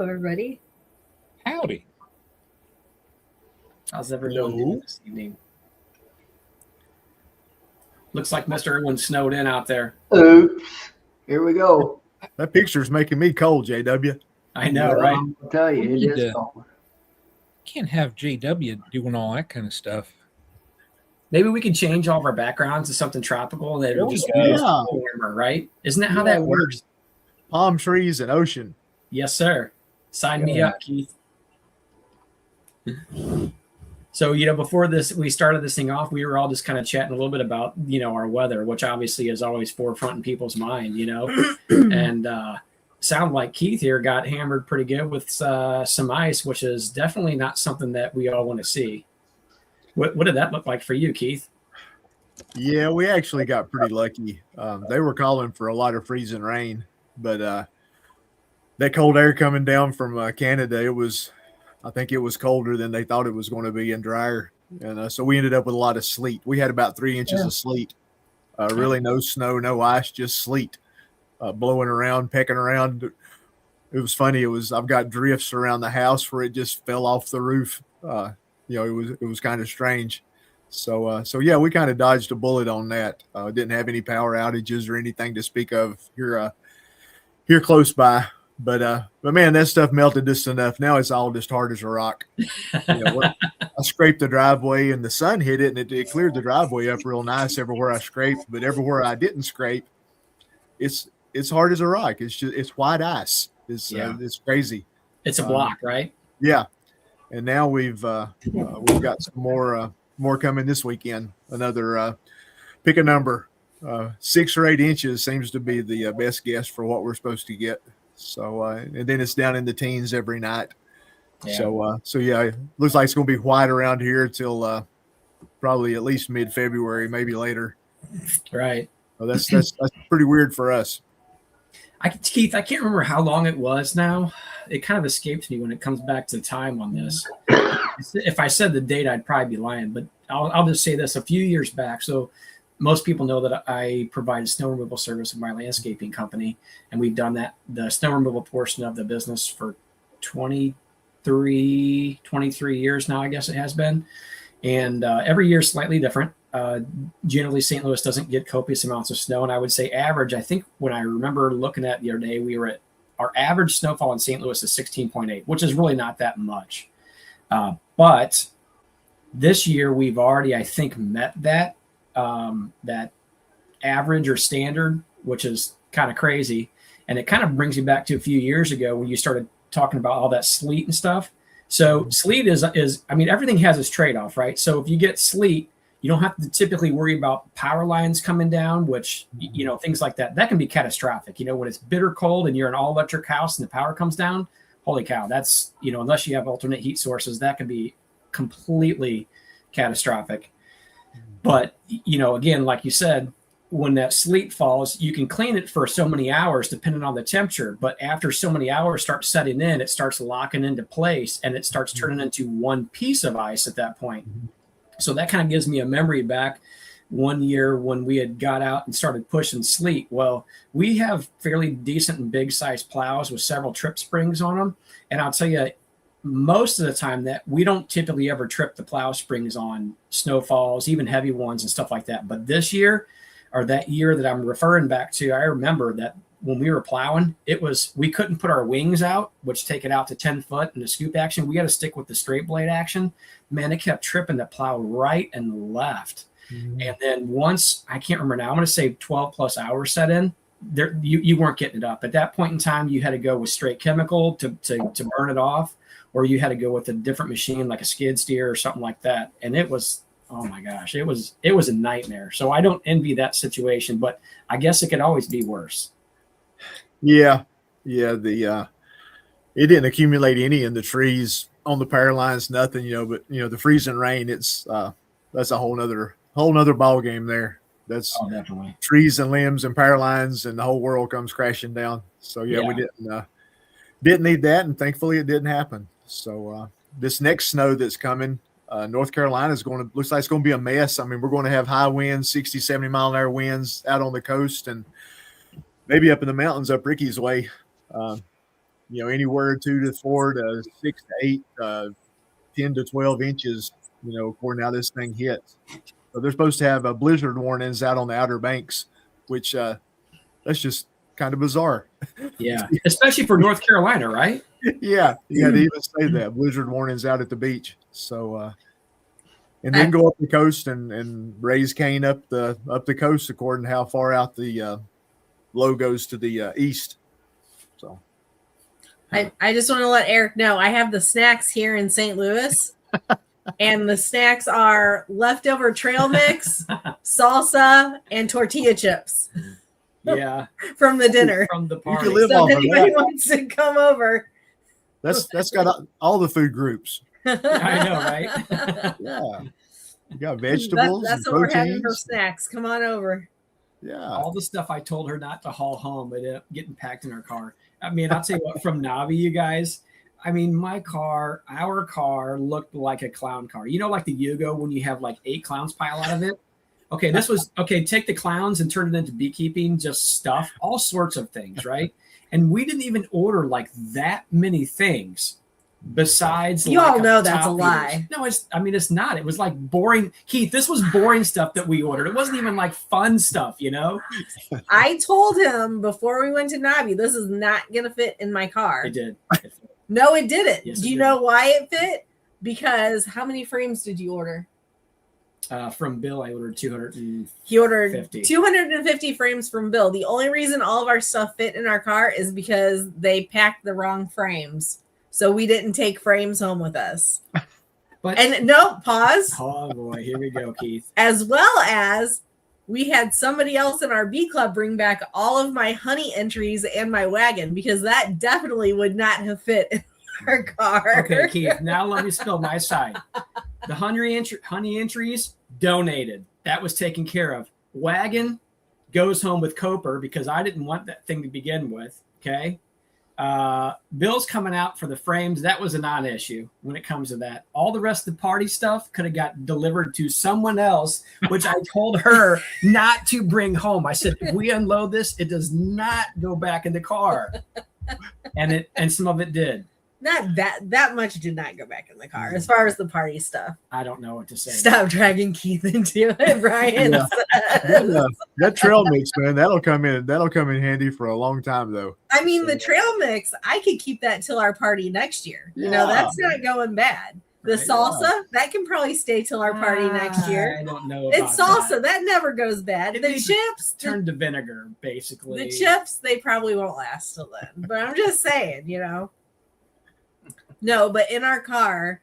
everybody. Howdy. How's everyone doing this evening? Looks like Mr. Irwin's snowed in out there. Oops. Here we go. That picture's making me cold, JW. I know, right? I'll tell you, We it need is to- cold. Can't have JW doing all that kind of stuff. Maybe we can change all of our backgrounds to something tropical and then it'll just be Yeah. warmer, right? Isn't that how Yeah, that works? Palm trees and ocean. Yes, sir. Sign me Yeah. up, Keith. So, before we started this thing off, we were all just kind of chatting a little bit about, our weather, which obviously is always forefront in people's mind, and sound like Keith here got hammered pretty good with some ice, which is definitely not something that we all want to see. What did that look like for you, Keith? Yeah, we actually got pretty lucky. They were calling for a lot of freezing rain, but that cold air coming down from Canada, I think it was colder than they thought it was going to be and drier. And so we ended up with a lot of sleet. We had about 3 inches of sleet. Really no snow, no ice, just sleet blowing around, pecking around. It was funny. I've got drifts around the house where it just fell off the roof. It was kind of strange. So yeah, we kind of dodged a bullet on that. Didn't have any power outages or anything to speak of here close by. But man, that stuff melted just enough. Now it's all just hard as a rock. I scraped the driveway and the sun hit it and it cleared the driveway up real nice everywhere I scraped. But everywhere I didn't scrape, it's hard as a rock. It's white ice. It's crazy. It's a block, right? Yeah. And now we've got some more coming this weekend. Another pick a number. 6 or 8 inches seems to be the best guess for what we're supposed to get. So and then it's down in the teens every night. Yeah. So yeah, it looks like it's going to be white around here till probably at least mid-February, maybe later. Right. So that's pretty weird for us. Keith, I can't remember how long it was now. It kind of escapes me when it comes back to time on this. If I said the date, I'd probably be lying, but I'll just say this: a few years back. So most people know that I provide a snow removal service with my landscaping company, and we've done the snow removal portion of the business for 23 years now, I guess it has been. And every year is slightly different. Generally, St. Louis doesn't get copious amounts of snow. And I would say average, I think when I remember looking at the other day, we were at our average snowfall in St. Louis is 16.8, which is really not that much. But this year we've already, I think, met that average or standard, which is kind of crazy. And it kind of brings me back to a few years ago when you started talking about all that sleet and stuff. So sleet is everything has its trade-off, right? So if you get sleet, you don't have to typically worry about power lines coming down, which, things like that can be catastrophic. When it's bitter cold and you're an all electric house and the power comes down, holy cow, that's, unless you have alternate heat sources, that can be completely catastrophic. But, again, like you said, when that sleet falls, you can clean it for so many hours depending on the temperature. But after so many hours start setting in, it starts locking into place and it starts turning into one piece of ice at that point. So that kind of gives me a memory back one year when we had got out and started pushing sleet. Well, we have fairly decent and big size plows with several trip springs on them. And I'll tell you, most of the time that we don't typically ever trip the plow springs on snowfalls, even heavy ones and stuff like that. But this year, or that year that I'm referring back to, I remember that when we were plowing, we couldn't put our wings out, which take it out to 10 foot in the scoop action. We got to stick with the straight blade action. Man, it kept tripping the plow right and left. Mm-hmm. And then once, I can't remember now, I'm going to say 12 plus hours set in, there, you weren't getting it up. At that point in time, you had to go with straight chemical to burn it off, or you had to go with a different machine like a skid steer or something like that. And it was, oh my gosh, it was a nightmare. So I don't envy that situation, but I guess it could always be worse. Yeah. It didn't accumulate any in the trees on the power lines, nothing, but the freezing rain, that's a whole nother ball game there. That's definitely trees and limbs and power lines and the whole world comes crashing down. So yeah. We didn't need that. And thankfully it didn't happen. So this next snow that's coming, North Carolina looks like it's going to be a mess. I mean, we're going to have high winds, 60, 70 mile an hour winds out on the coast and maybe up in the mountains up Ricky's way. anywhere 2 to 4 to 6 to 8, 10 to 12 inches, according to how this thing hits. So they're supposed to have blizzard warnings out on the Outer Banks, which that's just kind of bizarre. Yeah, especially for North Carolina, right? Yeah, you got to even say that blizzard warnings out at the beach. So, and then go up the coast and raise cane up the coast according to how far out the low goes to the east. So, I just want to let Eric know I have the snacks here in St. Louis, and the snacks are leftover trail mix, salsa, and tortilla chips. Yeah, from the dinner, from the you party. can live So off if of anybody that. wants to come over, That's got all the food groups. I know, right? Yeah, you got vegetables. That's and what we're having for proteins. snacks. Come on over. Yeah, All the stuff I told her not to haul home, it ended up getting packed in her car. I mean, I'll tell you what, from Navi, you guys, I mean, our car looked like a clown car. Like the Yugo when you have like 8 clowns pile out of it? Okay, take the clowns and turn it into beekeeping, just stuff, all sorts of things, right? And we didn't even order like that many things besides You all know that's a lie. No, it's not. It was like boring. Keith, this was boring stuff that we ordered. It wasn't even like fun stuff, I told him before we went to Navi, this is not going to fit in my car. It did. No, it didn't. Yes, Do it you did. know why it fit? Because how many frames did you order? From Bill, I ordered 200. He ordered 50. 250 frames from Bill. The only reason all of our stuff fit in our car is because they packed the wrong frames. So we didn't take frames home with us. But And no, pause. oh boy, here we go, Keith. As well as we had somebody else in our B club bring back all of my honey entries and my wagon because that definitely would not have fit in our car. Okay, Keith. Now let me spill my side. The honey entries donated. That was taken care of. Wagon goes home with Coper because I didn't want that thing to begin with. Okay. Bill's coming out for the frames. That was a non-issue when it comes to that. All the rest of the party stuff could have got delivered to someone else, which I told her not to bring home. I said, if we unload this, it does not go back in the car. And some of it did. Not that much did not go back in the car as far as the party stuff. I don't know what to say. Stop dragging Keith into it, Brian. Yeah. That trail mix, man, that'll come in handy for a long time though. I mean, the trail mix, I could keep that till our party next year. Yeah. That's not going bad. The Right. salsa, that can probably stay till our party next year. I don't know. About It's salsa. That never goes bad. It The needs chips, turned to vinegar, basically. the chips, they probably won't last till then. But I'm just saying, No, but in our car,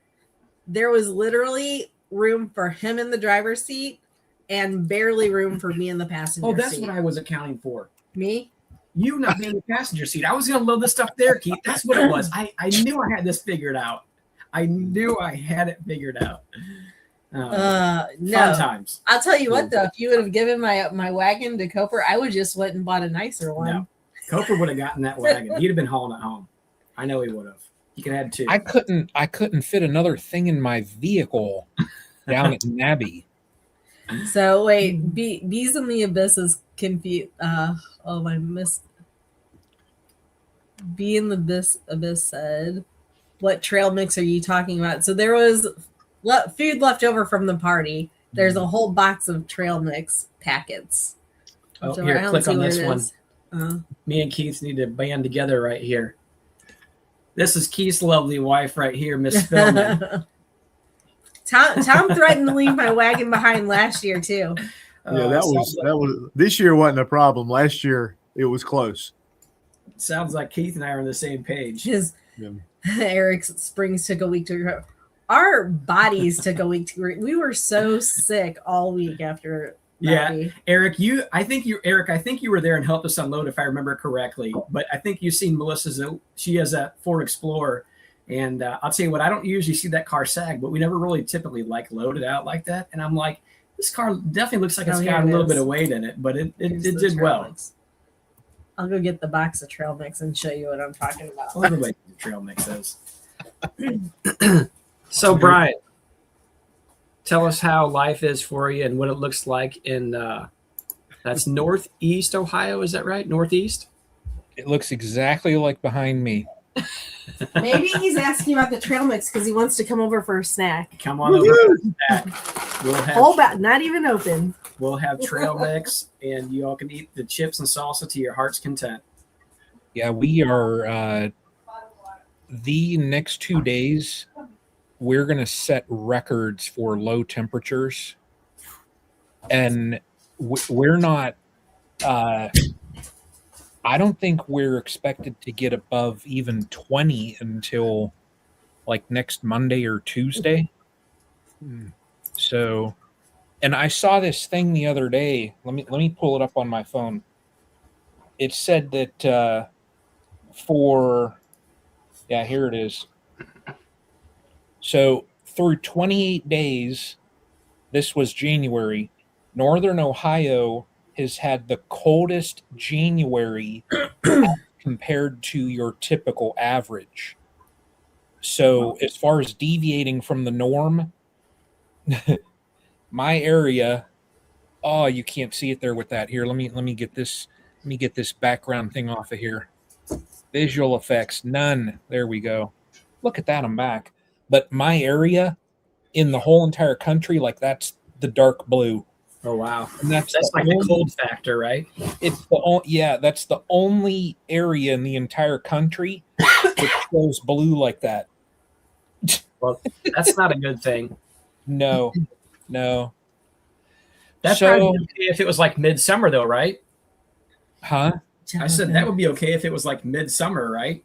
there was literally room for him in the driver's seat and barely room for me in the passenger Oh, that's seat. what I was accounting for. Me? You not being in the passenger seat. I was going to load this stuff there, Keith. That's what it was. I knew I had this figured out. I knew I had it figured out. No. Fun times. I'll tell you what, though, if you would have given my wagon to Coper, I would just went and bought a nicer one. No. Coper would have gotten that wagon. He'd have been hauling it home. I know he would have. He could have had 2. I couldn't fit another thing in my vehicle down at Nabby. So wait, Bees in the Abyss is confused. I missed. Bee in the Abyss said, "What trail mix are you talking about?" So there was food left over from the party. There's a whole box of trail mix packets. Oh, So I here, don't click see on what this it one. is. Me and Keith need to band together right here. This is Keith's lovely wife right here, Miss Spillman. Tom threatened to leave my wagon behind last year too. Yeah, that was this year wasn't a problem. Last year it was close. Sounds like Keith and I are on the same page. His Yeah. Eric's springs took a week to recover. Our bodies took a week to recover. We were so sick all week after. Yeah, Navi. Eric, I think you were there and helped us unload, if I remember correctly. But I think you've seen Melissa's. She has a Ford Explorer, and I'll tell you what, I don't usually see that car sag, but we never really typically load it out like that. And I'm like, this car definitely looks like it's here got a it little is. bit of weight in it, but it Here's the did trail well. mix. I'll go get the box of trail mix and show you what I'm talking about. Well, everybody knows what trail mix is. So, Brian, tell us how life is for you and what it looks like in that's Northeast Ohio. Is that right? Northeast? It looks exactly like behind me. Maybe he's asking about the trail mix because he wants to come over for a snack. Come on over for a snack. Whole bag, not even open. We'll have trail mix, and you all can eat the chips and salsa to your heart's content. Yeah, we are the next 2 days, we're going to set records for low temperatures. And we're not, I don't think we're expected to get above even 20 until like next Monday or Tuesday. So, and I saw this thing the other day. Let me pull it up on my phone. It said that here it is. So through 28 days, this was January, Northern Ohio has had the coldest January compared to your typical average. So as far as deviating from the norm, my area, oh, you can't see it there with that. Here, let me get this background thing off of here. Visual effects, none. There we go. Look at that, I'm back. But my area in the whole entire country, like that's the dark blue. Oh wow. And that's like the cold factor, right? It's that's the only area in the entire country that shows blue like that. Well, that's not a good thing. No. That's probably okay if it was like midsummer though, right? Huh? I said that would be okay if it was like midsummer, right?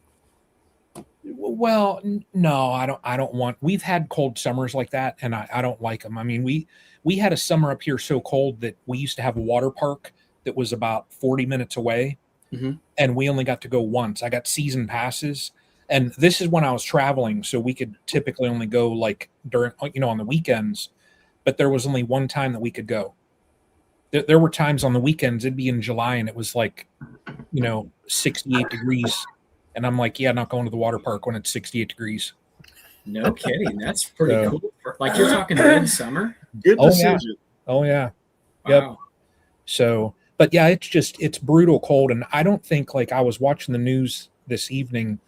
Well, no, I don't want. We've had cold summers like that, and I don't like them. I mean, we had a summer up here so cold that we used to have a water park that was about 40 minutes away, and we only got to go once. I got season passes, and this is when I was traveling, so we could typically only go like during, on the weekends. But there was only one time that we could go. There were times on the weekends, it'd be in July, and it was like, 68 degrees. And I'm like, yeah, not going to the water park when it's 68 degrees. No kidding. That's pretty cool. Like you're talking midsummer? Good decision. Oh, yeah. Wow. Yep. So, but yeah, it's brutal cold. And I don't think, like I was watching the news this evening,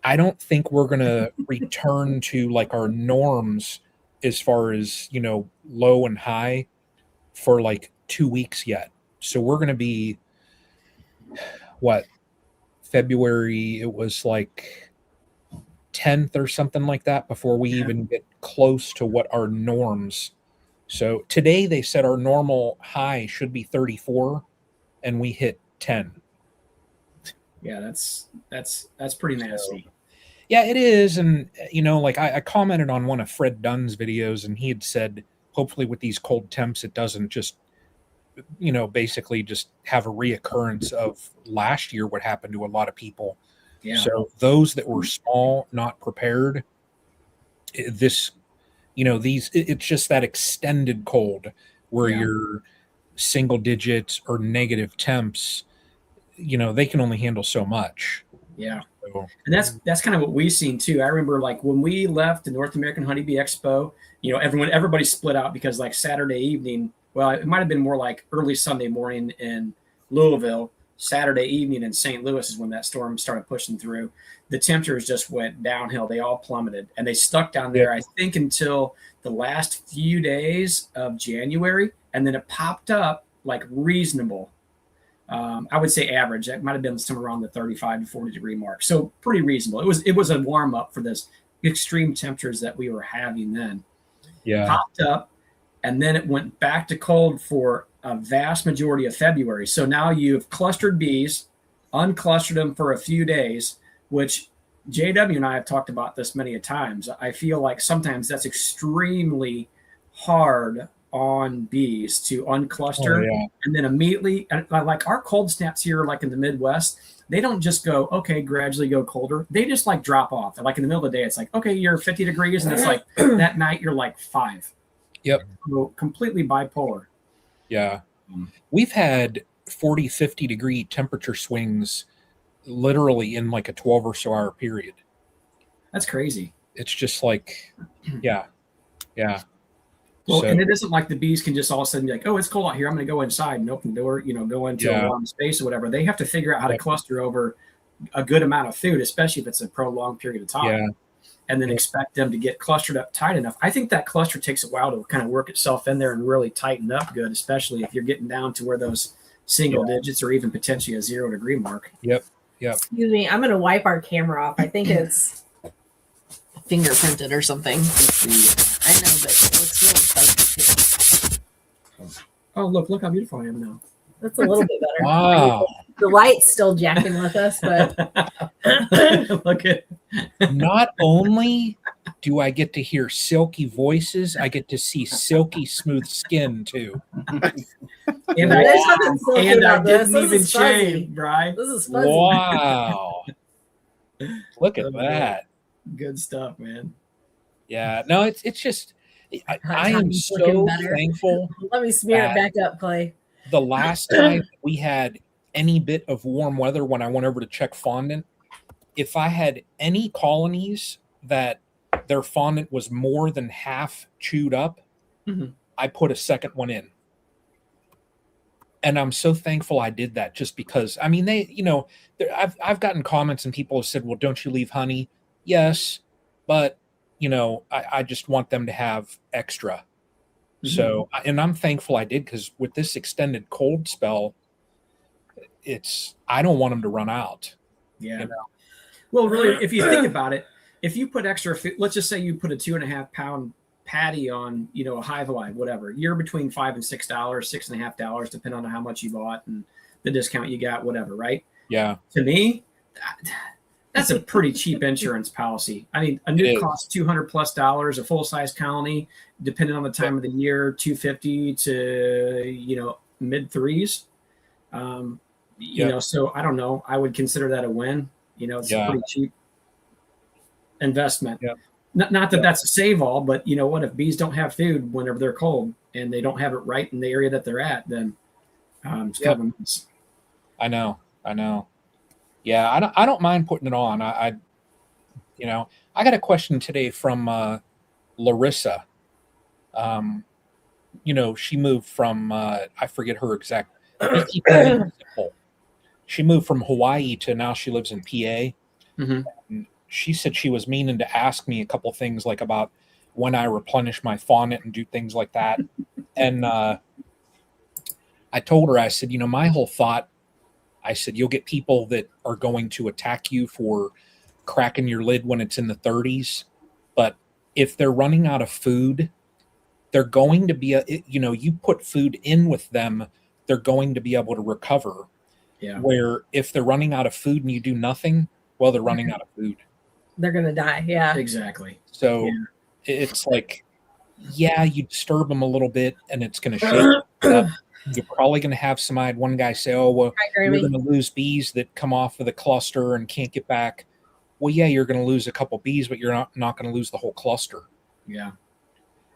I don't think we're going to return to like our norms as far as, low and high for like 2 weeks yet. So we're going to be, February, it was like 10th or something like that before we even get close to what our norms. So today they said our normal high should be 34 and we hit 10. Yeah, that's pretty nasty. So, yeah, it is. And, like I commented on one of Fred Dunn's videos and he had said, hopefully with these cold temps, it doesn't just, basically just have a reoccurrence of last year, what happened to a lot of people. Yeah. So those that were small, not prepared, it's just that extended cold where you're single digits or negative temps, they can only handle so much. Yeah. So, and that's kind of what we've seen too. I remember like when we left the North American Honeybee Expo, everybody split out because like Saturday evening, well, it might have been more like early Sunday morning in Louisville. Saturday evening in St. Louis is when that storm started pushing through. The temperatures just went downhill. They all plummeted, and they stuck down there, I think, until the last few days of January, and then it popped up like reasonable. I would say average. That might have been somewhere around the 35 to 40 degree mark. So pretty reasonable. It was a warm up for this extreme temperatures that we were having then. Yeah. Popped up. And then it went back to cold for a vast majority of February. So now you've clustered bees, unclustered them for a few days, which JW and I have talked about this many a times. I feel like sometimes that's extremely hard on bees to uncluster and then immediately, like our cold snaps here, like in the Midwest, they don't just go, okay, gradually go colder. They just like drop off. Like in the middle of the day, it's like, okay, you're 50 degrees. And it's like that night you're like 5. Yep. So completely bipolar. Yeah. We've had 40, 50 degree temperature swings literally in like a 12 or so hour period. That's crazy. It's just like, yeah. Well, So, and it isn't like the bees can just all of a sudden be like, oh, it's cold out here. I'm going to go inside and open the door, go into a warm space or whatever. They have to figure out how to cluster over a good amount of food, especially if it's a prolonged period of time. Yeah. And then expect them to get clustered up tight enough. I think that cluster takes a while to kind of work itself in there and really tighten up good, especially if you're getting down to where those single digits or even potentially a 0 degree mark. Yep. Excuse me, I'm gonna wipe our camera off. I think it's fingerprinted or something. I know, but it looks really fuzzy. Oh, look how beautiful I am now. That's a little bit better. Wow. The light's still jacking with us, but Look at Not only do I get to hear silky voices, I get to see silky smooth skin too. and there's nothing silky I about this. didn't This even is fuzzy. shave, Brian. This is fuzzy. Wow. Look at that. Good stuff, man. Yeah. No, it's just I am Time's looking so better. thankful. Let me smear it back up, Clay. The last time we had any bit of warm weather when I went over to check fondant, if I had any colonies that their fondant was more than half chewed up, I put a second one in. And I'm so thankful I did that, just because, I mean, they, I've gotten comments and people have said, well, don't you leave honey? Yes, but I just want them to have extra. So, and I'm thankful I did, because with this extended cold spell, I don't want them to run out. Yeah. Well, really, if you think about it, if you put extra food, let's just say you put a 2.5 pound patty on, a Hive Alive, whatever, you're between $5 and $6, $6.50, depending on how much you bought and the discount you got, whatever, right? Yeah. To me, that's a pretty cheap insurance policy. I mean, a nuke costs $200+, a full size colony, depending on the time of the year, $250 to mid threes. So I don't know. I would consider that a win. It's a pretty cheap investment. Yeah. Not that that's a save all, but what if bees don't have food whenever they're cold and they don't have it right in the area that they're at? Then it's kind of a mess. I know. Yeah, I don't mind putting it on. I got a question today from Larissa. She moved from I forget her exact. She moved from Hawaii to now she lives in PA. And she said she was meaning to ask me a couple things, like about when I replenish my fondant and do things like that. And I told her, I said, my whole thought, I said, you'll get people that are going to attack you for cracking your lid when it's in the 30s. But if they're running out of food, they're going to be, you put food in with them, they're going to be able to recover. Yeah. Where if they're running out of food and you do nothing, well, they're running out of food. They're going to die. Yeah. Exactly. So it's like, you disturb them a little bit and it's going to shake up. You're probably going to have I had one guy say, oh, well, you're going to lose bees that come off of the cluster and can't get back. Well, yeah, you're going to lose a couple bees, but you're not going to lose the whole cluster. Yeah.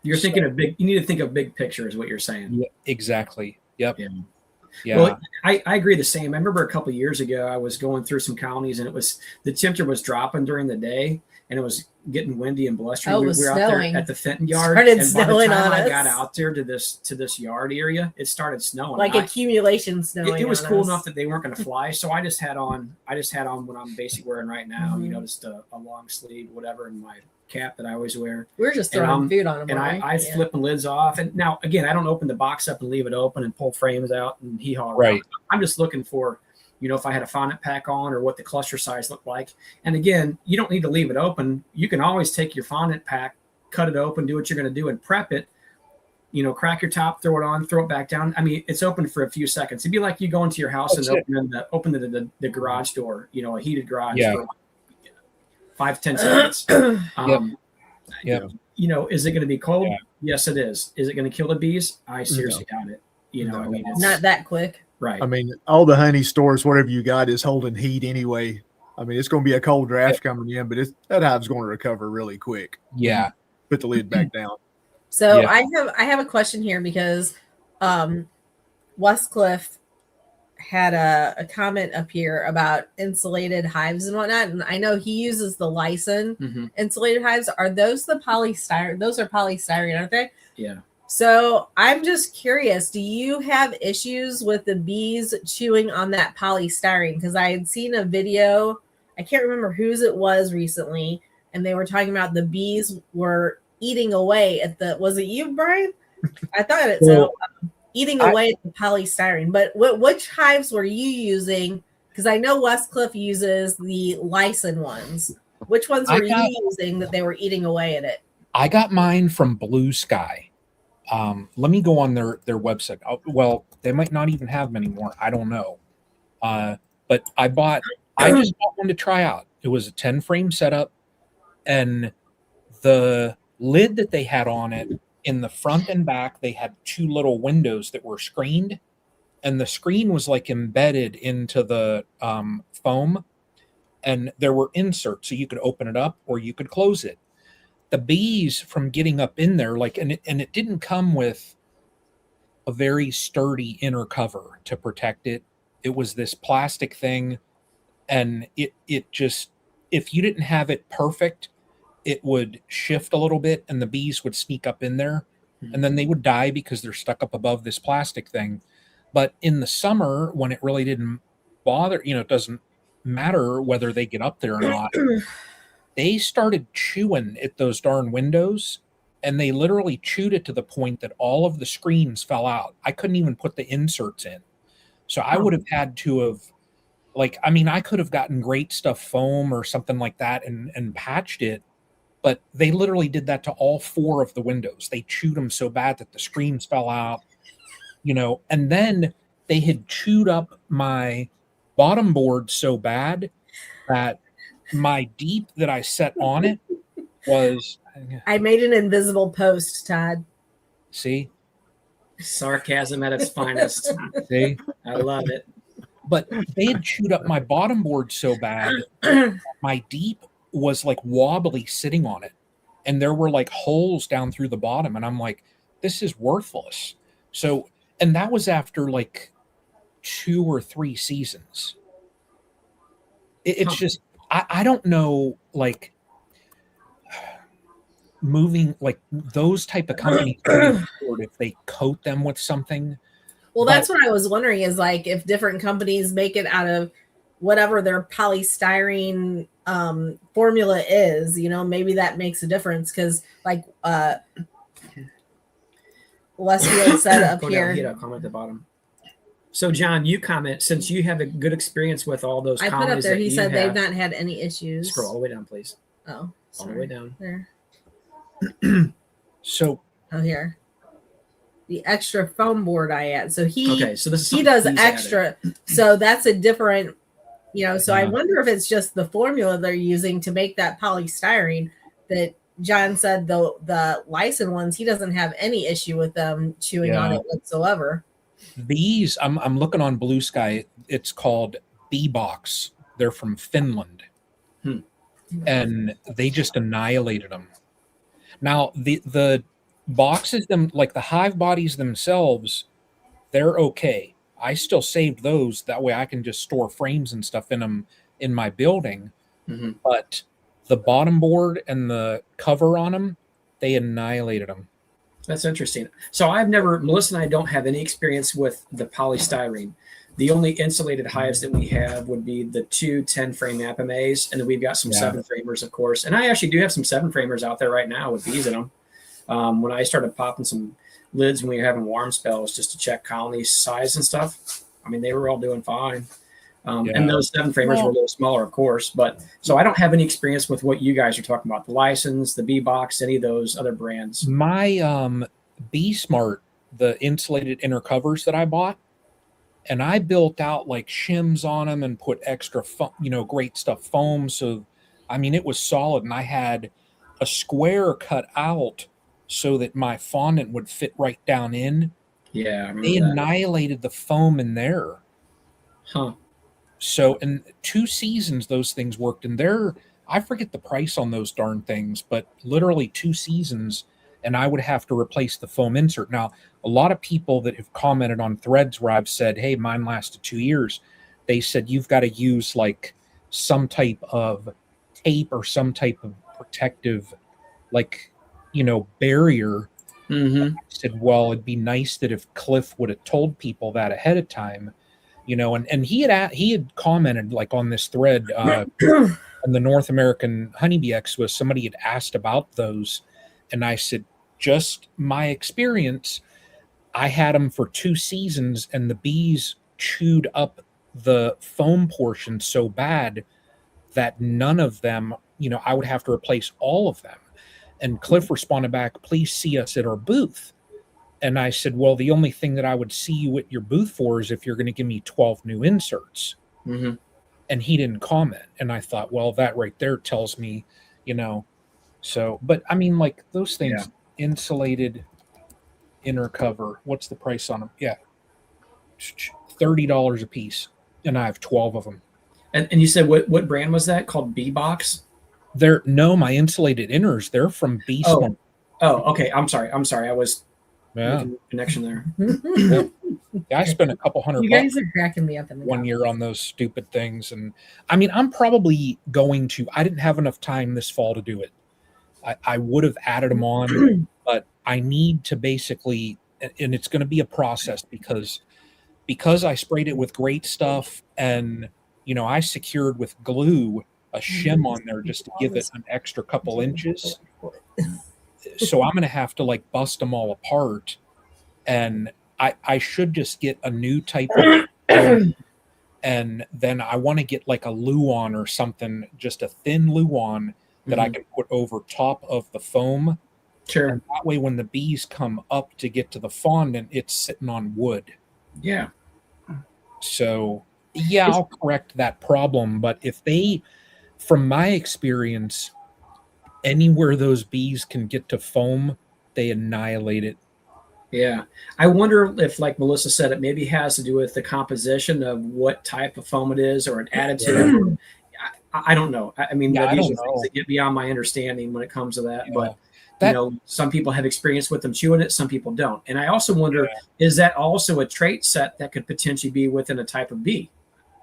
You're thinking of you need to think of big picture is what you're saying. Yeah, exactly. Yep. Yeah. Well, I agree the same. I remember a couple of years ago, I was going through some colonies and the temperature was dropping during the day and it was getting windy and blustery. Oh, it was we were snowing. out there at the Fenton yard. Started and snowing by the time on I us. got out there to this yard area, it started snowing. Like accumulation snowing. It was on cool us. enough that they weren't going to fly. So I just had on what I'm basically wearing right now, just a long sleeve, whatever, and my cap that I always wear. We're just throwing food on them. And I flip the lids off. And now, again, I don't open the box up and leave it open and pull frames out and hee-haw. Right. I'm just looking for, if I had a fondant pack on or what the cluster size looked like. And again, you don't need to leave it open. You can always take your fondant pack, cut it open, do what you're going to do and prep it. Crack your top, throw it on, throw it back down. I mean, it's open for a few seconds. It'd be like you go into your house open the garage door, a heated garage for 5-10 seconds. Is it going to be cold? Yeah. Yes, it is. Is it going to kill the bees? I seriously doubt it. It's not that quick. Right. I mean, all the honey stores, whatever you got, is holding heat anyway. I mean, it's going to be a cold draft coming in, but that hive's going to recover really quick. Yeah. Put the lid back down. So I have a question here because Westcliff had a comment up here about insulated hives and whatnot, and I know he uses the Lyson insulated hives. Are those the polystyrene? Those are polystyrene, aren't they? Yeah. So I'm just curious, do you have issues with the bees chewing on that polystyrene? Because I had seen a video, I can't remember whose it was recently, and they were talking about the bees were eating away at the, was it you, Brian? I thought it said eating away at the polystyrene. But which hives were you using? Because I know Westcliff uses the Lyson ones. Which ones were you using that they were eating away at it? I got mine from Blue Sky. Let me go on their website. Well, they might not even have them anymore. I don't know. But I just bought one to try out. It was a 10 frame setup, and the lid that they had on it, in the front and back, they had 2 little windows that were screened, and the screen was like embedded into the foam, and there were inserts, so you could open it up or you could close it. The bees from getting up in there, like, and it didn't come with a very sturdy inner cover to protect it. It was this plastic thing, and it just, if you didn't have it perfect, it would shift a little bit and the bees would sneak up in there, and then they would die because they're stuck up above this plastic thing. But in the summer, when it really didn't bother, it doesn't matter whether they get up there or not, they started chewing at those darn windows, and they literally chewed it to the point that all of the screens fell out. I couldn't even put the inserts in. So I would have had to have, I could have gotten Great Stuff foam or something like that and patched it, but they literally did that to all 4 of the windows. They chewed them so bad that the screens fell out, and then they had chewed up my bottom board so bad that my deep that I set on it was... I made an invisible post, Todd. See? Sarcasm at its finest. See? I love it. But they had chewed up my bottom board so bad, my deep was like wobbly sitting on it. And there were like holes down through the bottom. And I'm like, this is worthless. So, and that was after like 2 or 3 seasons. It's just, I don't know, like, moving, like, those type of companies, if they coat them with something. Well, that's what I was wondering, is like if different companies make it out of whatever their polystyrene formula is, maybe that makes a difference. Because like Westfield said up here. Hit a comment at the bottom. So, John, you comment, since you have a good experience with all those I put up there, he said they've not had any issues. Scroll all the way down, please. Oh, all the way down. There. So. Oh, here. The extra foam board I add. So so this is he does extra. So that's a different, so I wonder if it's just the formula they're using to make that polystyrene that John said the Lyson ones, he doesn't have any issue with them chewing on it whatsoever. These, I'm looking on Blue Sky. It's called Bee Box. They're from Finland, and they just annihilated them. Now the boxes, like the hive bodies themselves, they're okay. I still saved those. That way I can just store frames and stuff in them in my building. But the bottom board and the cover on them, they annihilated them. That's interesting. So Melissa and I don't have any experience with the polystyrene. The only insulated hives that we have would be the 2 10-frame apimays, and then we've got some 7-framers, of course. And I actually do have some 7-framers out there right now with bees in them. When I started popping some lids when we were having warm spells just to check colony size and stuff, they were all doing fine. And those 7-framers were a little smaller, of course. But so I don't have any experience with what you guys are talking about, the Lysons, the Bee Box, any of those other brands. My Bee Smart, the insulated inner covers that I bought, and I built out like shims on them and put extra, Great Stuff foam. So, it was solid, and I had a square cut out so that my fondant would fit right down in. Yeah, they annihilated the foam in there. So in 2 seasons, those things worked, and I forget the price on those darn things, but literally 2 seasons, and I would have to replace the foam insert. Now, a lot of people that have commented on threads where I've said, hey, mine lasted 2 years, they said you've got to use like some type of tape or some type of protective, barrier Mm-hmm. I said, well, it'd be nice that if Cliff would have told people that ahead of time, and he had commented like on this thread on the North American Honeybee Expo, somebody had asked about those, and I said, just my experience, I had them for 2 seasons, and the bees chewed up the foam portion so bad that none of them, I would have to replace all of them. And Cliff responded back, please see us at our booth. And I said, well, the only thing that I would see you at your booth for is if you're going to give me 12 new inserts. Mm-hmm. And he didn't comment. And I thought, well, that right there tells me, so, but I mean, like those things, insulated inner cover, what's the price on them? Yeah. $30 a piece. And I have 12 of them. And you said what brand was that called? Bee Box? My insulated inners, they're from Bee Smart. Oh, okay. I'm sorry. I was making a connection there. I spent a couple $100. You guys are cracking me up in the one year on those stupid things. And I mean, I'm probably going to, I didn't have enough time this fall to do it. I would have added them on, but I need to basically, and it's going to be a process because I sprayed it with great stuff and, I secured with glue a shim on there just to give it an extra couple inches. So I'm going to have to like bust them all apart, and I should just get a new type of and then I want to get like a Luan or something, just a thin Luan that I can put over top of the foam. Sure. And that way when the bees come up to get to the fondant, it's sitting on wood. Yeah. So yeah, I'll correct that problem. But if from my experience, anywhere those bees can get to foam, they annihilate it. Yeah. I wonder if, like Melissa said, it maybe has to do with the composition of what type of foam it is or an additive. I don't know. I mean, these are things that get beyond my understanding when it comes to that. Yeah. But, some people have experience with them chewing it. Some people don't. And I also wonder, is that also a trait set that could potentially be within a type of bee?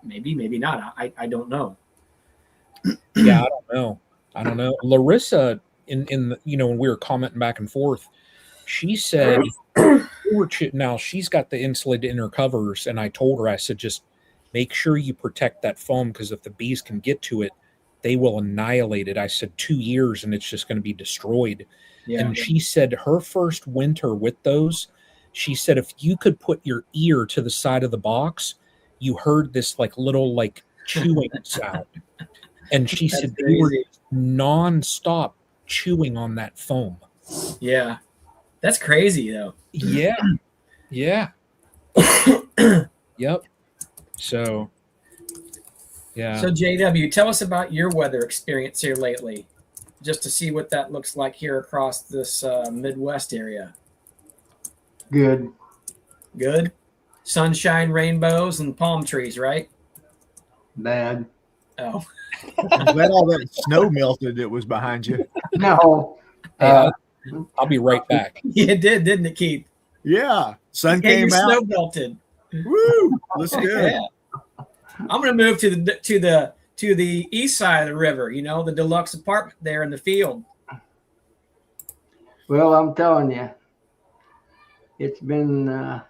Maybe, maybe not. I don't know. Yeah, I don't know. Larissa, in the, when we were commenting back and forth, she said, now she's got the insulated inner covers, and I told her, I said, just make sure you protect that foam, because if the bees can get to it, they will annihilate it. I said 2 years and it's just going to be destroyed. Yeah. And she said her first winter with those, she said if you could put your ear to the side of the box, you heard this like little like chewing sound. And she said they were non-stop chewing on that foam. Yeah. That's crazy though. Yeah. Yeah. Yep. So, yeah. So JW, tell us about your weather experience here lately, just to see what that looks like here across this Midwest area. Good. Good. Sunshine, rainbows, and palm trees, right? Bad. Oh. I'm glad all that snow melted that was behind you. No. I'll be right back. Yeah, it did, didn't it, Keith? Yeah. Sun came out. Snow melted. Woo! Looks good. Yeah. I'm going to move to the east side of the river. The deluxe apartment there in the field. Well, I'm telling you, it's been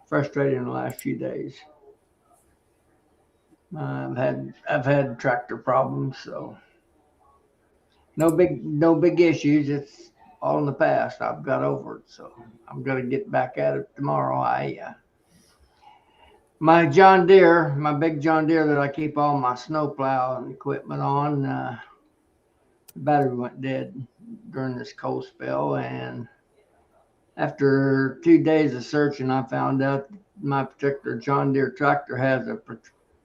frustrating the last few days. I've had tractor problems, so no big issues. It's all in the past. I've got over it, so I'm going to get back at it tomorrow. My John Deere, my big John Deere that I keep all my snowplow and equipment on, the battery went dead during this cold spell. And after 2 days of searching, I found out my particular John Deere tractor has a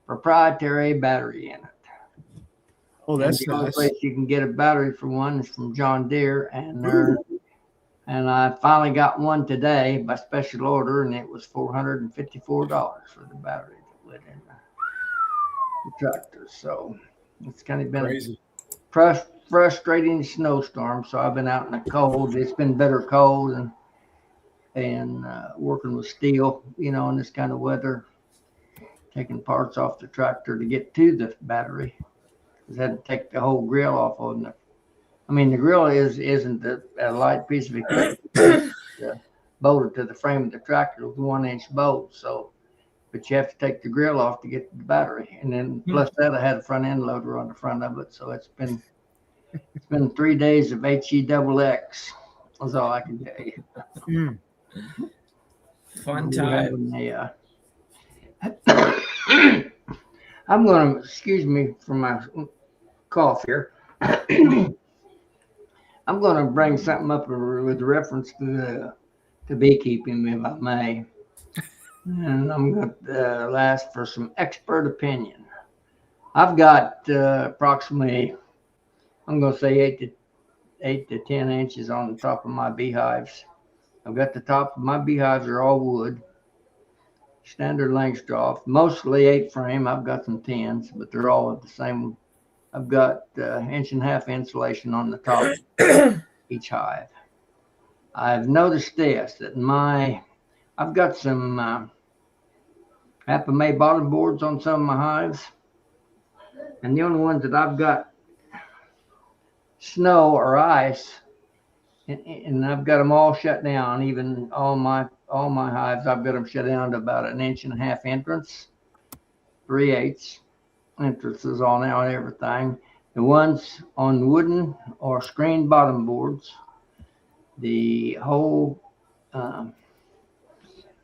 proprietary battery in it. Oh, that's nice. The only nice. place you can get a battery for one is from John Deere, and I finally got one today by special order, and it was $454 for the battery that went in the tractor. So it's kind of been Crazy. a frustrating snowstorm. So I've been out in the cold. It's been bitter cold and working with steel, in this kind of weather, taking parts off the tractor to get to the battery. I had to take the whole grill off on the I mean, the grill isn't a light piece of equipment. It's bolted to the frame of the tractor with 1-inch bolts. So, but you have to take the grill off to get the battery, and then plus that, I had a front end loader on the front of it. So it's been 3 days of HE XX. That's all I can tell you. Fun time. I'm going to excuse me for my cough here. I'm going to bring something up with reference to beekeeping, if I may, and I'm going to ask for some expert opinion. I've got approximately, I'm going to say 8 to 10 inches on the top of my beehives. I've got the top of my beehives are all wood, standard length draw, mostly 8 frame. I've got some 10s, but they're all the same. I've got 1.5 inch insulation on the top of each hive. I've noticed this, that I've got some Apamay bottom boards on some of my hives, and the only ones that I've got snow or ice, and I've got them all shut down. Even all my hives, I've got them shut down to about 1.5 inch entrance, 3/8 entrances on now and everything. The ones on wooden or screened bottom boards, the whole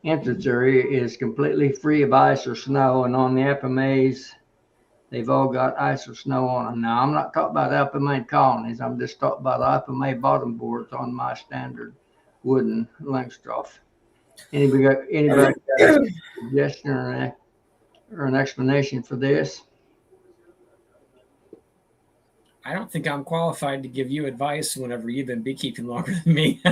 entrance area is completely free of ice or snow, and on the Apamays, they've all got ice or snow on them. Now, I'm not talking about Apamay colonies. I'm just talking about Apamay bottom boards on my standard wooden length trough. Anybody got a suggestion or an explanation for this? I don't think I'm qualified to give you advice whenever you've been beekeeping longer than me.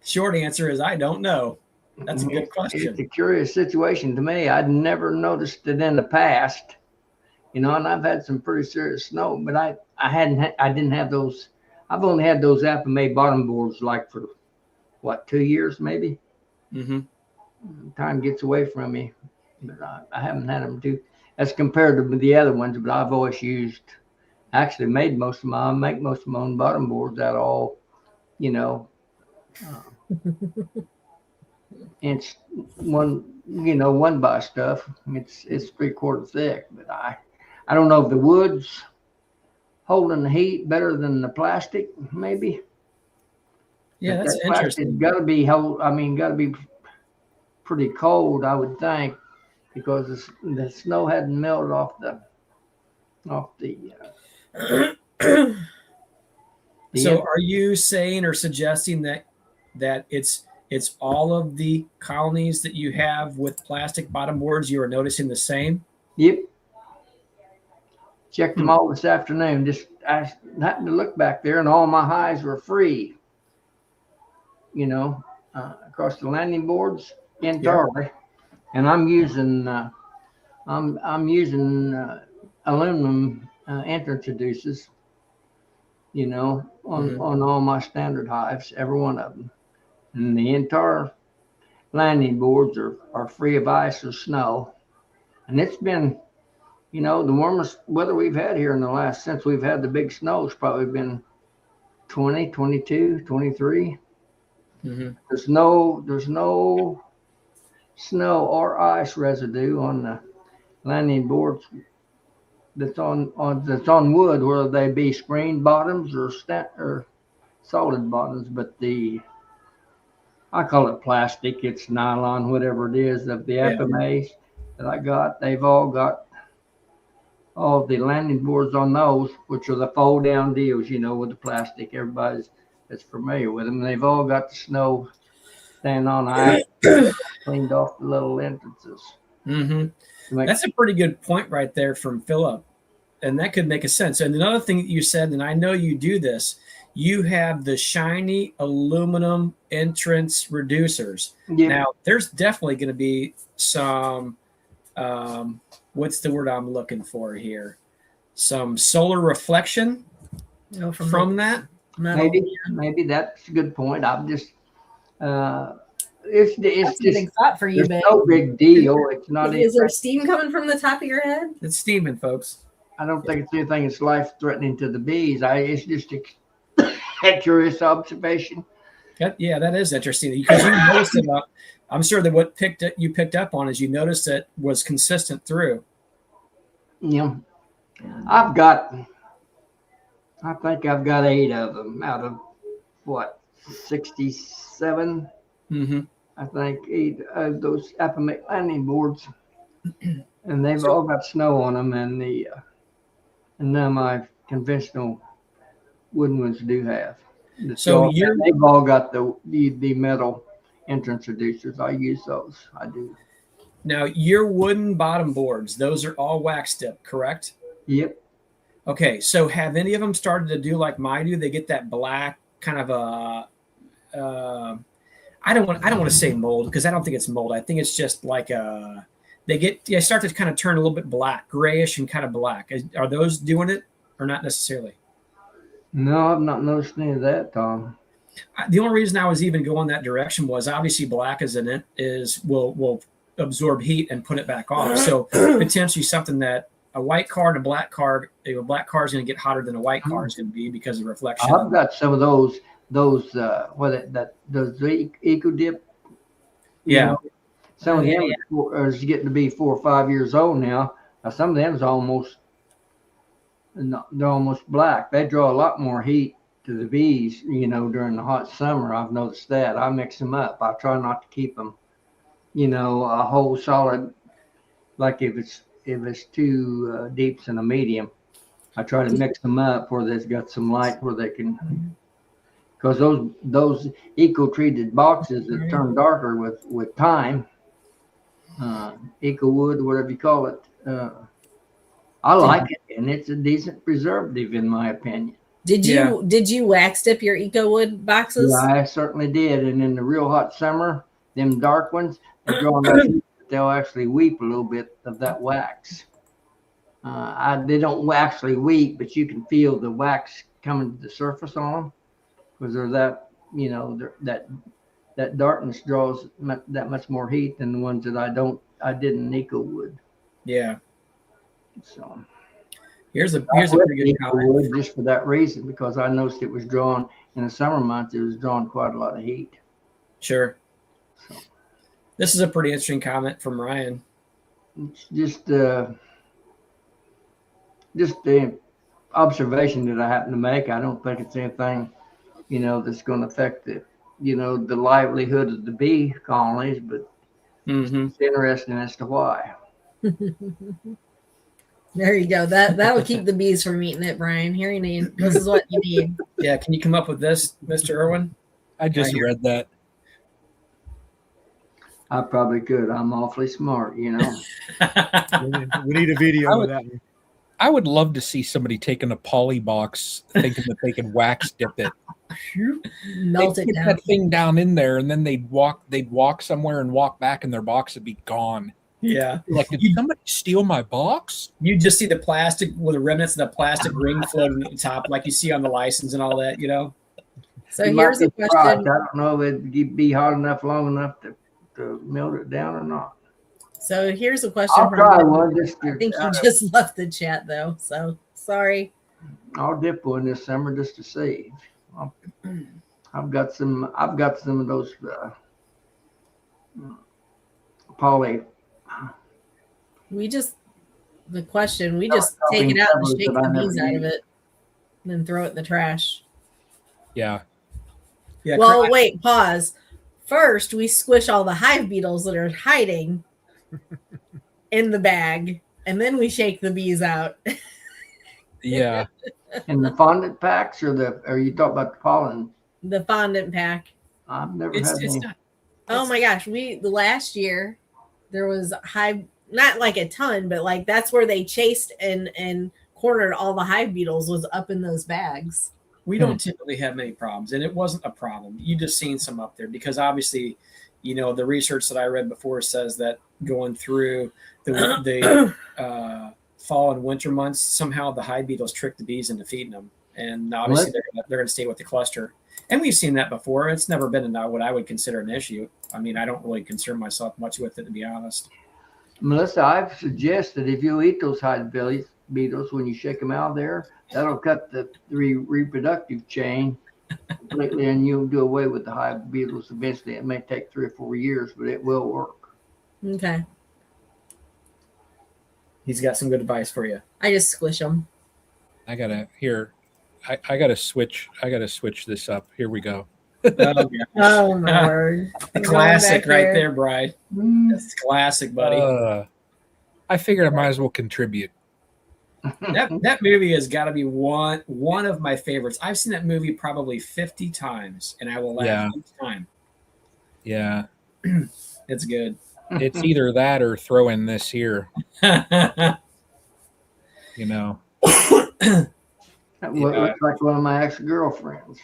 Short answer is I don't know. That's a good question. It's a curious situation to me. I'd never noticed it in the past, and I've had some pretty serious snow, but I didn't have those. I've only had those Apamay bottom boards like for 2 years maybe. Time gets away from me, but I haven't had them too. As compared to the other ones, but I've always actually made most of my own bottom boards out of all, inch one by stuff. It's 3/4 thick, but I don't know if the wood's holding the heat better than the plastic, maybe. Yeah, but that's that interesting. Got to be pretty cold, I would think, because the snow hadn't melted off the. So, are you saying or suggesting that it's all of the colonies that you have with plastic bottom boards you are noticing the same? Yep. Checked them all this afternoon. I happened to look back there, and all my hives were free. Across the landing boards entirely, and I'm using aluminum entrance reducers. On all my standard hives, every one of them. And the entire landing boards are free of ice or snow. And it's been, the warmest weather we've had here since we've had the big snows, probably been 20, 22, 23. There's no snow or ice residue on the landing boards that's on wood, whether they be screened bottoms or solid bottoms. But I call it plastic. It's nylon, whatever it is, of the Apamays that I got. They've all got all the landing boards on those, which are the fold down deals, with the plastic. Everybody's that's familiar with them. They've all got the snow standing on ice, cleaned off the little entrances. That's a pretty good point right there from Philip, and that could make a sense. And another thing that you said, and I know you do this, you have the shiny aluminum entrance reducers. Yep. Now, there's definitely going to be some, what's the word I'm looking for here? Some solar reflection from that. Maybe that's a good point. I'm just, it's That's a just big thought for you, there's babe. no big deal. It's not. Is there steam coming from the top of your head? It's steaming, folks. I don't think it's anything that's life threatening to the bees. It's just a curious observation. Yeah, that is interesting because you noticed it. I'm sure that what you picked up on is you noticed it was consistent through. You know, I think I've got 8 of them out of what, 67. Mm-hmm. I think 8 of those Appomattox landing boards, and they've all got snow on them, and none of my conventional wooden ones do have. They've all got the metal entrance reducers. I use those. I do. Now your wooden bottom boards, those are all wax dip, correct? Yep. Okay, so have any of them started to do like mine do? They get that black kind of a. I don't want to say mold because I don't think it's mold. I think it's just like they start to kind of turn a little bit black, grayish and kind of black. Are those doing it or not necessarily? No, I've not noticed any of that, Tom. The only reason I was even going that direction was obviously black will absorb heat and put it back off. So potentially something that a white car and a black car is going to get hotter than a white car is going to be because of reflection. I've got some of those eco dip. Yeah. Some of them are getting to be 4 or 5 years old now. Some of them they're almost black. They draw a lot more heat to the bees, during the hot summer. I've noticed that. I mix them up. I try not to keep them, a whole solid. Like if it's two deeps and a medium, I try to mix them up where they've got some light where they can. Because those eco-treated boxes that turn darker with time, eco wood, whatever you call it, I like it, and it's a decent preservative in my opinion. Did you wax dip your eco wood boxes? Yeah, I certainly did. And in the real hot summer, them dark ones, they'll actually weep a little bit of that wax. They don't actually weep, but you can feel the wax coming to the surface on them because they're that that darkness draws that much more heat than the ones that I did in eco wood. Yeah. So here's a pretty good comment. Just for that reason, because I noticed it was drawn in the summer months. It was drawing quite a lot of heat. Sure. So this is a pretty interesting comment from Ryan. It's just the observation that I happen to make. I don't think it's anything, that's going to affect the livelihood of the bee colonies, but it's interesting as to why. There you go. That'll keep the bees from eating it, Brian. Here you need. This is what you need. Yeah. Can you come up with this, Mr. Irwin? I just read that. I probably could. I'm awfully smart, We need a video of that. I would love to see somebody taking a poly box thinking that they can wax dip it. Melt it down. That thing down in there, and then they'd walk somewhere and walk back, and their box would be gone. Yeah. Like, did somebody steal my box? You just see the plastic with the remnants of the plastic ring floating at the top, like you see on the license and all that, So here's a question. I don't know if it'd be hot enough, long enough to melt it down or not. So here's a question. I'll try one. I think you just left the chat though, so sorry. I'll dip one this summer just to see. I've got some of those poly. We just take it out and shake the bees out of it, and then throw it in the trash. Yeah. Yeah. Well, wait, pause. First, we squish all the hive beetles that are hiding in the bag, and then we shake the bees out. Yeah. And the fondant packs, or you talk about the pollen? The fondant pack. I've never had any. Oh my gosh, the last year there was hive, not like a ton, but like that's where they chased and cornered all the hive beetles was up in those bags. We don't typically have many problems, and it wasn't a problem. You just seen some up there because obviously, the research that I read before says that going through the fall and winter months, somehow the hive beetles trick the bees into feeding them, and obviously they're going to stay with the cluster. And we've seen that before. It's never been what I would consider an issue. I mean, I don't really concern myself much with it, to be honest. Melissa, I've suggested if you eat those hive beetles, when you shake them out of there, that'll cut the reproductive chain completely, and you'll do away with the hive beetles eventually. It may take 3 or 4 years, but it will work. Okay. He's got some good advice for you. I just squish them. I gotta switch this up. Here we go. Oh, yeah. Oh, my word. The Going classic back right here. there, Bride. That's classic, buddy. I figured I might as well contribute. That movie has got to be one of my favorites. I've seen that movie probably 50 times, and I will laugh each time. Yeah. It's good. It's either that or throw in this here, you know. That looks like one of my ex-girlfriends.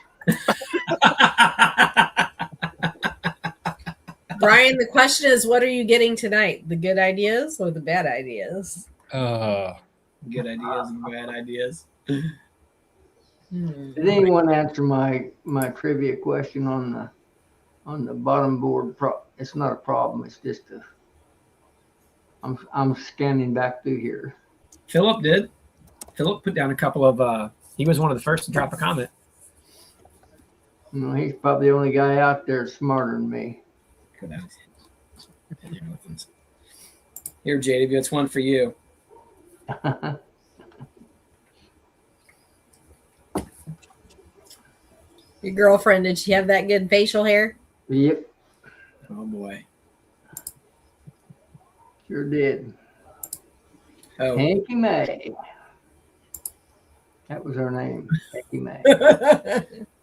Brian, the question is, what are you getting tonight? The good ideas or the bad ideas? Good ideas and bad ideas. Did anyone answer my trivia question on the bottom board? It's not a problem. It's just I'm scanning back through here. Philip did. Philip put down a couple of. He was one of the first to drop a comment. You know, he's probably the only guy out there smarter than me. Good idea. Here, JW, it's one for you. Your girlfriend, did she have that good facial hair? Yep, Oh boy. sure did. Oh, Hanky May. That was her name, Hanky May.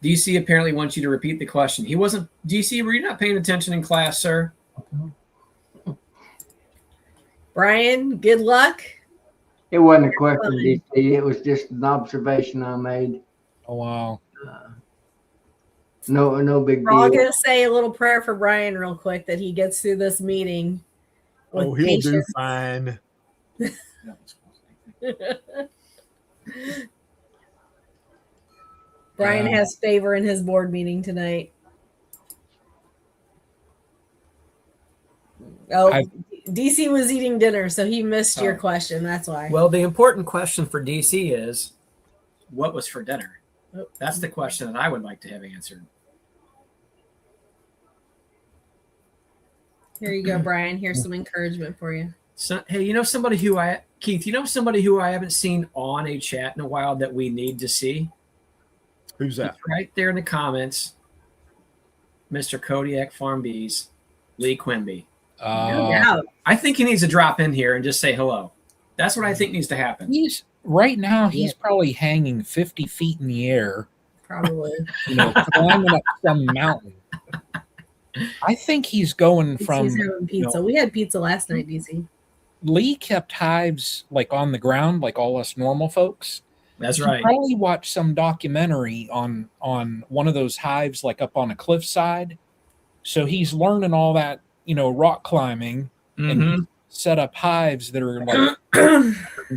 DC apparently wants you to repeat the question. He wasn't. DC, were you not paying attention in class, sir? Brian, good luck. It wasn't a question, DC. It was just an observation I made. Oh wow. No big We're all deal. going to say a little prayer for Brian real quick that he gets through this meeting. with Oh, he'll do patience. fine. Brian has favor in his board meeting tonight. Oh, DC was eating dinner, so he missed your question. That's why. Well, the important question for DC is, what was for dinner? That's the question that I would like to have answered. Here you go, Brian. Here's some encouragement for you. So, hey, you know somebody who Keith, you know somebody who I haven't seen on a chat in a while that we need to see? Who's that? It's right there in the comments. Mr. Kodiak Farm Bees, Lee Quimby. No doubt. I think he needs to drop in here and just say hello. That's what I think needs to happen. He's probably hanging 50 feet in the air, Probably. you know, climbing up some mountain. I think he's going from He's having pizza. We had pizza last night, DC. Lee kept hives like on the ground, like all us normal folks. That's He right. probably watched some documentary on one of those hives, like up on a cliffside. So he's learning all that, you know, rock climbing, and he set up hives that are like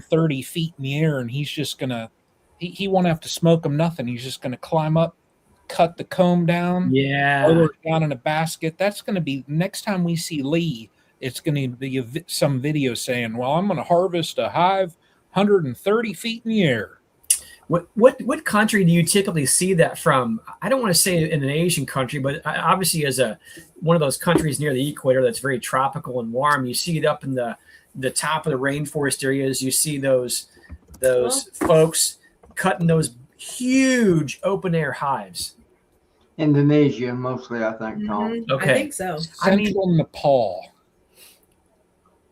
30 feet in the air, and he's just gonna he won't have to smoke them nothing. He's just gonna climb up, cut the comb down, Yeah. lower it down in a basket. That's gonna be next time we see Lee. It's gonna be some video saying, "Well, I'm gonna harvest a hive 130 feet in the air." What country do you typically see that from? I don't want to say in an Asian country, but obviously as one of those countries near the equator that's very tropical and warm, you see it up in the top of the rainforest areas. You see those folks cutting those huge open air hives. Indonesia, mostly, I think, Tom. Mhm. Okay. I think so. Central Nepal.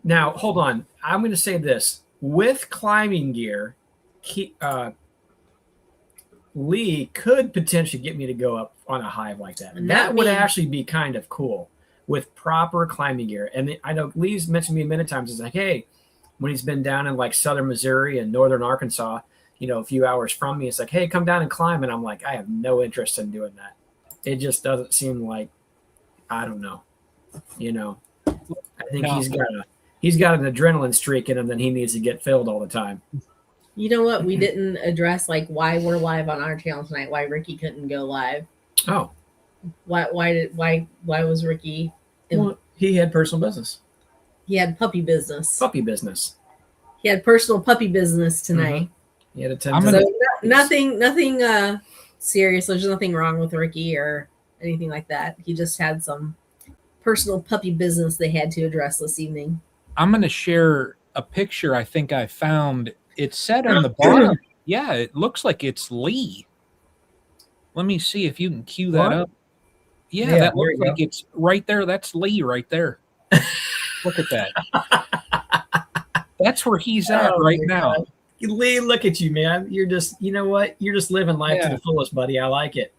Now, hold on. I'm going to say this. With climbing gear, Lee could potentially get me to go up on a hive like that. And That that would means- actually be kind of cool with proper climbing gear. And I know Lee's mentioned me many times. It's like, hey, when he's been down in like southern Missouri and northern Arkansas, you know, a few hours from me, it's like, hey, come down and climb. And I'm like, I have no interest in doing that. It just doesn't seem like, I don't know. You know, I think No. he's got an adrenaline streak in him that he needs to get filled all the time. You know what? We didn't address like why we're live on our channel tonight. Why Ricky couldn't go live? Oh, Why was Ricky? well, he had personal business, He had puppy business. puppy business. He had personal puppy business tonight. He had a 10. I'm So gonna- nothing serious. There's nothing wrong with Ricky or anything like that. He just had some personal puppy business they had to address this evening. I'm going to share a picture I think I found. It said on the bottom, yeah, it looks like it's Lee. Let me see if you can cue that What? up. Yeah, Yeah, that there looks you like go. it's right there. That's Lee right there. Look at that. That's where he's at Oh, right my now. God. Lee, look at you, man. You're just, you know what? You're just living life to Yeah. the fullest, buddy. I like it.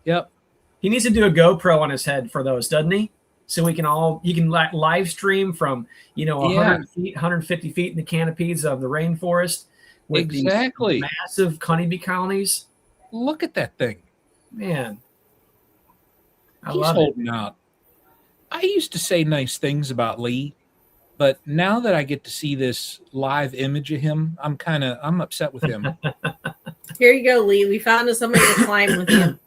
Yep. He needs to do a GoPro on his head for those, doesn't he? So you can live stream from 100 feet, 150 feet in the canopies of the rainforest with Exactly. these massive honeybee colonies. Look at that thing. Man, I He's love it. holding out. I used to say nice things about Lee, but now that I get to see this live image of him, I'm upset with him. Here you go, Lee. We found somebody to climb with you.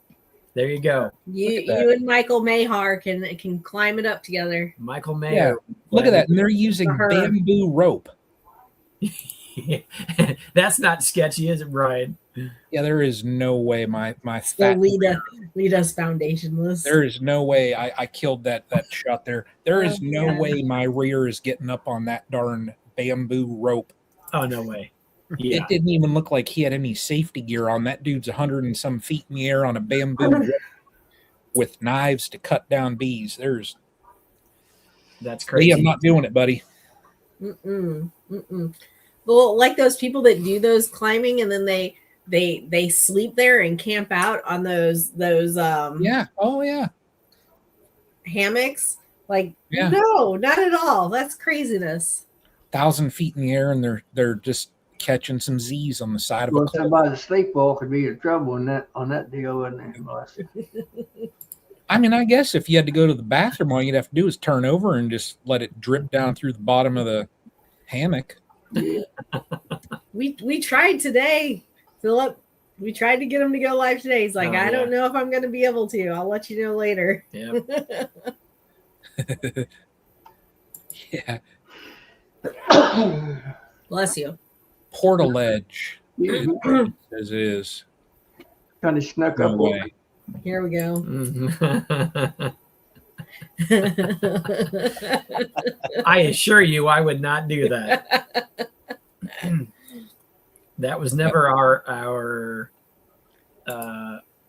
There you go, You and Michael Mayhar can climb it up together. Michael Mayer. Look at that. And they're using For her. bamboo rope. That's not sketchy, is it, Brian? Yeah, there is no way my So fat Lee does foundationless. there is no way I killed that shot there. There is Oh, no yeah. way my rear is getting up on that darn bamboo rope. Oh, no way. Yeah. It didn't even look like he had any safety gear on. That dude's 100 and some feet in the air on a bamboo rope with knives to cut down bees. That's Lee, crazy. I'm not doing it, buddy. Well, like those people that do those climbing and then they sleep there and camp out on those Yeah. Oh yeah. hammocks. Like, Yeah. no, not at all. That's craziness. 1,000 feet in the air, and they're just catching some Z's on the side of a Well, cliff. somebody sleepwalk could be in trouble on that deal, wouldn't it? Melissa? I mean, I guess if you had to go to the bathroom, all you'd have to do is turn over and just let it drip down through the bottom of the hammock. Yeah. We tried today, Philip. We tried to get him to go live today. He's like, Oh, I don't yeah. know if I'm going to be able to. I'll let you know later. Yeah. Yeah. Bless you. Portaledge, Yeah. as it is. Kind of snuck No up on way. Here we go. Mhm. I assure you, I would not do that. That was never our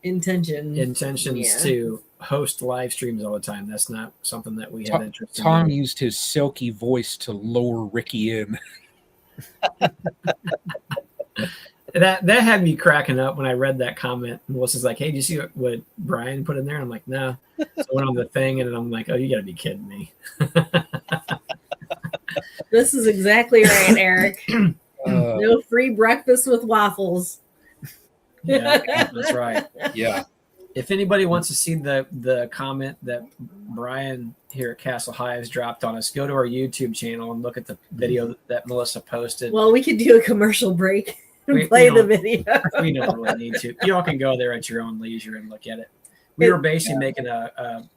Intention. intentions Yeah. to host live streams all the time. That's not something that we had interest in. Tom doing. used his silky voice to lure Ricky in. That had me cracking up when I read that comment. And Melissa's like, "Hey, did you see what Brian put in there?" I'm like, "No." So I went on the thing, and I'm like, "Oh, you got to be kidding me!" This is exactly right, Eric. Uh, No free breakfast with waffles. Yeah, that's right. yeah. If anybody wants to see the comment that Brian here at Castle Hives dropped on us, go to our YouTube channel and look at the video that Melissa posted. Well, we could do a commercial break and We- play we the don't- video. We don't really need to. You all can go there at your own leisure and look at it. We were basically making a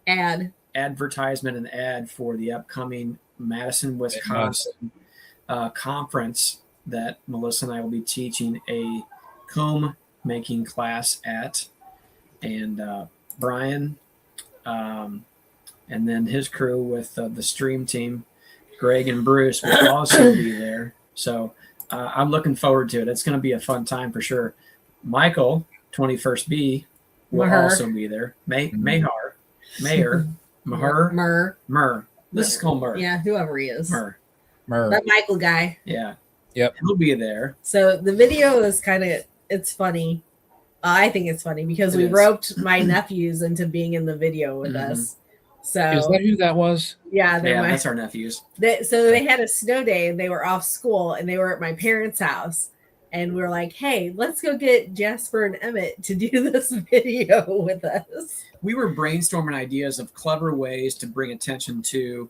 Ad. advertisement and ad for the upcoming Madison, Wisconsin conference that Melissa and I will be teaching a comb making class at, and Brian, and then his crew with the stream team, Greg and Bruce will also be there. So I'm looking forward to it. It's going to be a fun time for sure. Michael, 21st B, will Maher. also be there. Maher, Murr. Let's just call him Murr. Yeah, whoever he is. Murr. Murr. That Michael guy. Yeah. Yep. He'll be there. So the video is it's funny. I think it's funny because It we is. roped my nephews into being in the video with Mhm. us. So Is that who that was? yeah, they're Yeah, my, that's our nephews. so they had a snow day and they were off school and they were at my parents' house. And we were like, hey, let's go get Jasper and Emmett to do this video with us. We were brainstorming ideas of clever ways to bring attention to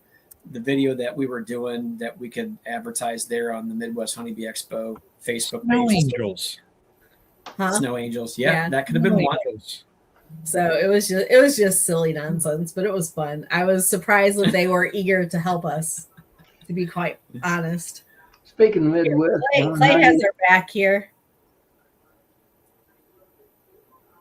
the video that we were doing that we could advertise there on the Midwest Honeybee Expo Facebook No page. angels. Huh? Snow Angels. Yeah, Yeah. that could have been one. Angels. So it was just silly nonsense, but it was fun. I was surprised that they were eager to help us. to be quite honest. Speaking of Midwest, Ron, Clay how has you- her back here.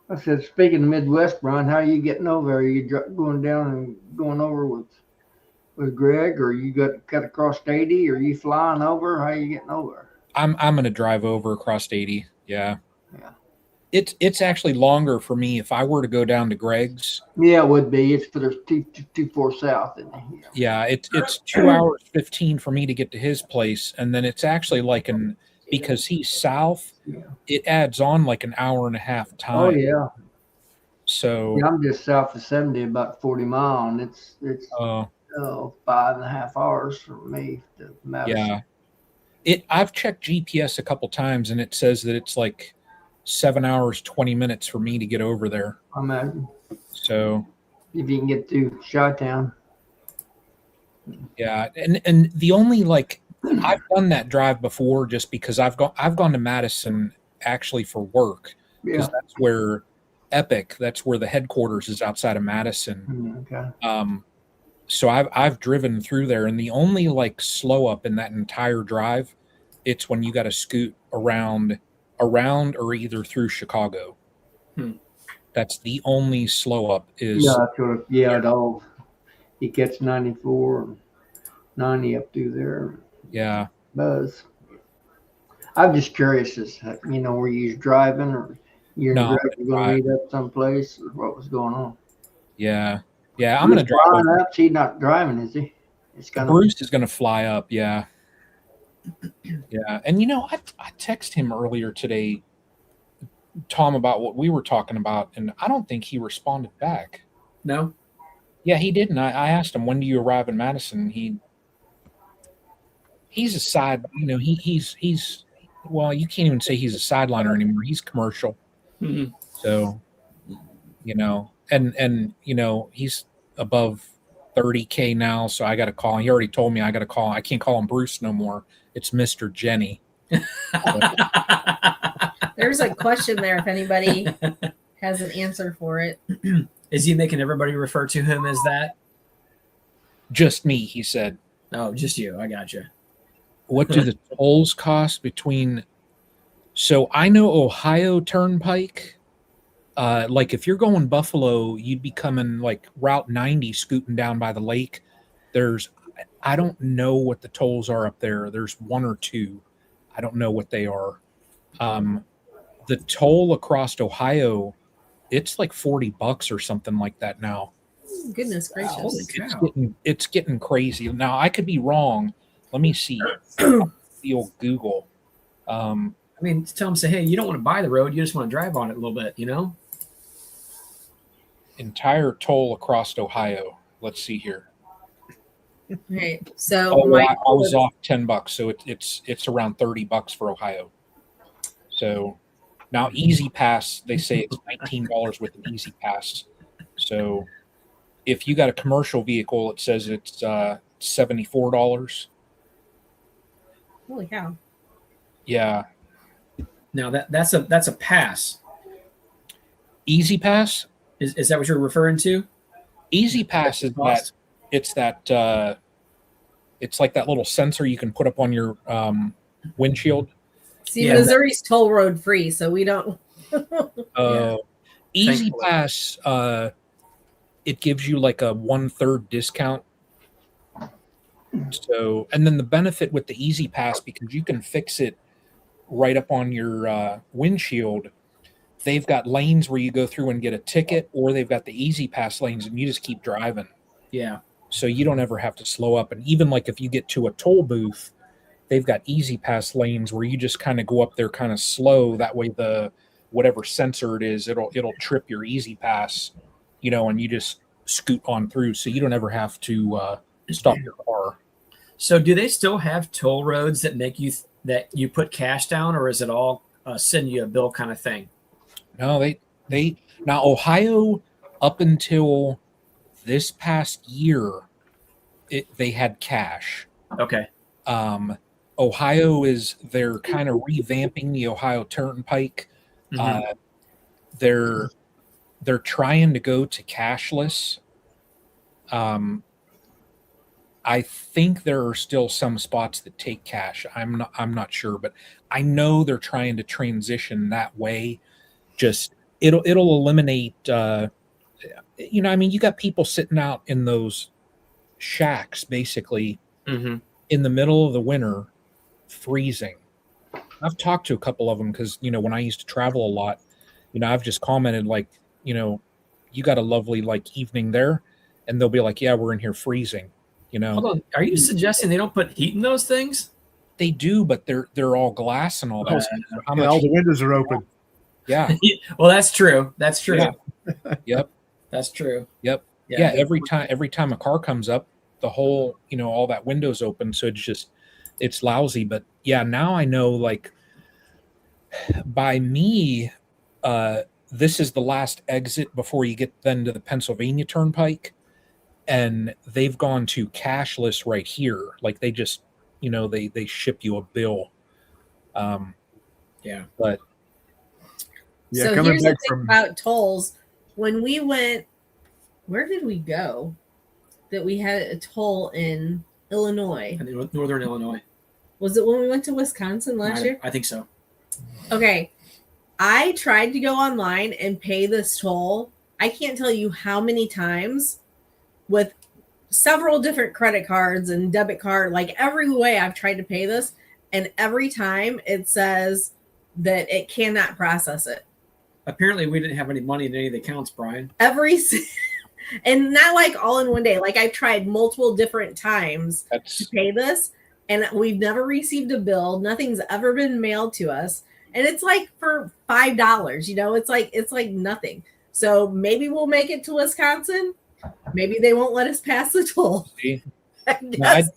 I said, speaking of Midwest, Ron, how are you getting over? Are you going down and going over with Greg, or you got cut across 80, or you flying over? How you getting over? I'm gonna drive over across 80. Yeah. Yeah. It's actually longer for me if I were to go down to Greg's. Yeah, it would be. It's for there's 224 south, isn't it? Yeah, it's 2 hours 15 for me to get to his place, and then it's actually like because he's south, Yeah. it adds on like an hour and a half time. Oh yeah. So Yeah, I'm just south of 70, about 40 mile, and it's 5.5 hours from me to Madison. yeah. I've checked GPS a couple times and it says that it's like 7 hours 20 minutes for me to get over there. I imagine So if you can get to Chi-Town. yeah, and the only like I've done that drive before just because I've gone to Madison actually for work because Yeah. that's where that's where the headquarters is, outside of Madison. Okay. So I've driven through there, and the only like slow up in that entire drive, it's when you got to scoot around or either through Chicago. That's the only slow up is Yeah, sort of. Yeah, it all. You catch 94 and 90 up through there. yeah. Buzz. I'm just curious, as were you driving, or you and No, Greg were going to meet up someplace, or what was going on? Yeah. I'm gonna drive flying over. up. He's not driving, is he? It's kind of. Bruce is gonna fly up, yeah. Yeah. And I texted him earlier today, Tom, about what we were talking about, and I don't think he responded back. No. Yeah, he didn't. I asked him, when do you arrive in Madison? He's a side, he's well, you can't even say he's a sideliner anymore. He's commercial. Mm-hmm. So, and he's above 30K now, so I got to call. He already told me I got to call. I can't call him Bruce no more. It's Mr. Jenny. There's a question there if anybody has an answer for it. Is he making everybody refer to him as that? Just me, he said. Oh, just you. I gotcha. What do the tolls cost between? So I know Ohio Turnpike. Like if you're going Buffalo, you'd be coming like Route 90, scooting down by the lake. I don't know what the tolls are up there. There's one or two. I don't know what they are. The toll across Ohio, it's like $40 or something like that now. Goodness gracious. Holy It's cow. it's getting crazy. Now I could be wrong. Let me see. The old Google. I mean, tell him, say, hey, you don't want to buy the road. You just want to drive on it a little bit, Entire toll across Ohio. Let's see here. Right. So I was off $10, so it's around $30 for Ohio. So now Easy Pass, they say it's $19 with an Easy Pass. So if you got a commercial vehicle, it says it's $74. Holy cow. Yeah. Now that's a pass. Easy Pass? Is that what you're referring to? Easy Pass is that it's like that little sensor you can put up on your windshield. See, Yeah, Missouri's toll road free, so we don't. Easy Thankfully. Pass, it gives you like a 1/3 discount. So, and then the benefit with the Easy Pass, because you can fix it right up on your windshield, they've got lanes where you go through and get a ticket, or they've got the Easy Pass lanes and you just keep driving. Yeah. So you don't ever have to slow up. And even like if you get to a toll booth, they've got Easy Pass lanes where you just kind of go up there kind of slow. That way the whatever sensor it is, it'll trip your Easy Pass, and you just scoot on through. So you don't ever have to stop your car. So do they still have toll roads that make that you put cash down, or is it all send you a bill kind of thing? No, they now Ohio up until this past year, they had cash. Okay. Ohio they're kind of revamping the Ohio Turnpike. Mm-hmm. They're trying to go to cashless. I think there are still some spots that take cash. I'm not sure, but I know they're trying to transition that way. Just it'll eliminate I mean, you got people sitting out in those shacks basically Mm-hmm. in the middle of the winter freezing. I've talked to a couple of them because, when I used to travel a lot, I've just commented like, you got a lovely like evening there, and they'll be like, yeah, we're in here freezing. Hold on. Are you suggesting they don't put heat in those things? They do, but they're all glass and all that. Oh, So how And much? all the windows are open. Yeah. Well, that's true. That's true. Yeah. Yep. That's true. Yep. Yeah. Every time a car comes up, the whole all that window's open, so it's lousy. But yeah, now I know like by me, this is the last exit before you get then to the Pennsylvania Turnpike, and they've gone to cashless right here. Like they just they ship you a bill. Yeah. But Yeah, So coming here's the back thing from about tolls. When we went, where did we go? That we had a toll in Illinois. And in Northern Illinois. Was it when we went to Wisconsin last year? I think so. Okay. I tried to go online and pay this toll. I can't tell you how many times with several different credit cards and debit card, like every way I've tried to pay this. And every time it says that it cannot process it. Apparently, we didn't have any money in any of the accounts, Brian. And not like all in one day. Like I've tried multiple different times that's to pay this, and we've never received a bill. Nothing's ever been mailed to us, and it's like for $5. It's like nothing. So maybe we'll make it to Wisconsin. Maybe they won't let us pass the toll. see. I No, guess.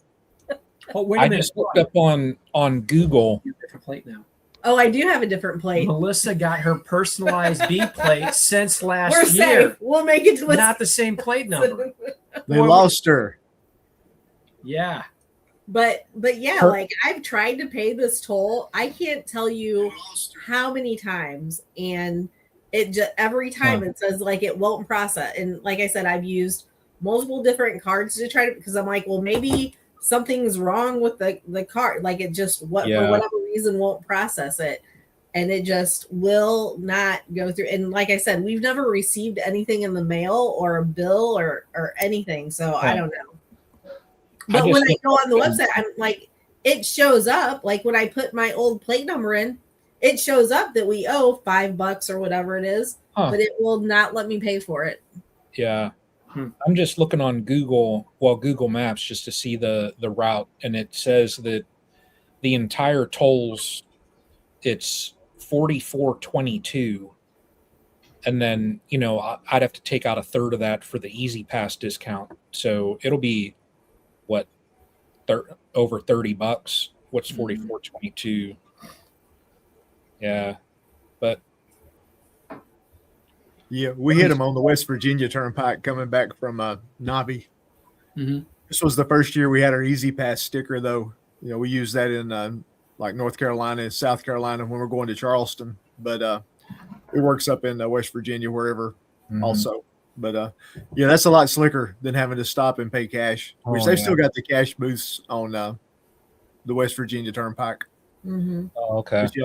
Oh, wait a I minute. just looked up on Google. Your different plate now. Oh, I do have a different plate. Melissa got her personalized B plate since last We're year. safe. We'll make it to Wisconsin. Not the same plate number. they lost her. Yeah. But yeah, Her- like I've tried to pay this toll. I can't tell you how many times, and it just every time it says like it won't process. And like I said, I've used multiple different cards to try to, because I'm like, well, maybe something's wrong with the card. Like it just for whatever reason won't process it, and it just will not go through. And like I said, we've never received anything in the mail or a bill or anything. So I don't know. But when I go on the website, I'm like, it shows up. Like when I put my old plate number in, it shows up that we owe $5 or whatever it is, but it will not let me pay for it. Yeah. I'm just looking on Google Maps just to see the route, and it says that the entire tolls it's $44.22, and then I'd have to take out a third of that for the Easy Pass discount, so it'll be what over $30. What's $44.22? Yeah, but Yeah, we hit them on the West Virginia Turnpike coming back from Navi. Mm-hmm. This was the first year we had our Easy Pass sticker, though. We use that in like North Carolina and South Carolina when we're going to Charleston. But it works up in West Virginia, wherever also. But yeah, that's a lot slicker than having to stop and pay cash, which they've still got the cash booths on the West Virginia Turnpike. Mm-hmm. Oh, okay. But,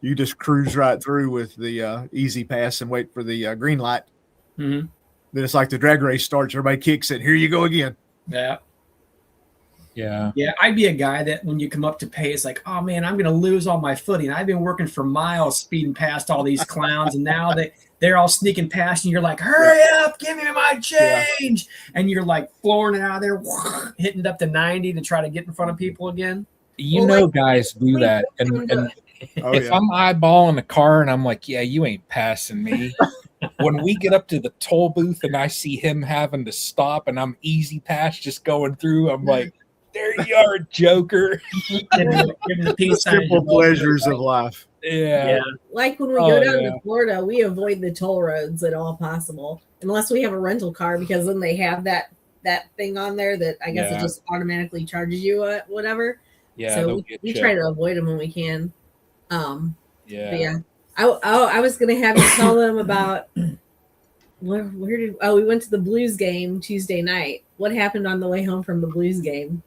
you just cruise right through with the Easy Pass and wait for the green light. Mm-hmm. Then it's like the drag race starts. Everybody kicks it. Here you go again. Yeah. Yeah. Yeah, I'd be a guy that when you come up to pay, it's like, oh man, I'm going to lose all my footing. I've been working for miles, speeding past all these clowns, and now they're all sneaking past, and you're like, hurry up, give me my change, and you're like flooring it out of there, hitting it up to 90 to try to get in front of people again. Guys do that, and if I'm eyeballing the car and I'm like, yeah, you ain't passing me. When we get up to the toll booth and I see him having to stop and I'm Easy Pass just going through, I'm like, there you are, Joker. Give him the peace sign. Simple pleasures of life. Yeah. Like when we go down to Florida, we avoid the toll roads at all possible, unless we have a rental car, because then they have that thing on there that I guess it just automatically charges you whatever. Yeah. So we try to avoid them when we can. Yeah. But yeah. I was gonna have you tell them about where did we went to the Blues game Tuesday night. What happened on the way home from the Blues game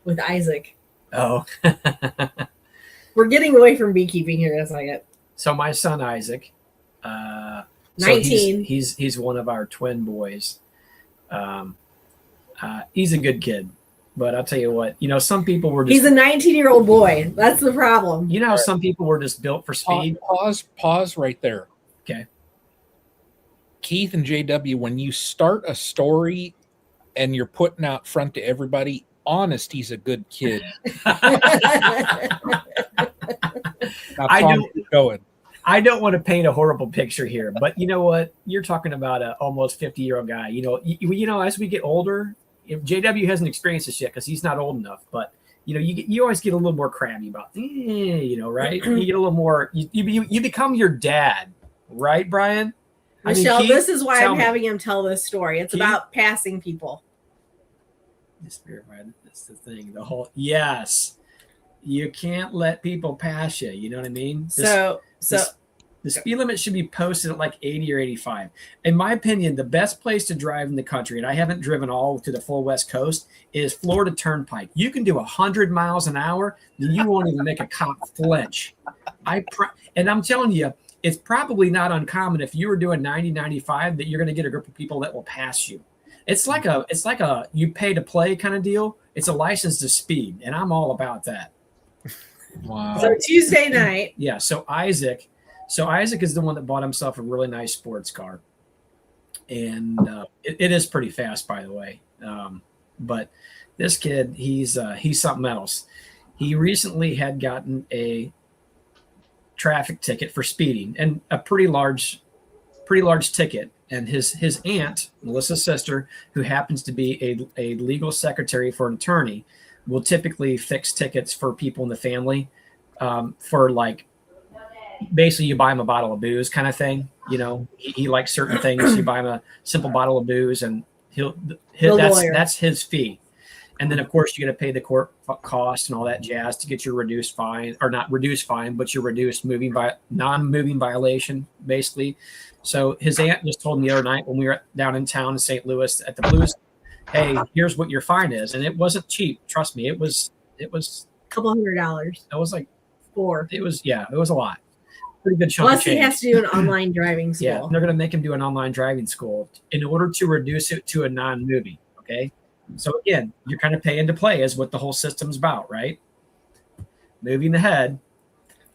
with Isaac? Oh, We're getting away from beekeeping here in a second. so my son Isaac, so 19. he's one of our twin boys. He's a good kid, but I'll tell you what, some people were just, He's a 19-year-old boy. That's the problem. how some people were just built for speed. Pause right there. Okay. Keith and JW, when you start a story and you're putting out front to everybody, honest, he's a good kid. Now, Tom, keep going. I don't want to paint a horrible picture here, but you know what? You're talking about an almost 50-year-old guy. As we get older, if JW hasn't experienced this yet because he's not old enough, but you always get a little more crabby about, right? You get a little more. You become your dad, right, Brian? Michelle, Keith, this is why I'm me. having him tell this story. It's Keith? about passing people. The spirit, right? That's the thing. The whole yes, you can't let people pass you. You know what I mean? So the speed limit should be posted at like 80 or 85. In my opinion, the best place to drive in the country, and I haven't driven all to the full West Coast, is Florida Turnpike. You can do 100 miles an hour, and you won't even make a cop flinch. And I'm telling you, it's probably not uncommon if you were doing 90, 95 that you're going to get a group of people that will pass you. It's like a you pay to play kind of deal. It's a license to speed, and I'm all about that. Wow. So Tuesday night. Yeah. So Isaac is the one that bought himself a really nice sports car, and it is pretty fast, by the way. But this kid, he's something else. He recently had gotten a traffic ticket for speeding, and a pretty large ticket. And his aunt, Melissa's sister, who happens to be a legal secretary for an attorney, will typically fix tickets for people in the family, for like, basically you buy him a bottle of booze kind of thing. He likes certain things. You buy him a simple bottle of booze, and that's his fee. And then of course you got to pay the court cost and all that jazz to get your reduced fine, or not reduced fine, but your reduced non-moving violation, basically. So his aunt just told me the other night when we were down in town in St. Louis at the Blues, hey, here's what your fine is. And it wasn't cheap. Trust me. It was $200. it was like $400. it was a lot. Pretty good chunk. Plus, of change. he has to do an online driving school. Yeah, they're going to make him do an online driving school in order to reduce it to a non-moving. Okay. So again, you're kind of paying to play is what the whole system's about, right? Moving ahead,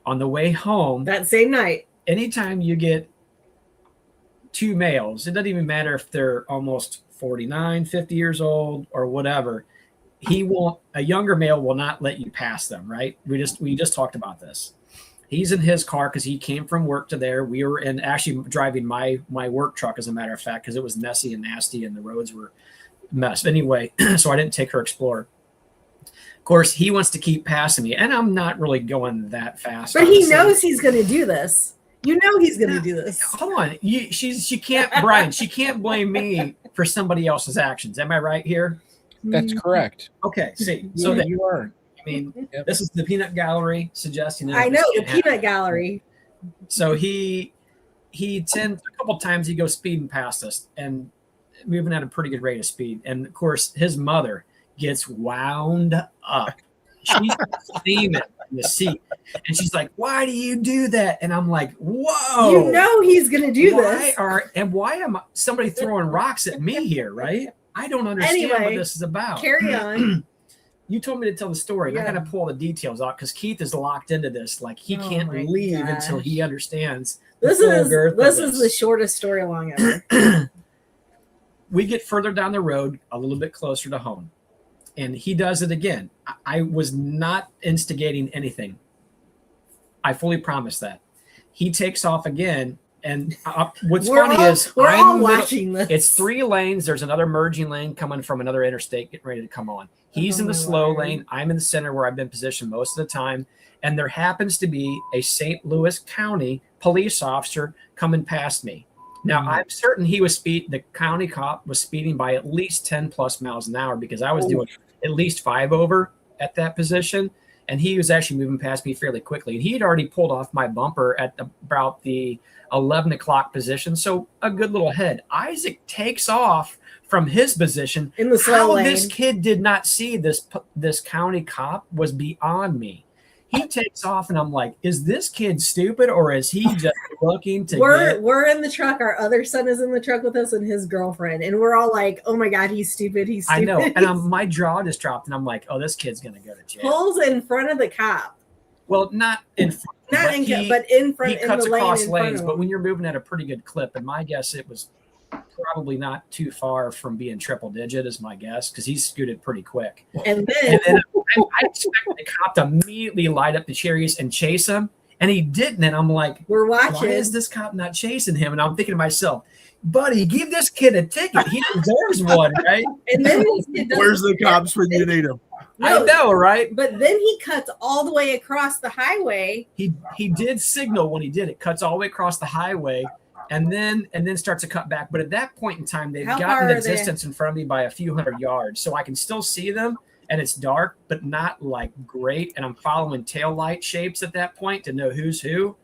on the way home, That same night. anytime you get two males, it doesn't even matter if they're almost 49, 50 years old or whatever, a younger male will not let you pass them, right? We just talked about this. He's in his car because he came from work to there. We were actually driving my work truck, as a matter of fact, because it was messy and nasty and the roads were a mess. Anyway, so I didn't take her Explorer. Of course, he wants to keep passing me, and I'm not really going that fast. But honestly. he knows he's going to do this. You know he's going to do this. Hold on. She can't, Brian, she can't blame me for somebody else's actions. Am I right here? That's correct. Okay. See, so that you are. I mean, Yep. this is the peanut gallery suggesting that I know, the this can't peanut happen. gallery. So he a couple times he goes speeding past us, and moving at a pretty good rate of speed. And of course, his mother gets wound up. She's steaming in the seat, and she's like, "Why do you do that?" And I'm like, "Whoa!" You know he's going to do this. Why am somebody throwing rocks at me here? Right? I don't understand what Anyway, this is about. Carry on. You told me to tell the story. And I Yeah. got to pull the details out because Keith is locked into this. Like he Oh can't my leave until gosh. he understands. This the full girth of is the shortest story along ever. We get further down the road, a little bit closer to home, and he does it again. I was not instigating anything. I fully promise that. He takes off again, and what's funny is we're I'm all little- watching this. It's 3 lanes. There's another merging lane coming from another interstate getting ready to come on. He's in the my slow Lord. lane. I'm in the center where I've been positioned most of the time. And there happens to be a St. Louis County police officer coming past me. Now, I'm certain the county cop was speeding by at least 10 plus miles an hour because I was doing at least 5 over at that position. and he was actually moving past me fairly quickly. And he had already pulled off my bumper at about the 11 o'clock position, so a good little head. Isaac takes off from his position. In the slow How lane. this kid did not see this county cop was beyond me. He takes off, and I'm like, is this kid stupid, or is he just looking to We're in the truck. Our other son is in the truck with us and his girlfriend. And we're all like, oh my God, he's stupid. He's I stupid. know. And my jaw just dropped, and I'm like, oh, this kid's going to go to jail. Pulls in front of the cop. Well, not in front. But in front. He cuts in the across lane lanes, in but when you're moving at a pretty good clip, and my guess it was probably not too far from being triple digit is my guess, because he scooted pretty quick. And then I expected the cop to immediately light up the cherries and chase him, and he didn't. And I'm like, we're why watching. is this cop not chasing him? And I'm thinking to myself, buddy, give this kid a ticket. He deserves one, right? And then this kid doesn't- Where's the cops when you need them? I know, right? But then he cuts all the way across the highway. He did signal when he did it, cuts all the way across the highway, and then starts to cut back. But at that point in time, they've How gotten far the are they? distance in front of me by a few hundred yards, so I can still see them, and it's dark, but not like great. And I'm following tail light shapes at that point to know who's who.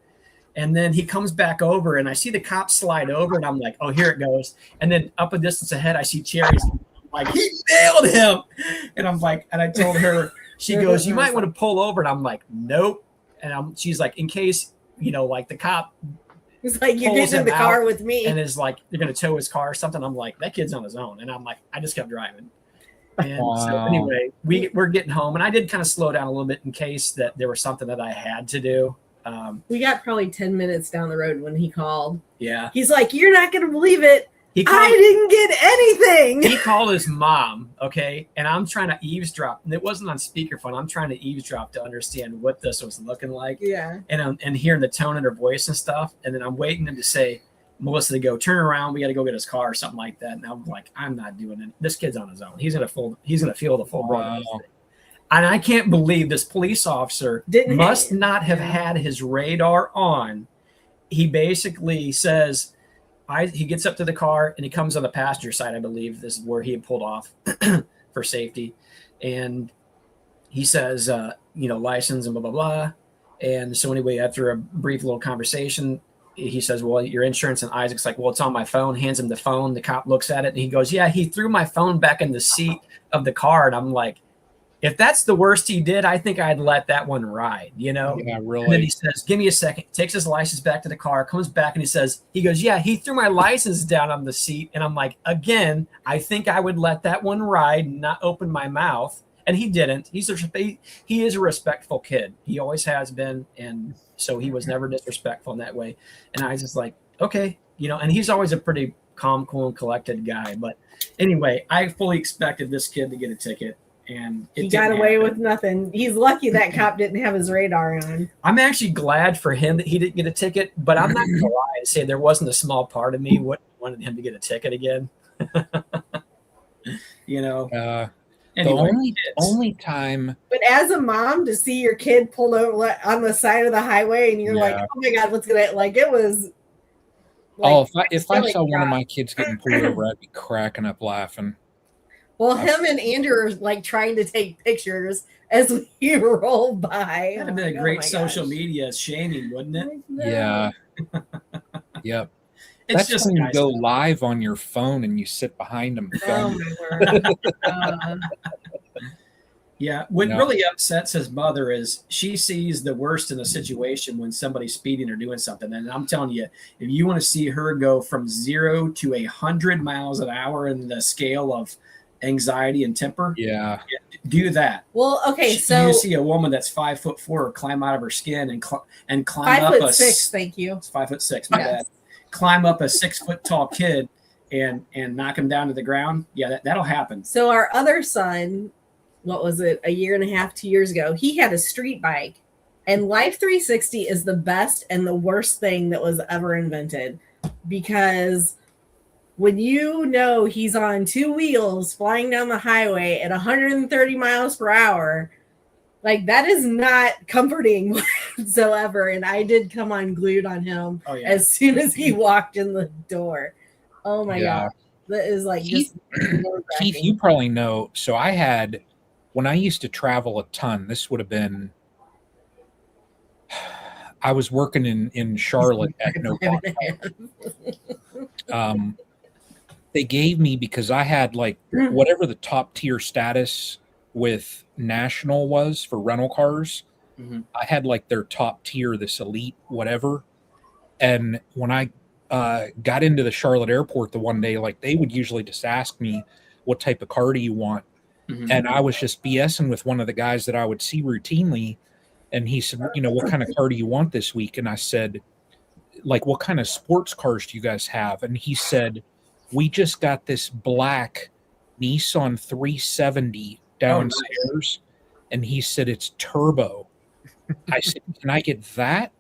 And then he comes back over, and I see the cop slide over, and I'm like, oh, here it goes. And then up a distance ahead, I see cherries. I'm like, he nailed him. And I'm like, and I told her, she goes, you might want to pull over. And I'm like, nope. And she's like, in case, like the cop He's like, you're pulls getting in the him car out with me. and is like, they're going to tow his car or something. I'm like, that kid's on his own. And I'm like, I just kept driving. And so Wow. anyway, we're getting home, and I did kind of slow down a little bit in case that there was something that I had to do. We got probably 10 minutes down the road when he called. Yeah. He's like, you're not going to believe it. He I didn't get anything. He called his mom, okay, and I'm trying to eavesdrop, and it wasn't on speakerphone. I'm trying to eavesdrop to understand what this was looking like, Yeah. and hearing the tone in her voice and stuff. And then I'm waiting him to say, Melissa, to go turn around. We got to go get his car or something like that. And I'm like, I'm not doing it. This kid's on his own. He's gonna feel the full brunt of this thing. And I can't believe this police officer must not have had his radar on. He basically says, he gets up to the car, and he comes on the passenger side, I believe. This is where he had pulled off for safety. And he says, license and blah, blah, blah. And so anyway, after a brief little conversation, he says, well, your insurance. And Isaac's like, well, it's on my phone. Hands him the phone. The cop looks at it, and he goes, yeah, he threw my phone back in the seat of the car. And I'm like, if that's the worst he did, I think I'd let that one ride, Yeah, really. And then he says, give me a second. Takes his license back to the car, comes back, and he goes, yeah, he threw my license down on the seat. And I'm like, again, I think I would let that one ride and not open my mouth. And he didn't. He is a respectful kid. He always has been. And so he was never disrespectful in that way. And I was just like, okay, and he's always a pretty calm, cool, and collected guy. But anyway, I fully expected this kid to get a ticket. And he got away with nothing. He's lucky that cop didn't have his radar on. I'm actually glad for him that he didn't get a ticket, but I'm not going to lie and say there wasn't a small part of me wanted him to get a ticket again. The only time. But as a mom, to see your kid pulled over on the side of the highway, and you're like, oh my God, what's going to, like, it was. Like, if I saw one of my kids getting pulled over, I'd be cracking up laughing. Well, him and Andrew are like trying to take pictures as we roll by. That'd have been a great social media shaming, wouldn't it? Yeah. Yep. It's That's just when you nice. go live on your phone and you sit behind them. Oh my word. Yeah. What really upsets his mother is she sees the worst in a situation when somebody's speeding or doing something. And I'm telling you, if you want to see her go from 0 to 100 miles an hour in the scale of anxiety and temper, do that. Well, okay, so you see a woman that's 5'4" climb out of her skin and climb up 5'6". Thank you. It's 5'6". My bad. Climb up a 6 foot tall kid and knock him down to the ground. Yeah, that'll happen. So our other son, what was it, a year and a half, 2 years ago, he had a street bike, and Life 360 is the best and the worst thing that was ever invented, because when he's on two wheels flying down the highway at 130 miles per hour, like, that is not comforting whatsoever. And I did come unglued on him as soon as he walked in the door. Oh my God. That is like Keith, you probably know. So when I used to travel a ton, this would have been I was working in Charlotte at Nirvana. They gave me, because I had like whatever the top tier status with National was for rental cars. Mhm. I had like their top tier, this elite whatever. And when I got into the Charlotte airport the one day, like they would usually just ask me, what type of car do you want? Mhm. And I was just BSing with one of the guys that I would see routinely. And he said, what kind of car do you want this week? And I said, like, what kind of sports cars do you guys have? And he said, we just got this black Nissan 370 downstairs. And he said, it's turbo. I said, can I get that?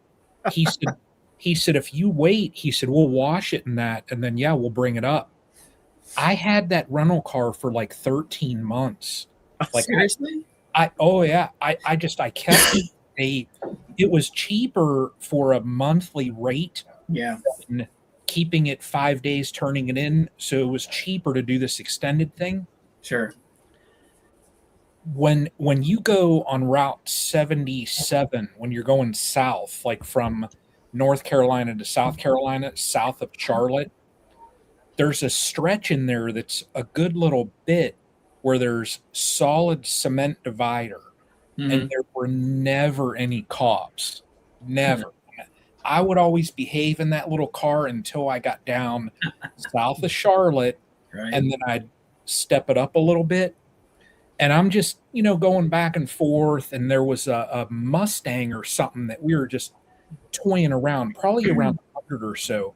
He said, if you wait, he said, we'll wash it in that. And then, yeah, we'll bring it up. I had that rental car for like 13 months. Like, Seriously? oh yeah. I kept it. It was cheaper for a monthly rate Yeah. than keeping it 5 days, turning it in. So it was cheaper to do this extended thing. Sure. When you go on Route 77, when you're going south, like from North Carolina to South Carolina, south of Charlotte, there's a stretch in there that's a good little bit where there's solid cement divider. Mhm. And there were never any cops. Never. I would always behave in that little car until I got down south of Charlotte, Right. and then I'd step it up a little bit. And I'm just, going back and forth. And there was a Mustang or something that we were just toying around, probably around 100 or so.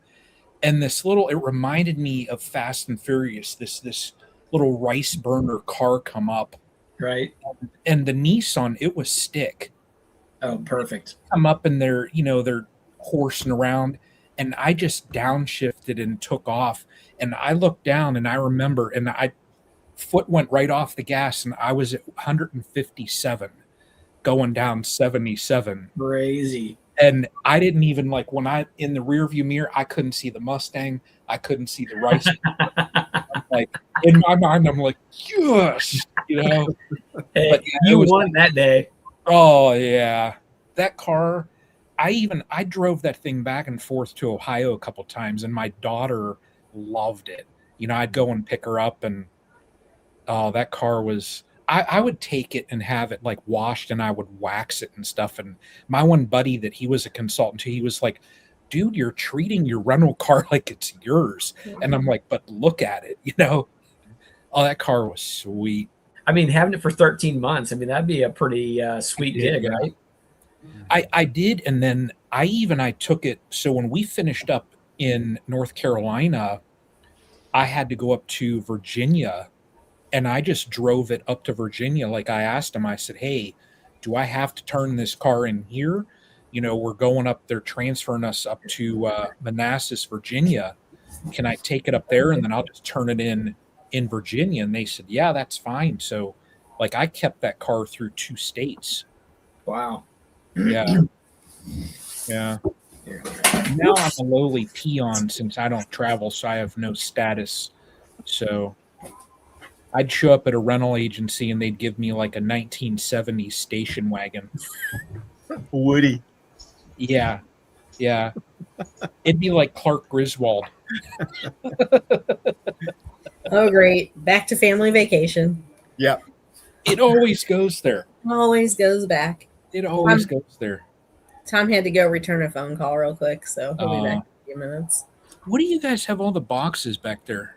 And it reminded me of Fast and Furious, this little rice burner car come up. Right. And the Nissan, it was stick. Oh, perfect. Come up and they're horsing around, and I just downshifted and took off. And I looked down and I remember, and I foot went right off the gas, and I was at 157 going down 77. Crazy. And I didn't even when I in the rear view mirror, I couldn't see the Mustang. I couldn't see the rice. Like in my mind, I'm like, yes, Hey, But yeah, you it was won that day. Oh yeah, that car. I drove that thing back and forth to Ohio a couple times, and my daughter loved it. I'd go and pick her up, and that car was. I would take it and have it like washed, and I would wax it and stuff. And my one buddy that he was a consultant to, he was like, "Dude, you're treating your rental car like it's yours." And I'm like, "But look at it, Oh, that car was sweet. I mean, having it for 13 months, that'd be a pretty sweet gig, right? I did, and then I took it. So when we finished up in North Carolina, I had to go up to Virginia, and I just drove it up to Virginia. Like I asked him, I said, "Hey, do I have to turn this car in here? We're going up. They're transferring us up to Manassas, Virginia. Can I take it up there, and then I'll just turn it in Virginia?" And they said, "Yeah, that's fine." So, I kept that car through 2 states. Wow. Yeah. Yeah. Now I'm a lowly peon since I don't travel, so I have no status. So I'd show up at a rental agency and they'd give me like a 1970s station wagon. Woody. Yeah. Yeah. It'd be like Clark Griswold. Oh, great. Back to family vacation. Yeah. It always goes there. Always goes back. It always goes there. Tom had to go return a phone call real quick, so he'll be back in a few minutes. What do you guys have all the boxes back there?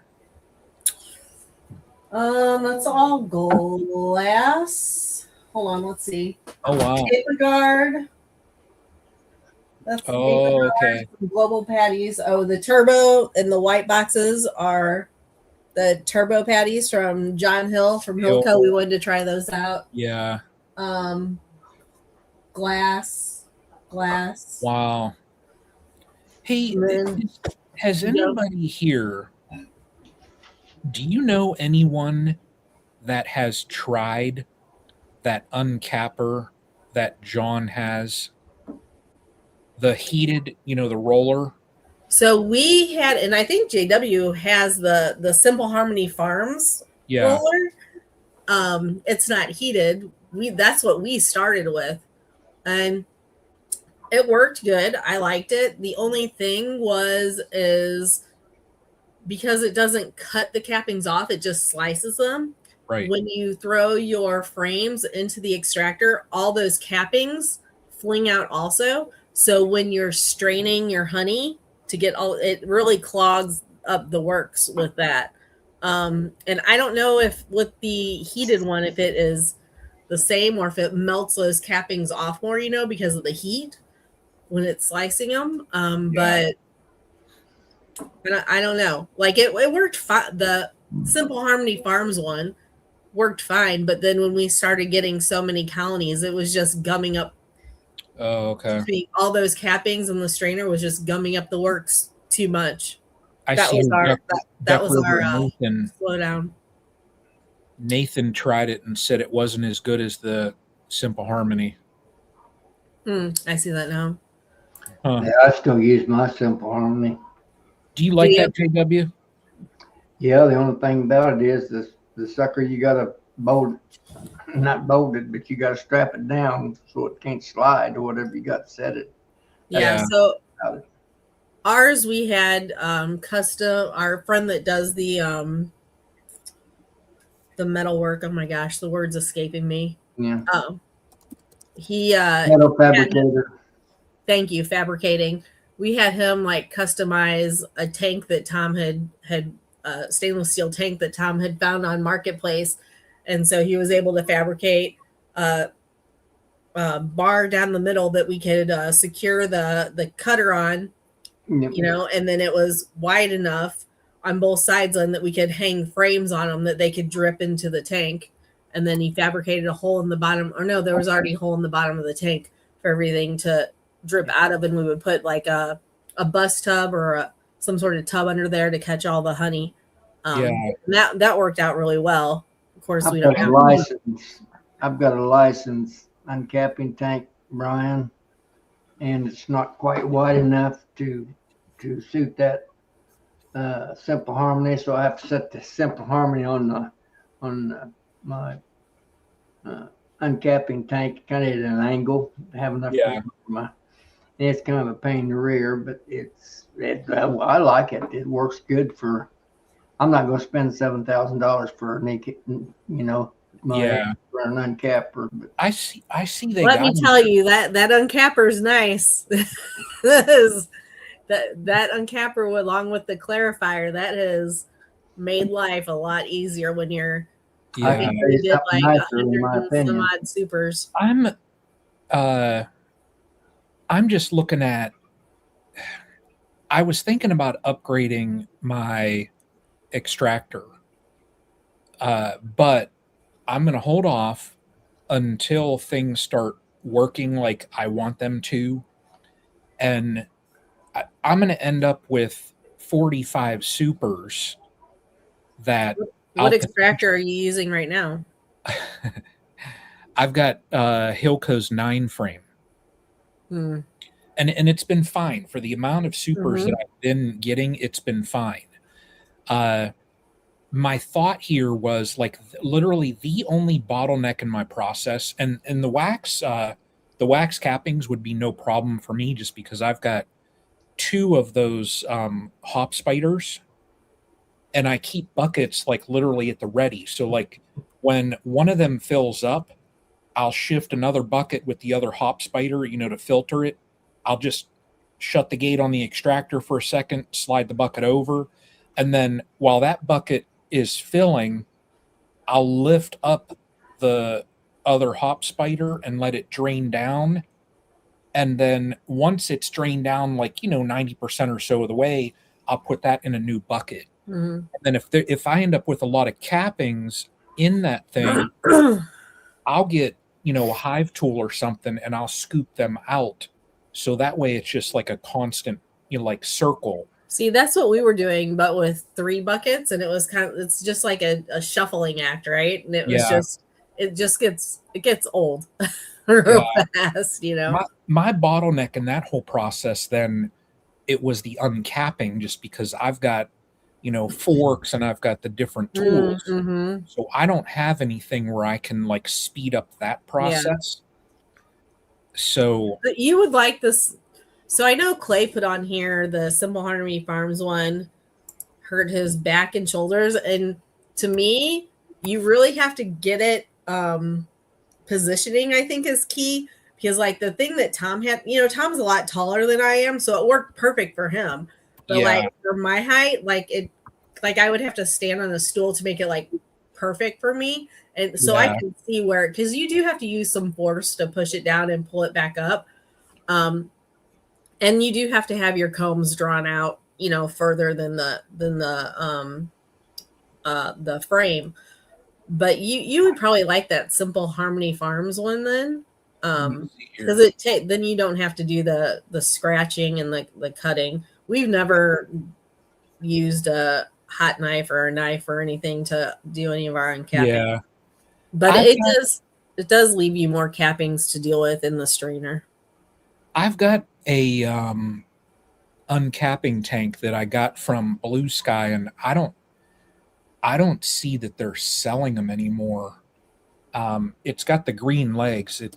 That's all glass. Hold on, let's see. Oh wow. Paper guard. That's the paper guard. Okay. Global patties. Oh, the turbo and the white boxes are the turbo patties from John Hill from Hillco. We wanted to try those out. Yeah. Glass. Wow. Hey, Then, has anybody here, do you know anyone that has tried that uncapper that John has? The heated, the roller? so we had, and I think JW has the Simple Harmony Farms roller. It's not heated. That's what we started with. And It worked good. I liked it. The only thing is because it doesn't cut the cappings off, it just slices them. Right. When you throw your frames into the extractor, all those cappings fling out also. So when you're straining your honey to get all, it really clogs up the works with that. And I don't know if with the heated one, if it is the same or if it melts those cappings off more, because of the heat when it's slicing them. But I don't know. Like it worked fine. The Simple Harmony Farms one worked fine, but then when we started getting so many colonies, it was just gumming up. Oh, okay. All those cappings and the strainer was just gumming up the works too much. I That see was our Duck River Nathan. slowdown. Nathan tried it and said it wasn't as good as the Simple Harmony. I see that now. Huh. Yeah, I still use my Simple Harmony. Do you like that, JW? Yeah, the only thing about it is the sucker you gotta not bolt it, but you gotta strap it down so it can't slide or whatever you got to set it. Yeah. So ours, we had custom. Our friend that does the metal work. Oh my gosh, the word's escaping me. Yeah. He metal fabricator. Thank you, fabricating. We had him like customize a tank that Tom had stainless steel tank that Tom had found on Marketplace, and so he was able to fabricate a bar down the middle that we could secure the cutter on, and then it was wide enough on both sides and that we could hang frames on them that they could drip into the tank. And then he fabricated a hole in the bottom, or no, there was already a hole in the bottom of the tank for everything to drip out of, and we would put like a bus tub or some sort of tub under there to catch all the honey. That worked out really well. Of course, we don't have a license. I've got a license uncapping tank, Brian, and it's not quite wide enough to suit that Simple Harmony. So I have to set the Simple Harmony on my uncapping tank kind of at an angle to have enough room for my. It's kind of a pain in the rear, but I like it. It works good for. I'm not going to spend $7,000 for for an uncapper. But I see. Let me tell you that uncapper is nice. that uncapper, along with the clarifier, that has made life a lot easier when you're. I think we did like 100 and some odd supers. I'm just looking at. I was thinking about upgrading my extractor, but I'm going to hold off until things start working like I want them to, and I'm going to end up with 45 supers. What extractor are you using right now? I've got Hilco's 9 frame. And it's been fine for the amount of supers that I've been getting. It's been fine. My thought here was like literally the only bottleneck in my process, and the wax cappings would be no problem for me just because I've got 2 of those hop spiders, and I keep buckets like literally at the ready. So like when one of them fills up, I'll shift another bucket with the other hop spider, to filter it. I'll just shut the gate on the extractor for a second, slide the bucket over, and then while that bucket is filling, I'll lift up the other hop spider and let it drain down. And then once it's drained down, 90% or so of the way, I'll put that in a new bucket. And then if I end up with a lot of cappings in that thing, I'll get, a hive tool or something, and I'll scoop them out. So that way it's just like a constant, circle. See, that's what we were doing, but with 3 buckets, and it's just like a shuffling act, right? And it was it gets old real fast, My bottleneck in that whole process, then it was the uncapping, just because I've got, forks and I've got the different tools. So I don't have anything where I can speed up that process. So But you would like this. So I know Clay put on here the Simple Harmony Farms one hurt his back and shoulders, and to me, you really have to get it. Positioning, I think, is key because, like, the thing that Tom had, Tom's a lot taller than I am, so it worked perfect for him. But yeah, like for my height, like I would have to stand on a stool to make it like perfect for me. And so I Yeah. can see where, because you do have to use some force to push it down and pull it back up. And you do have to have your combs drawn out, further than the frame. But you would probably like that Simple Harmony Farms one then. Because then you don't have to do the scratching and the cutting. We've never used a hot knife or a knife or anything to do any of our uncapping. Yeah. But it does leave you more cappings to deal with in the strainer. I've got a uncapping tank that I got from Blue Sky, and I don't see that they're selling them anymore. It's got the green legs. It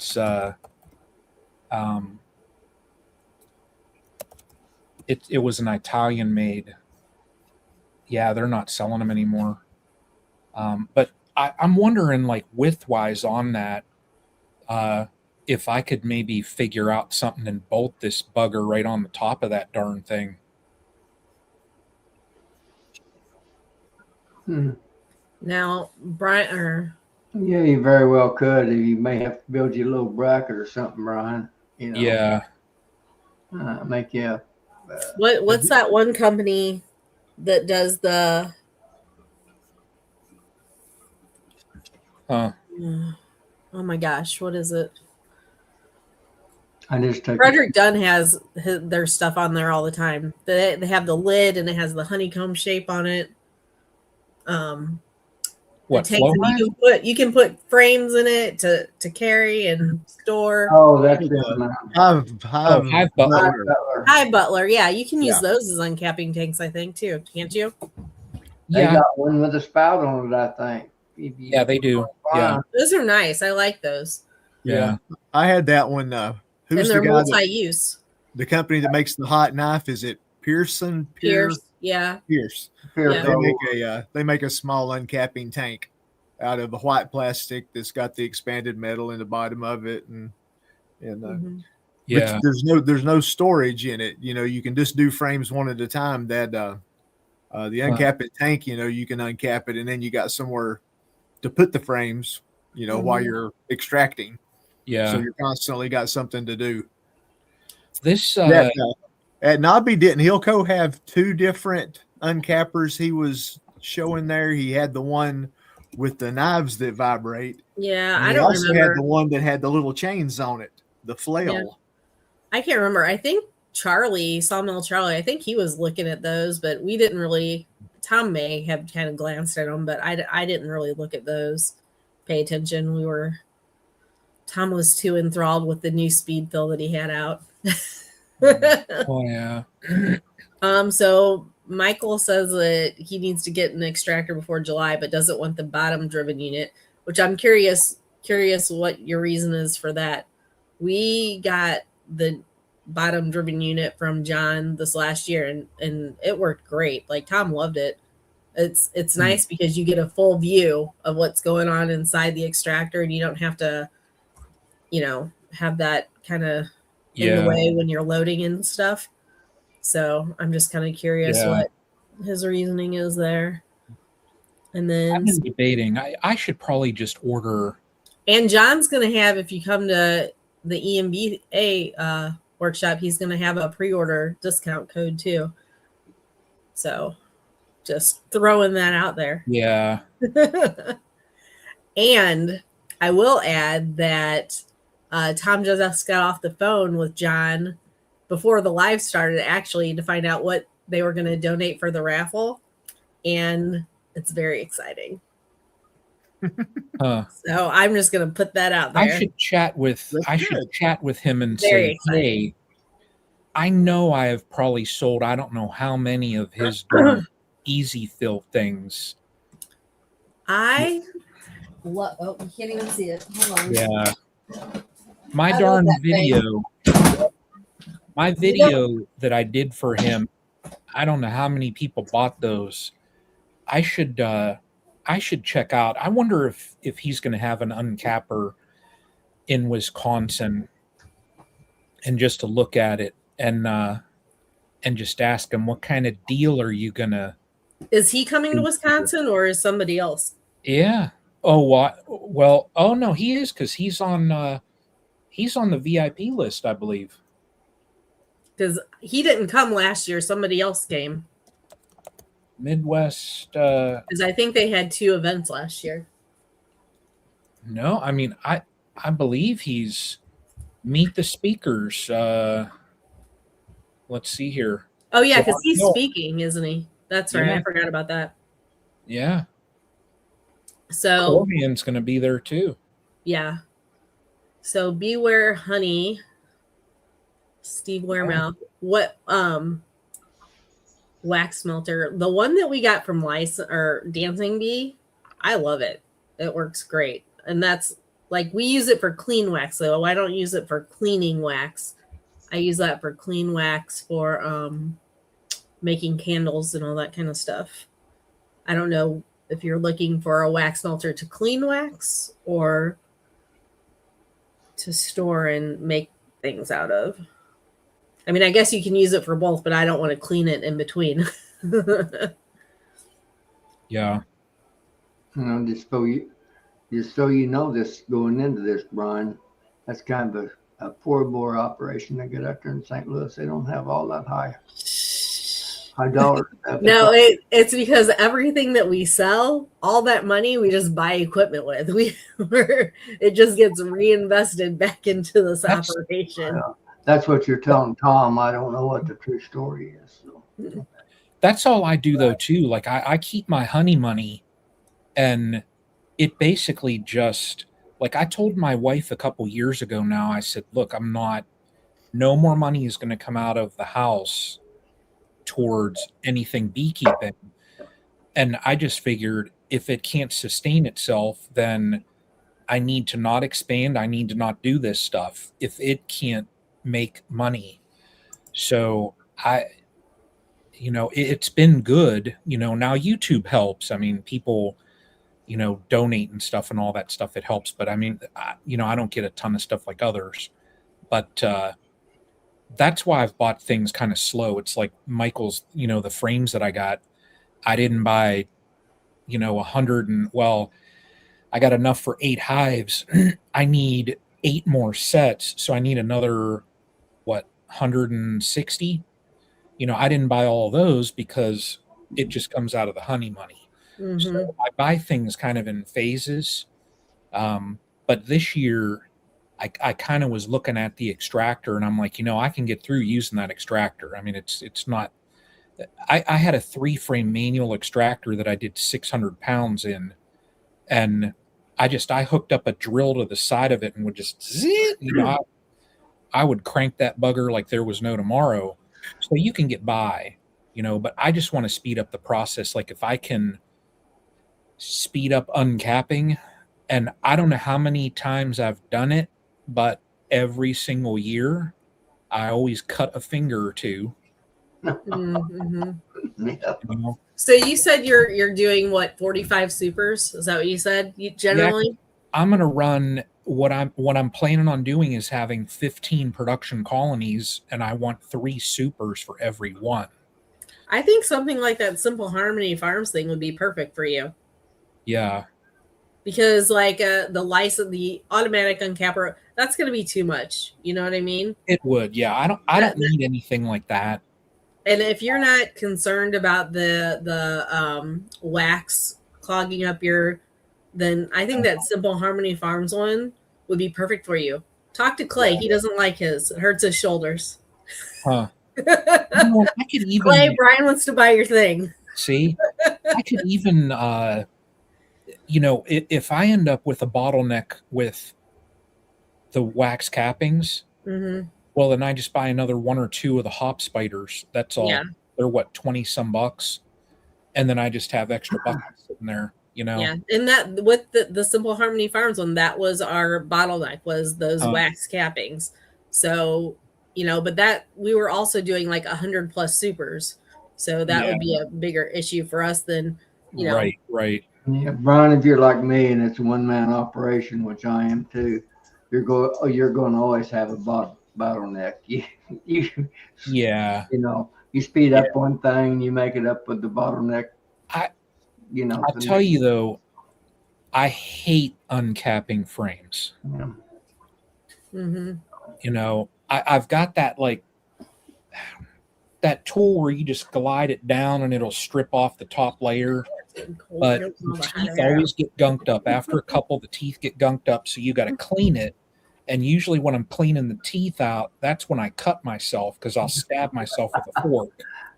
was an Italian made. Yeah, they're not selling them anymore. But I'm wondering, like, width wise on that, if I could maybe figure out something and bolt this bugger right on the top of that darn thing. Now, Brian, Yeah, you very well could. You may have to build you a little bracket or something, Brian. Yeah. Make you. what's that one company that does the? Huh. Oh my gosh, what is it? I just took Frederick Dunn has their stuff on there all the time. They have the lid and it has the honeycomb shape on it. What, tanks, and you can put frames in it to carry and store. Oh, that's Hive Butler. Hi Butler. Yeah, you can use Yeah. those as uncapping tanks, I think, too. Can't you? They Yeah. got one with a spout on it, I think. Yeah, they do. Yeah. Those are nice. I like those. Yeah. I had that one. And Who's they're the guy multi-use. the company that makes the hot knife? Is it Pearson? Pierce. Yeah. Pierce. Yeah. They make a small uncapping tank out of a white plastic that's got the expanded metal in the bottom of it, and Yeah. there's no storage in it. You can just do frames one at a time. That the uncapping tank, you can uncap it, and then you got somewhere to put the frames. While you're extracting. Yeah. So you're constantly got something to do. This At Nobby, didn't Hilco have two different uncappers he was showing there? He had the one with the knives that vibrate. Yeah, and I he don't also remember. had the one that had the little chains on it, the flail. Yeah. I can't remember. I think Sawmill Charlie, I think he was looking at those, but we didn't really. Tom may have kind of glanced at them, but I didn't really look at those, pay attention. Tom was too enthralled with the new speed fill that he had out. oh yeah. So Michael says that he needs to get an extractor before July, but doesn't want the bottom driven unit, which I'm curious what your reason is for that. We got the bottom driven unit from John this last year and it worked great. Like Tom loved it. It's nice because you get a full view of what's going on inside the extractor and you don't have to, have that kind of in the way when you're loading and stuff. So I'm just kind of curious what his reasoning is there. And then I've been debating. I should probably just order. And John's going to have, if you come to the EMBA workshop, he's going to have a pre-order discount code too. So just throwing that out there. Yeah. And I will add that Tom just got off the phone with John before the live started, actually, to find out what they were going to donate for the raffle. And it's very exciting. So I'm just going to put that out there. I should chat with him and Very say, hey, I know I have probably sold, I don't know how many of his easy fill things. you can't even see it. Hold on. Yeah. My I love darn that thing. video, my video that I did for him, I don't know how many people bought those. I should check out. I wonder if he's going to have an uncapper in Wisconsin, and just to look at it and just ask him, what kind of deal are you gonna? Is he coming to Wisconsin or is somebody else? Yeah. Oh, what? Well, oh no, he is, because he's on the VIP list, I believe. Because he didn't come last year. Somebody else came. Midwest. Because I think they had 2 events last year. No, I mean, I believe he's Meet the Speakers. Let's see here. Oh, yeah, So because he's Hill. speaking, isn't he? That's right. Yeah. I forgot about that. Yeah. So, Cormian's going to be there too. yeah. So, Beware Honey, Steve Waremouth. What wax melter? The one that we got from Dancing Bee, I love it. It works great. And that's like, we use it for clean wax though. I don't use it for cleaning wax. I use that for clean wax for making candles and all that kind of stuff. I don't know if you're looking for a wax melter to clean wax or to store and make things out of. I mean, I guess you can use it for both, but I don't want to clean it in between. Yeah. Just so you know this going into this, Brian, that's kind of a 4-bore operation they get out there in St. Louis. They don't have all that high dollar stuff. No, it's because everything that we sell, all that money we just buy equipment with. It just gets reinvested back into this operation. That's what you're telling Tom. I don't know what the true story is. So. That's all I do though too. Like I keep my honey money, and it basically just, like, I told my wife a couple years ago now, I said, look, no more money is going to come out of the house towards anything beekeeping. And I just figured if it can't sustain itself, then I need to not expand. I need to not do this stuff if it can't make money. So it's been good. Now YouTube helps. I mean, people, donate and stuff and all that stuff. It helps. But I mean, I don't get a ton of stuff like others. But that's why I've bought things kind of slow. It's like Michael's, the frames that I got, I didn't buy, 100 I got enough for 8 hives. I need 8 more sets. So I need another, 160? I didn't buy all of those because it just comes out of the honey money. Mm-hmm. So I buy things kind of in phases. But this year, I kind of was looking at the extractor and I'm like, I can get through using that extractor. I mean, it's not, I had a 3-frame manual extractor that I did 600 pounds in, and I hooked up a drill to the side of it and would just zit, I would crank that bugger like there was no tomorrow. So you can get by, but I just want to speed up the process. Like if I can speed up uncapping, and I don't know how many times I've done it, but every single year I always cut a finger or two. Mm-hmm. Yeah. So you said you're doing what, 45 supers? Is that what you said? Generally? Yeah, I'm gonna run what I'm planning on doing is having 15 production colonies, and I want 3 supers for every one. I think something like that Simple Harmony Farms thing would be perfect for you. Yeah. Because like the automatic uncapper, that's going to be too much. You know what I mean? It would. Yeah. I don't need anything like that. And if you're not concerned about the wax clogging up then I think that Simple Harmony Farms one would be perfect for you. Talk to Clay. He doesn't like his. It hurts his shoulders. Huh. I could even, Clay, Brian wants to buy your thing. See, I could even, if I end up with a bottleneck with the wax cappings, well, then I just buy another 1 or 2 of the hop spiders. That's all. Yeah. They're 20 some bucks. And then I just have extra buckets sitting there, you know. Yeah, and that with the Simple Harmony Farms one, that was our bottleneck, was those wax cappings. So, but that we were also doing like 100 plus supers, so that would be a bigger issue for us than Right. Yeah, Brian, if you're like me and it's a one-man operation, which I am too, you're going to always have a bottleneck. You Yeah. you speed up one thing, you make it up with the bottleneck. I'll tell you though, I hate uncapping frames. Yeah. Mm-hmm. I've got that tool where you just glide it down and it'll strip off the top layer. But the teeth always get gunked up. After a couple, the teeth get gunked up, so you got to clean it. And usually when I'm cleaning the teeth out, that's when I cut myself, because I'll stab myself with a fork.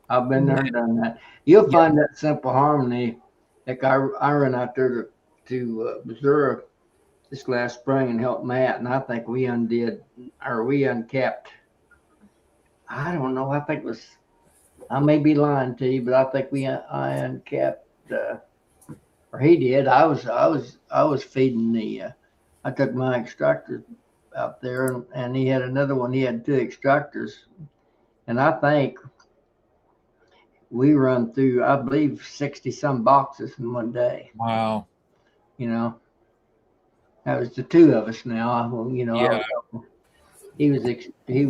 I've been there and done that. You'll find that Simple Harmony. Like I ran out there to Missouri this last spring and helped Matt, and I think we uncapped. I don't know. I think it was. I may be lying to you, but I think I uncapped. Or he did. I was feeding I took my extractor out there, and he had another one. He had 2 extractors, and I think we run through, I believe, 60 some boxes in one day. Wow. That was the 2 of us now. Yeah. He was he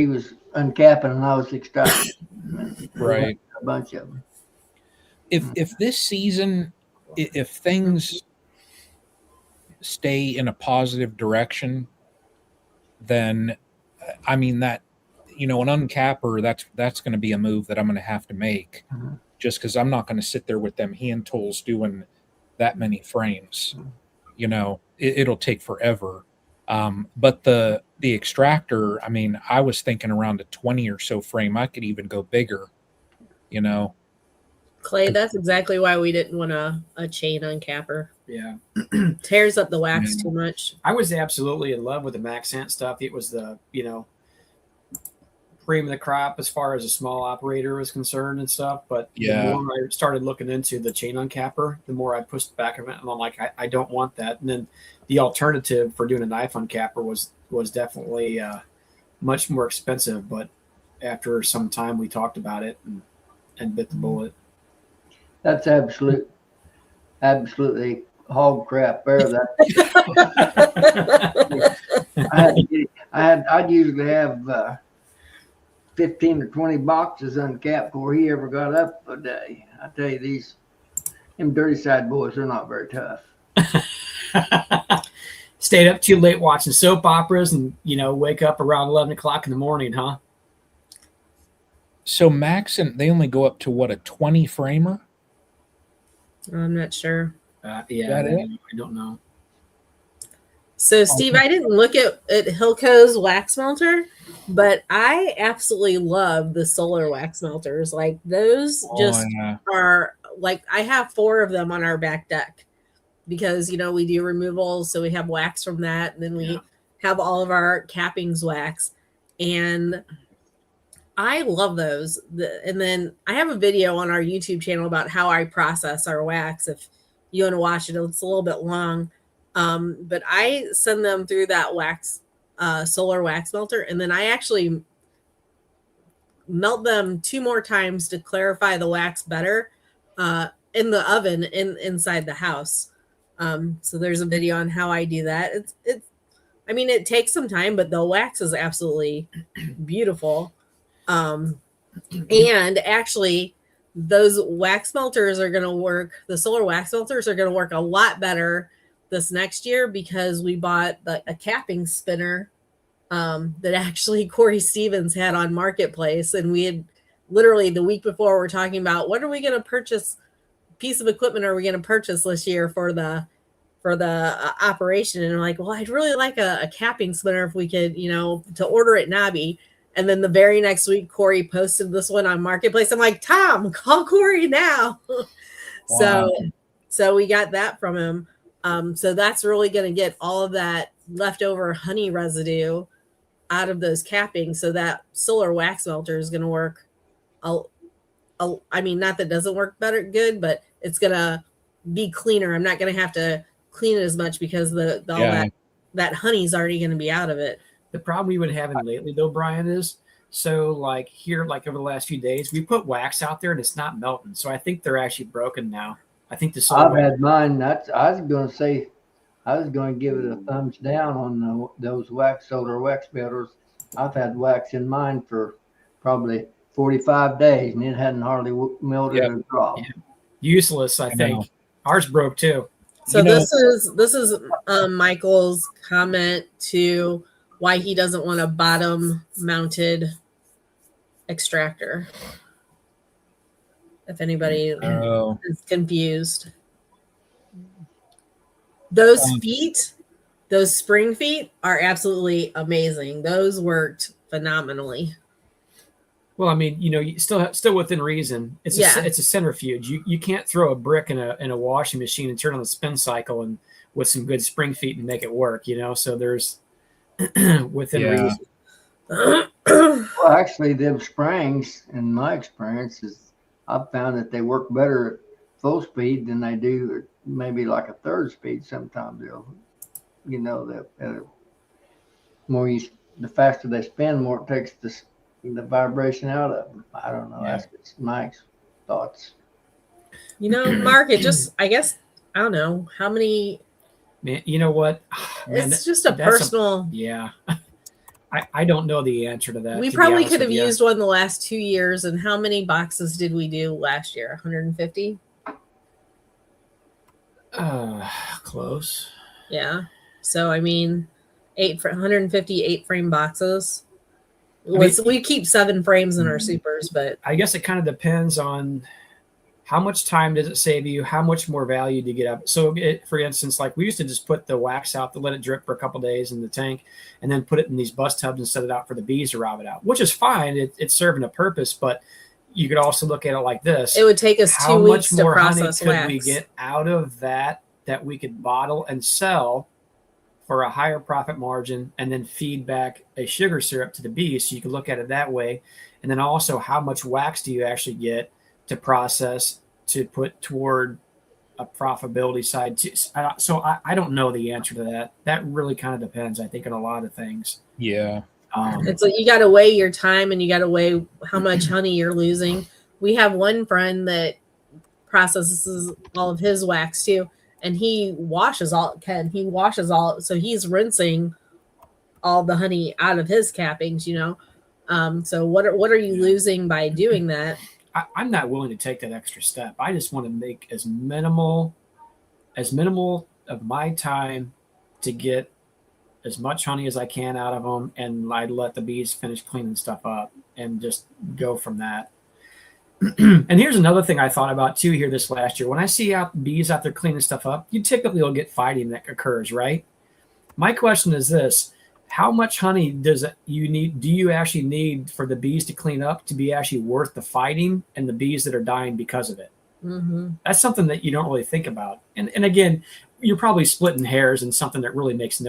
was uncapping and I was extracting. Right. A bunch of them. If this season, if things stay in a positive direction, then I mean that an uncapper, that's going to be a move that I'm going to have to make, just because I'm not going to sit there with them hand tools doing that many frames. It'll take forever. But the extractor, I mean, I was thinking around a 20 or so frame. I could even go bigger, Clay, that's exactly why we didn't want a chain uncapper. Yeah. Tears up the wax too much. I was absolutely in love with the Maxant stuff. It was the, cream of the crop as far as a small operator was concerned and stuff. But the more I started looking into the chain uncapper, the more I pushed back on it. And I'm like, I don't want that. And then the alternative for doing a knife uncapper was definitely much more expensive. But after some time, we talked about it and bit the bullet. That's absolutely hog crap there. I'd usually have 15 or 20 boxes uncapped before he ever got up a day. I tell you, them dirty side boys, they're not very tough. Stayed up too late watching soap operas and wake up around 11 o'clock in the morning, huh? So Maxant, they only go up to what, a 20 framer? I'm not sure. I don't know. So, Steve, I didn't look at Hilco's wax melter, but I absolutely love the solar wax melters. Like those are like, I have 4 of them on our back deck because, we do removals. So we have wax from that. And then we have all of our cappings wax. And I love those. And then I have a video on our YouTube channel about how I process our wax. If you want to watch it, it's a little bit long. But I send them through that wax, solar wax melter. And then I actually melt them 2 more times to clarify the wax better, in the oven inside the house. So there's a video on how I do that. It takes some time, but the wax is absolutely beautiful. And actually those wax melters are going to work. The solar wax melters are going to work a lot better this next year because we bought a capping spinner that actually Corey Stevens had on Marketplace. And we had literally the week before we're talking about what are we going to purchase piece of equipment are we going to purchase this year for the operation. And I'm like, well, I'd really like a capping spinner if we could, to order at Nobby. And then the very next week, Corey posted this one on Marketplace. I'm like, Tom, call Corey now. Wow. So we got that from him. So that's really going to get all of that leftover honey residue out of those cappings. So that solar wax melter is going to work a I mean, not that it doesn't work good, but it's gonna be cleaner. I'm not gonna have to clean it as much because all that honey's already gonna be out of it. The problem we've been having lately, though, Brian, is so like here, like over the last few days, we put wax out there and it's not melting. So I think they're actually broken now. I think the I've had mine. I was going to give it a thumbs down on those solar wax melters. I've had wax in mine for probably 45 days and it hadn't hardly melted a drop. Yeah. Useless, I think. Ours broke too. So this is Michael's comment to why he doesn't want a bottom mounted extractor. If anybody is confused. Those feet, those spring feet are absolutely amazing. Those worked phenomenally. Well, I mean, still within reason. It's a centrifuge. You can't throw a brick in a washing machine and turn on the spin cycle and with some good spring feet and make it work, So there's within reason. Well, actually, them springs, in my experience, I've found that they work better at full speed than they do maybe like a third speed. Sometimes they'll, the faster they spin, the more it takes the vibration out of them. I don't know. That's my thoughts. Mark, I guess, I don't know how many. Man, you know what? It's just a personal. I don't know the answer to that. We probably could have used one the last 2 years. And how many boxes did we do last year? 150? Close. Yeah. So, 150 8-frame boxes. We keep 7 frames in our supers, but I guess it kind of depends on how much time does it save you? How much more value do you get out? So, for instance, like we used to just put the wax out to let it drip for a couple of days in the tank and then put it in these bus tubs and set it out for the bees to rob it out, which is fine. It's serving a purpose, but you could also look at it like this. It would take us 2 weeks to process how much more honey could we get out of that we could bottle and sell for a higher profit margin and then feed back a sugar syrup to the bees? So you can look at it that way. And then also how much wax do you actually get to process to put toward a profitability side too. So I don't know the answer to that. That really kind of depends, I think, on a lot of things. Yeah. It's like you got to weigh your time and you got to weigh how much honey you're losing. We have one friend that processes all of his wax too, and he washes all. So he's rinsing all the honey out of his cappings. So what are you losing by doing that? I'm not willing to take that extra step. I just want to make as minimal of my time to get as much honey as I can out of them, and I let the bees finish cleaning stuff up and just go from that. And here's another thing I thought about too here this last year. When I see bees out there cleaning stuff up, you typically will get fighting that occurs, right? My question is this: how much honey do you actually need for the bees to clean up to be actually worth the fighting and the bees that are dying because of it? Mm-hmm. That's something that you don't really think about. And again, you're probably splitting hairs and something that really makes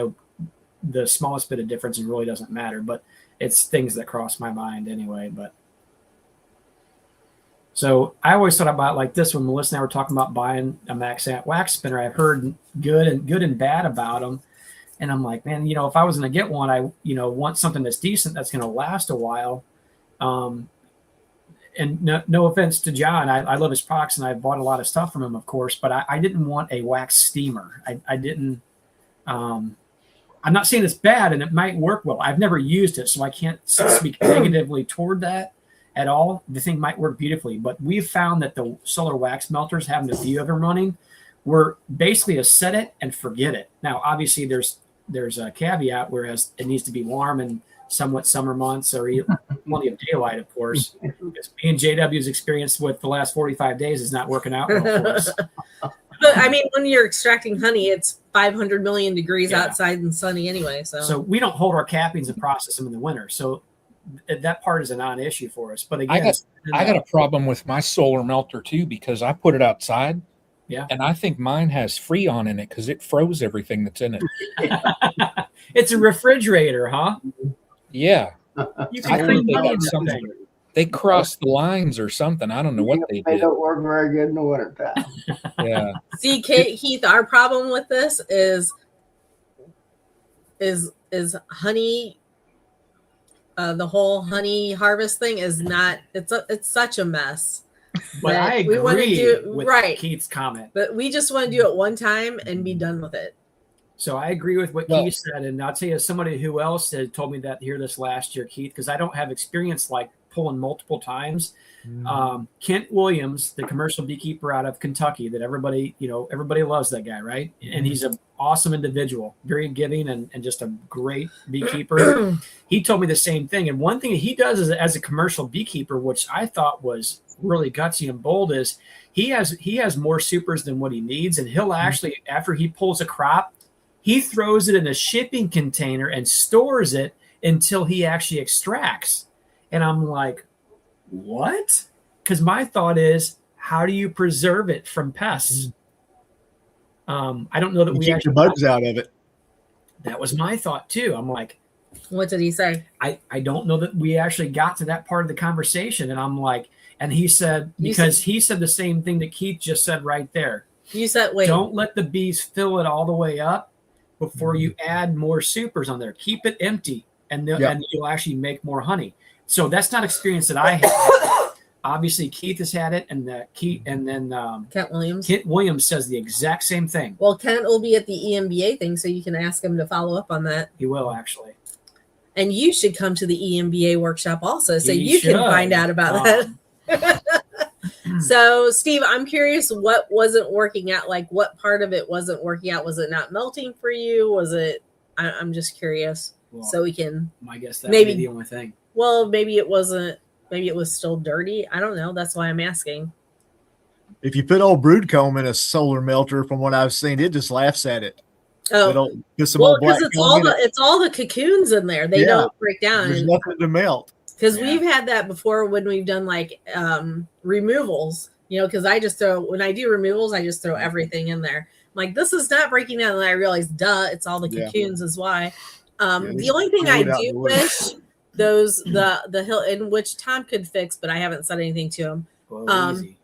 the smallest bit of difference and really doesn't matter, but it's things that cross my mind anyway. But so I always thought about it like this when Melissa and I were talking about buying a Maxant wax spinner. I've heard good and bad about them. And I'm like, man, if I was going to get one, I, want something that's decent, that's going to last a while. And no offense to John, I love his products and I bought a lot of stuff from him, of course, but I didn't want a wax steamer. I didn't, I'm not saying it's bad and it might work well. I've never used it, so I can't speak negatively toward that at all. The thing might work beautifully, but we've found that the solar wax melters, having a few of them running, were basically a set it and forget it. Now, obviously there's a caveat, whereas it needs to be warm and somewhat summer months or plenty of daylight, of course. Because me and JW's experience with the last 45 days is not working out well for us. But when you're extracting honey, it's 500 million degrees outside and sunny anyway. So we don't hold our cappings and process them in the winter. So that part is a non-issue for us. But again, I got a problem with my solar melter too, because I put it outside. Yeah. And I think mine has Freon in it because it froze everything that's in it. It's a refrigerator, huh? Yeah. You can clean they got something. They crossed the lines or something. I don't know what they They did. don't work very good in the wintertime. Yeah. See, Keith, our problem with this is honey. The whole honey harvest thing is not. It's such a mess. But that I we wanna agree do- with right. Keith's comment. But we just want to do it one time and be done with it. So I agree with what Well- Keith said, and I'll tell you, somebody who else had told me that here this last year, Keith, because I don't have experience like pulling multiple times. Kent Williams, the commercial beekeeper out of Kentucky, that everybody loves that guy, right? And he's an awesome individual, very giving, and just a great beekeeper. He told me the same thing. And one thing he does is, as a commercial beekeeper, which I thought was really gutsy and bold, is he has more supers than what he needs, and he'll actually, after he pulls a crop, he throws it in a shipping container and stores it until he actually extracts. And I'm like, what? Because my thought is, how do you preserve it from pests? I don't know that You we keep the actually. bugs out of it. That was my thought too. I'm like, What did he say? I don't know that we actually got to that part of the conversation. And I'm like, and he said, because he said the same thing that Keith just said right there. You said, wait. Don't let the bees fill it all the way up before you add more supers on there. Keep it empty, and you'll actually make more honey. So that's not experience that I have. Obviously, Keith has had it, and Kent Williams. Kent Williams says the exact same thing. Well, Kent will be at the EMBA thing, so you can ask him to follow up on that. He will actually. And you should come to the EMBA workshop also, so He you can should. find out about that. So, Steve, I'm curious what wasn't working out. Like, what part of it wasn't working out? Was it not melting for you? Was it? I'm just curious, Well, so we can. I guess that maybe may be the only thing. Well, maybe it wasn't. Maybe it was still dirty. I don't know. That's why I'm asking. If you put old brood comb in a solar melter, from what I've seen, it just laughs at it. Oh, Put some well, old black because comb in it. it's all the cocoons in there. They don't break down. There's nothing to melt. Because Yeah. we've had that before when we've done like removals, because I just when I do removals, I just throw everything in there. I'm like, this is not breaking down. And I realize, duh, it's all the cocoons is why. The only thing I do wish the hill, in which Tom could fix, but I haven't said anything to him, Easy.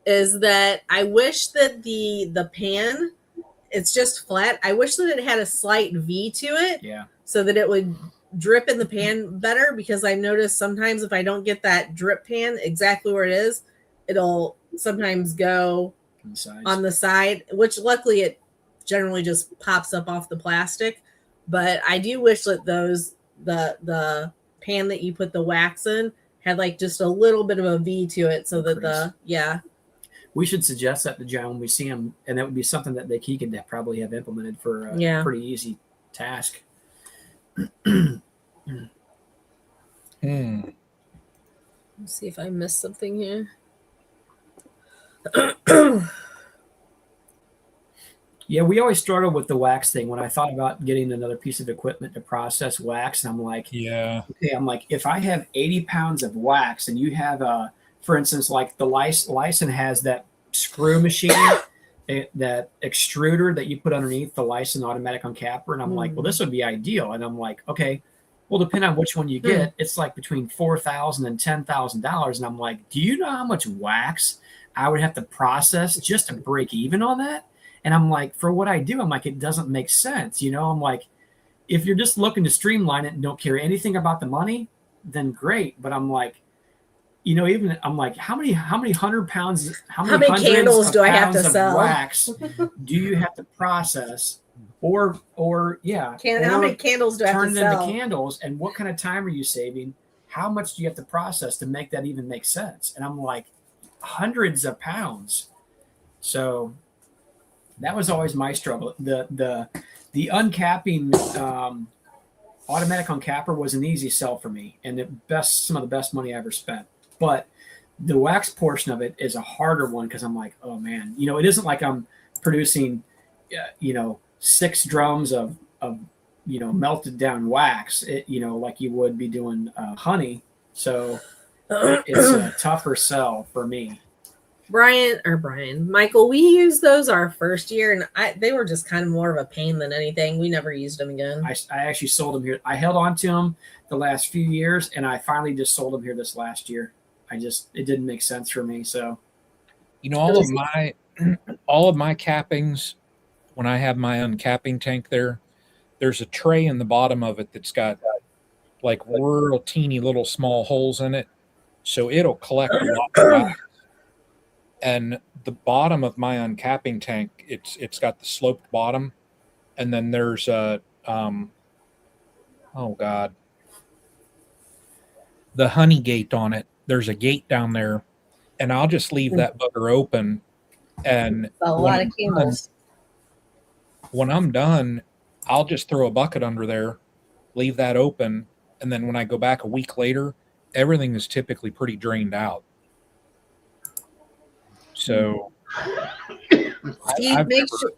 is that I wish that the pan, it's just flat. I wish that it had a slight V to it. Yeah. So that it would drip in the pan better, because I noticed sometimes if I don't get that drip pan exactly where it is, it'll sometimes go on the side, which luckily it generally just pops up off the plastic. But I do wish that the pan that you put the wax in had like just a little bit of a V to it, so that we should suggest that to John when we see him, and that would be something that he could probably have implemented for a pretty easy task. Let's see if I missed something here. Yeah, we always struggled with the wax thing. When I thought about getting another piece of equipment to process wax, I'm like, if I have 80 pounds of wax, and you have for instance, like the Lyson has that screw machine, that extruder that you put underneath the Lyson automatic uncapper, and I'm like, well, this would be ideal. And I'm like, okay, well, depending on which one you get, it's like between $4,000 and $10,000. And I'm like, do you know how much wax I would have to process just to break even on that? And I'm like, for what I do, I'm like, it doesn't make sense. I'm like, if you're just looking to streamline it and don't care anything about the money, then great. But I'm like, even I'm like, how many 100 pounds, how many candles do I have to sell? Wax do you have to process? How many candles do I have turn to it into sell? candles, and what kind of time are you saving? How much do you have to process to make that even make sense? And I'm like, hundreds of pounds. So that was always my struggle. The uncapping automatic uncapper was an easy sell for me, and some of the best money I ever spent. But the wax portion of it is a harder one, because I'm like, oh man, it isn't like I'm producing, 6 drums of melted down wax, like you would be doing honey. So it's a tougher sell for me. Michael, we used those our first year, and they were just kind of more of a pain than anything. We never used them again. I actually sold them here. I held on to them the last few years, and I finally just sold them here this last year. It didn't make sense for me. So, all of my cappings, when I have my uncapping tank there's a tray in the bottom of it that's got like real teeny little small holes in it, so it'll collect a lot of wax. And the bottom of my uncapping tank, it's got the sloped bottom, and then there's a the honey gate on it. There's a gate down there, and I'll just leave that bugger open. And a lot of candles. When I'm done, I'll just throw a bucket under there, leave that open, and then when I go back a week later, everything is typically pretty drained out. So, Steve, sure.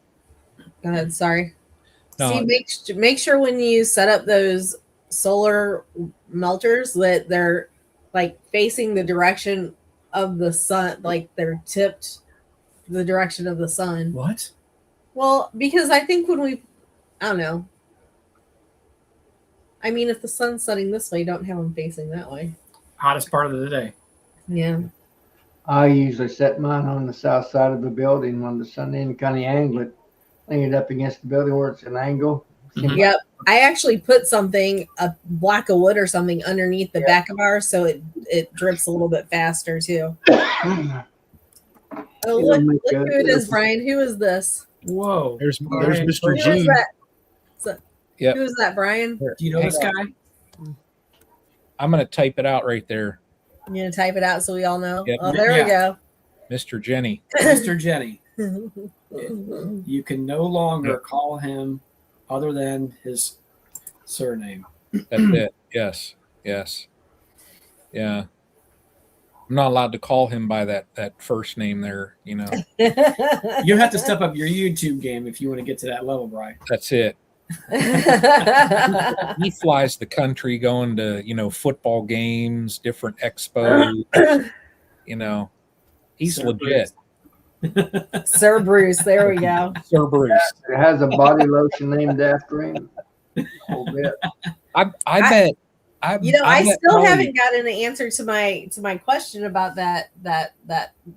Go ahead. Sorry. No. Steve, make sure when you set up those solar melters that they're like facing the direction of the sun, like they're tipped the direction of the sun. What? Well, because I think I don't know. I mean, if the sun's setting this way, don't have them facing that way. Hottest part of the day. Yeah. I usually set mine on the south side of the building on the sun and kind of angle it, hang it up against the building where it's an angle. Mhm. Yep. I actually put a block of wood or something underneath the back of ours so it drips a little bit faster too. Oh, look who it is, Brian. Who is this? Whoa. There's Brian, Mr. Who is G. that? Yep. Who is that, Brian? Do you know this guy? I'm going to type it out right there. You gonna type it out so we all know? Yep. Oh, there we go. Mr. Jenny. Mr. Jenny. You can no longer call him other than his surname. That's it. Yes. Yeah. I'm not allowed to call him by that first name there, You have to step up your YouTube game if you want to get to that level, Brian. That's it. He flies the country going to, football games, different expos. He's Sir legit. Sir Bruce, there we go. Sir Bruce. It has a body lotion named after him. A little bit. I bet. I bet still probably- haven't gotten an answer to my question about that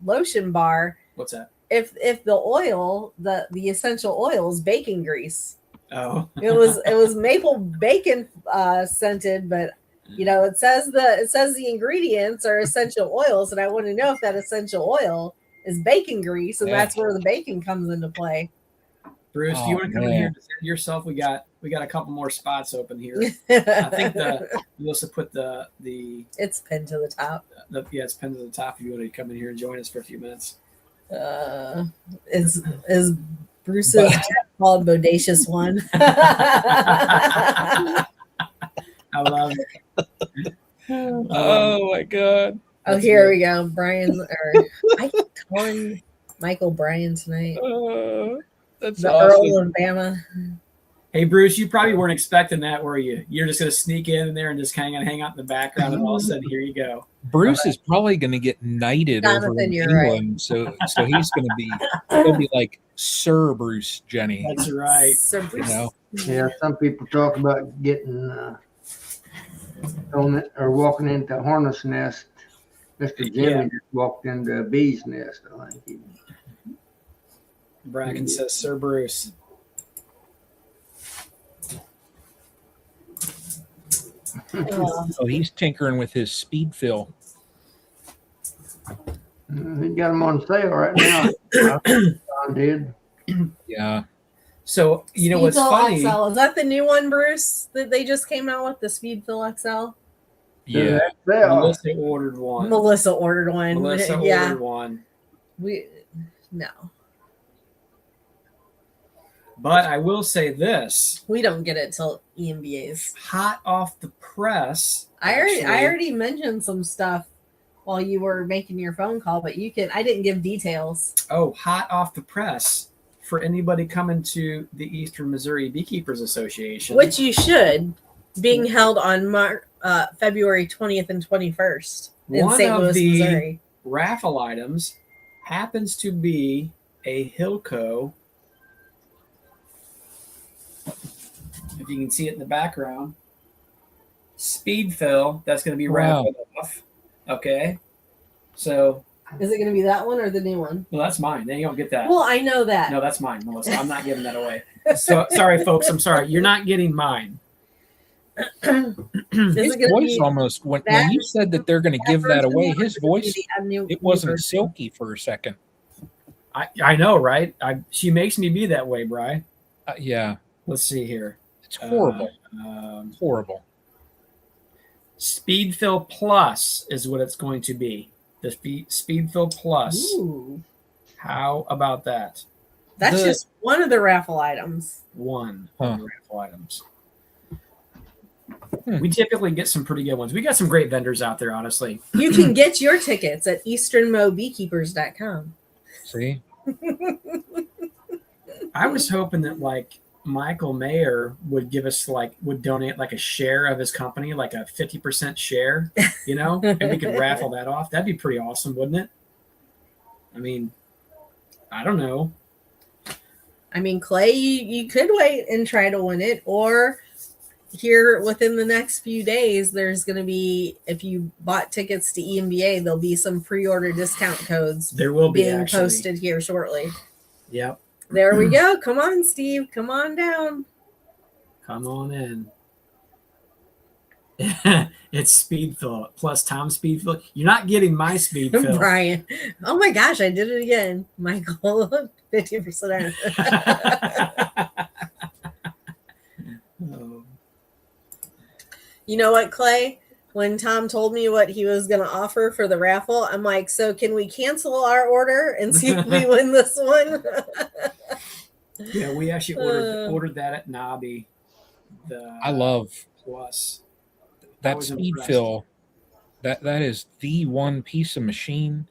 lotion bar. What's that? If the oil, the essential oil is bacon grease. Oh. It was maple bacon scented, but it says the ingredients are essential oils, and I want to know if that essential oil is bacon grease, and that's where the bacon comes into play. Bruce, do you want to come in here and defend yourself? We got a couple more spots open here. I think you also put the it's pinned to the top. It's pinned to the top. If you want to come in here and join us for a few minutes. Is Bruce's called Bodacious One? I love it. Oh my God. Oh, here we go. I keep calling Michael Brian tonight. That's The awesome. Earl of Bama. Hey, Bruce, you probably weren't expecting that, were you? You're just going to sneak in there and just kind of hang out in the background, and all of a sudden, here you go. Bruce is probably going to get knighted over Jonathan, in you're England, so he's going to be like Sir Bruce Jenny. That's right. Sir Bruce. Yeah, some people talk about getting on it or walking into a hornet's nest. Mr. Jimmy just walked into a bee's nest, I think. Bracken says Sir Bruce. Oh, he's tinkering with his speed fill. He got them on sale right now. John did. Yeah. So, what's Speedfill funny? XL. Is that the new one, Bruce, that they just came out with, the Speedfill XL? Yeah. Melissa ordered one. Melissa ordered one. Ordered one. No. But I will say this. We don't get it till EMBA's. Hot off the press. I already mentioned some stuff while you were making your phone call, but I didn't give details. Oh, hot off the press for anybody coming to the Eastern Missouri Beekeepers Association. Which you should, being held on February 20th and 21st in One St. of Louis, the Missouri. raffle items happens to be a Hilco. If you can see it in the background, speed fill. That's going to be Wow. raffled off. Okay, so Is it going to be that one or the new one? well, that's mine. Then you don't get that. Well, I know that. No, that's mine, Melissa. I'm not giving that away. So sorry, folks. I'm sorry. You're not getting mine. Is His it going to voice be almost when that- you said that they're going to give that version away. or His is it gonna be voice, the new it wasn't version? silky for a second. I know, right? She makes me be that way, Bri. Yeah, Let's see here. it's horrible. Horrible. Speed Fill Plus is what it's going to be. The Speed Fill Plus. Ooh, How about that? that's The- just one of the raffle items. One Huh. of the raffle items. We typically get some pretty good ones. We got some great vendors out there, honestly. You can get your tickets at easternmobeekeepers.com. See, I was hoping that like Michael Mayer would give us would donate like a share of his company, like a 50% share, and we could raffle that off. That'd be pretty awesome, wouldn't it? I mean, I don't know. I mean, Clay, you could wait and try to win it, or here within the next few days, there's going to be, if you bought tickets to EMBA, there'll be some pre-order discount codes There will be being actually. posted here shortly. Yep. There we go. Come on, Steve. Come on down. Come on in. It's speed fill plus Tom speed fill. You're not getting my speed fill. Brian. Oh my gosh, I did it again. Michael, 50% off. Oh. You know what, Clay? When Tom told me what he was going to offer for the raffle, I'm like, so can we cancel our order and see if we win this one? Yeah, we actually ordered that at Nobby. I love Plus. I that was speed impressed. fill. That is the one piece of machine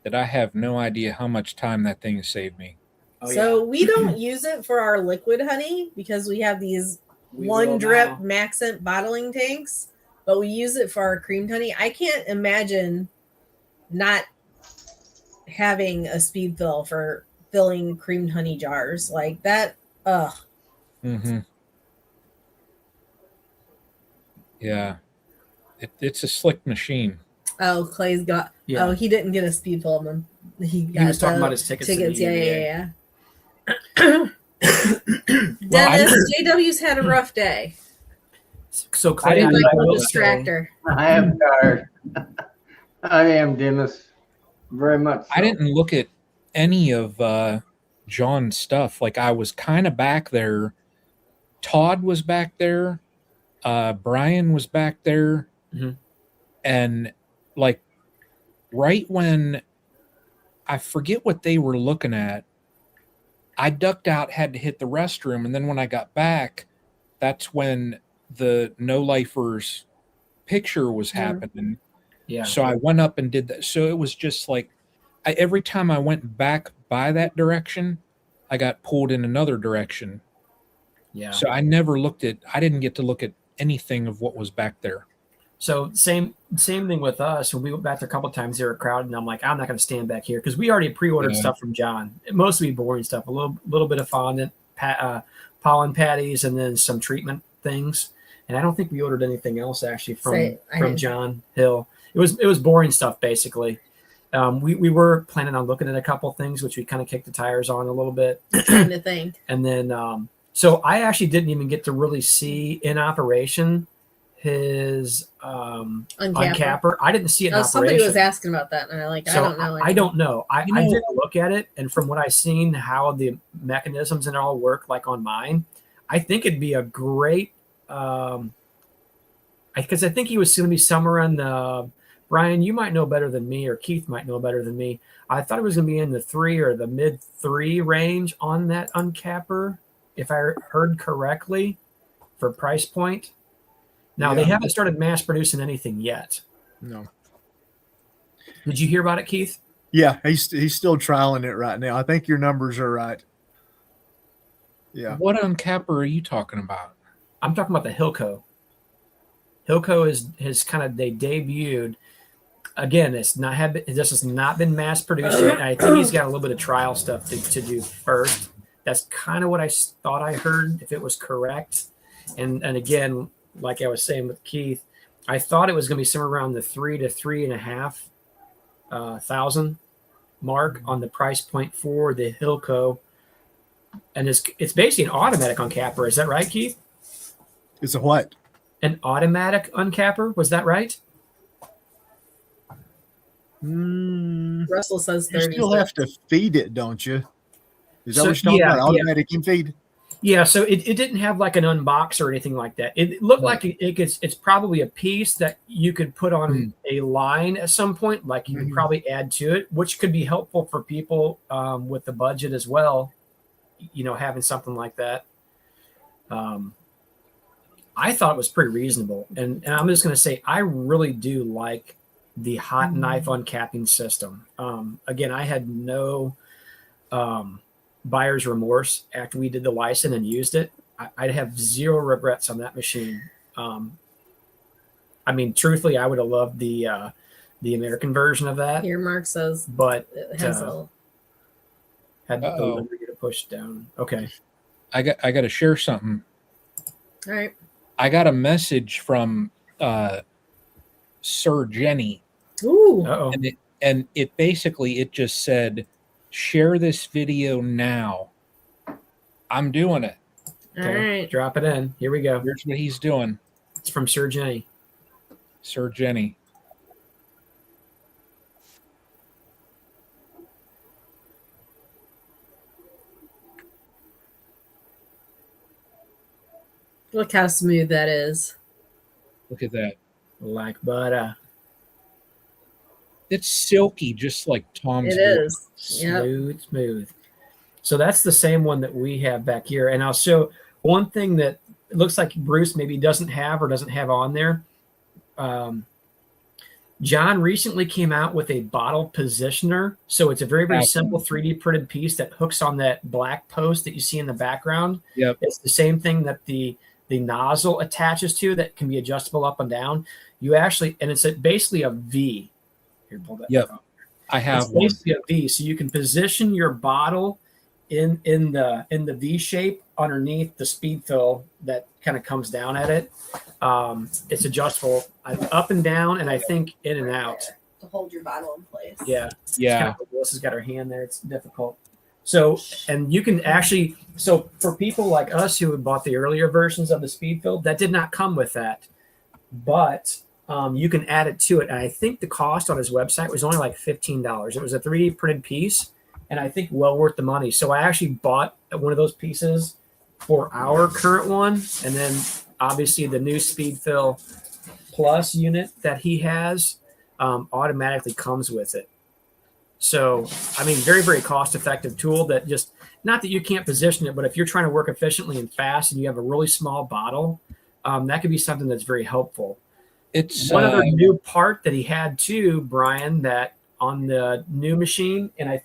that I have no idea how much time that thing has saved me. Oh, So we don't use it for our liquid honey because we have these We one will drip now. Maxent bottling tanks, but we use it for our creamed honey. I can't imagine not having a speed fill for filling creamed honey jars like that. Ugh. Mm-hmm. Yeah, it's a slick machine. Oh, Clay's got. Yeah. Oh, he didn't get a speed fill. Man. He was talking the about his tickets to the Yeah. Well, Dennis, JW's had a rough day. So Clay, didn't I Like a will say, distractor. I am tired. I am, Dennis. Very much. I didn't look at any of John's stuff. Like I was kind of back there. Todd was back there. Brian was back there. Mhm. And like right when I forget what they were looking at, I ducked out, had to hit the restroom. And then when I got back, that's when the No Lifers picture was happening. Yeah. So I went up and did that. So it was just like every time I went back by that direction, I got pulled in another direction. Yeah. So I didn't get to look at anything of what was back there. So same thing with us. When we went back there a couple of times, they were crowded, and I'm like, I'm not going to stand back here because we already pre-ordered stuff from John. Mostly boring stuff, a little bit of fondant, pollen patties, and then some treatment things. And I don't think we ordered anything else actually from John Hill. It was boring stuff basically. We were planning on looking at a couple of things, which we kind of kicked the tires on a little bit. Trying to think. And then, so I actually didn't even get to really see in operation his uncapper. I didn't see it in operation. Somebody was asking about that, and I don't know. I don't know. I didn't look at it, and from what I've seen, how the mechanisms and all work, like on mine, I think it'd be a great. Because I think he was going to be somewhere in the. Brian, you might know better than me, or Keith might know better than me. I thought it was going to be in the 3 or the mid 3 range on that uncapper, if I heard correctly, for price point. Now, they haven't started mass producing anything yet. No. Did you hear about it, Keith? Yeah, he's still trialing it right now. I think your numbers are right. Yeah. What uncapper are you talking about? I'm talking about the Hilco. Hilco is kind of, they debuted. Again, this has not been mass produced yet. And I think he's got a little bit of trial stuff to do first. That's kind of what I thought I heard, if it was correct. And again, like I was saying with Keith, I thought it was going to be somewhere around the 3 to 3.5 thousand mark on the price point for the Hilco. And it's basically an automatic uncapper. Is that right, Keith? It's a what? An automatic uncapper. Was that right? Russell says You 30. still have to feed it, don't you? Is that So, what you're talking yeah, about? Automatic in feed? Yeah, so it didn't have like an unbox or anything like that. It looked like it's probably a piece that you could put on a line at some point, like you could probably add to it, which could be helpful for people with the budget as well, having something like that. I thought it was pretty reasonable. And I'm just going to say, I really do like the hot knife uncapping system. Again, I had no buyer's remorse after we did the license and used it. I'd have zero regrets on that machine. Truthfully, I would have loved the American version of that. Here, Mark says, but it has had the liberty to push down. Okay, I got to share something. all right. I got a message from Sir Jenny. Ooh. Uh-oh. And it basically just said, share this video now. I'm doing it. All right. Drop it in. Here we go. Here's what he's doing. It's from Sir Jenny. Sir Jenny. Look how smooth that is. Look at that. Like butter. It's silky, just like Tom's. It is. Smooth. So that's the same one that we have back here. And I'll show one thing that it looks like Bruce maybe doesn't have on there. John recently came out with a bottle positioner. So it's a very, very simple 3D printed piece that hooks on that black post that you see in the background. Yep. It's the same thing that the nozzle attaches to that can be adjustable up and down. And it's basically a V. Here, pull that Yep. up. I have it's one. basically a V, so you can position your bottle in the V shape underneath the speed fill that kind of comes down at it. It's adjustable up and down, and I think in and out to hold your bottle in place. Yeah. Yeah. Melissa's got her hand there. It's difficult. So, and you can actually, for people like us who had bought the earlier versions of the speed fill, that did not come with that, but you can add it to it. And I think the cost on his website was only like $15. It was a 3D printed piece, and I think well worth the money. So I actually bought one of those pieces for our current one. And then obviously the new Speed Fill Plus unit that he has automatically comes with it. So, very, very cost-effective tool that just, not that you can't position it, but if you're trying to work efficiently and fast and you have a really small bottle, that could be something that's very helpful. It's one other new part that he had too, Brian, that on the new machine, and I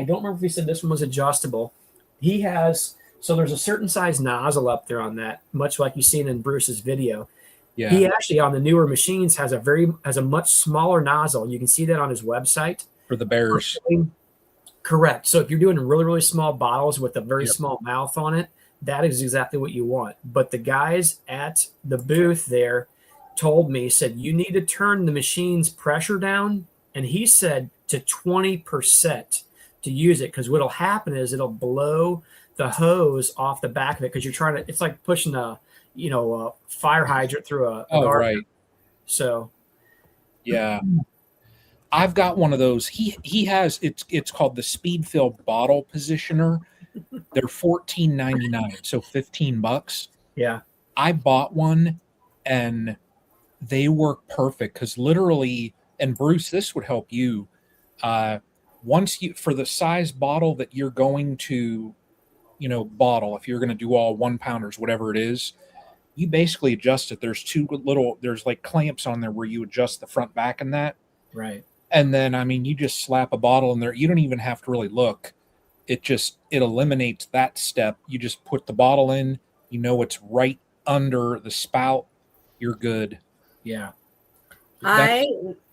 don't remember if he said this one was adjustable. He has, so there's a certain size nozzle up there on that, much like you've seen in Bruce's video. Yeah. He actually on the newer machines has a much smaller nozzle. You can see that on his website. For the bears. Correct. So if you're doing really, really small bottles with a very small mouth on it, that is exactly what you want. But the guys at the booth there said, you need to turn the machine's pressure down. And he said to 20% to use it. Because what'll happen is it'll blow the hose off the back of it. Because you're trying to, it's like pushing a fire hydrant through a garden. Right. So. Yeah. I've got one of those. He has it's called the Speed Fill Bottle Positioner. They're $14.99, so $15. Yeah. I bought one and they work perfect because literally, and Bruce, this would help you. Once you, for the size bottle that you're going to, bottle, if you're going to do all 1 pounders, whatever it is, you basically adjust it. There's there's like clamps on there where you adjust the front, back, and that. Right. And then, you just slap a bottle in there. You don't even have to really look. It eliminates that step. You just put the bottle in, it's right under the spout. You're good. Yeah. I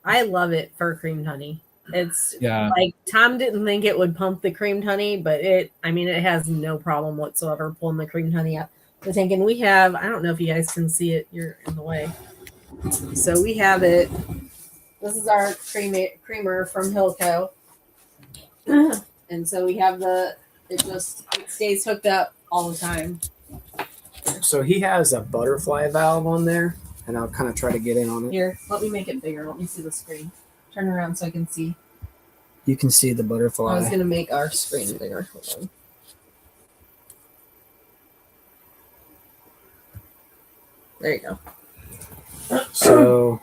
I love it for creamed honey. It's Yeah. like Tom didn't think it would pump the creamed honey, but it has no problem whatsoever pulling the creamed honey out the tank. And we have, I don't know if you guys can see it, you're in the way. So we have it. This is our creamer from Hilco. And so we have it stays hooked up all the time. So he has a butterfly valve on there, and I'll kind of try to get in on it. Here, let me make it bigger. Let me see the screen. Turn around so I can see. You can see the butterfly. I was going to make our screen bigger. Hold on. There you go. So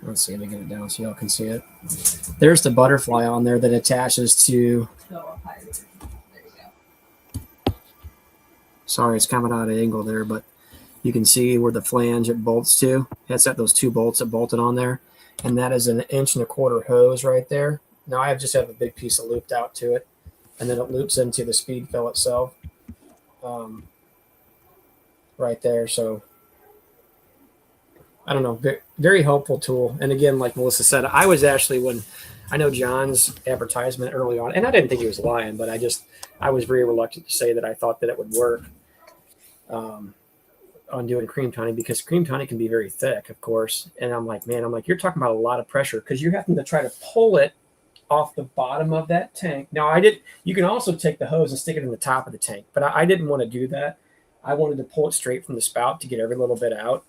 let's see if I get it down so y'all can see it. There's the butterfly on there that attaches to. Go up higher. There you go. Sorry, it's coming out of angle there, but you can see where the flange it bolts to. It's got those 2 bolts that bolted on there, and that is an 1.25 inch hose right there. Now I just have a big piece of looped out to it, and then it loops into the speed fill itself, right there. So I don't know, very, very helpful tool. And again, like Melissa said, I was actually, when I know John's advertisement early on, and I didn't think he was lying, but I was very reluctant to say that I thought that it would work on doing creamed honey, because creamed honey can be very thick, of course. And I'm like, you're talking about a lot of pressure, because you're having to try to pull it off the bottom of that tank. Now you can also take the hose and stick it in the top of the tank, but I didn't want to do that. I wanted to pull it straight from the spout to get every little bit out.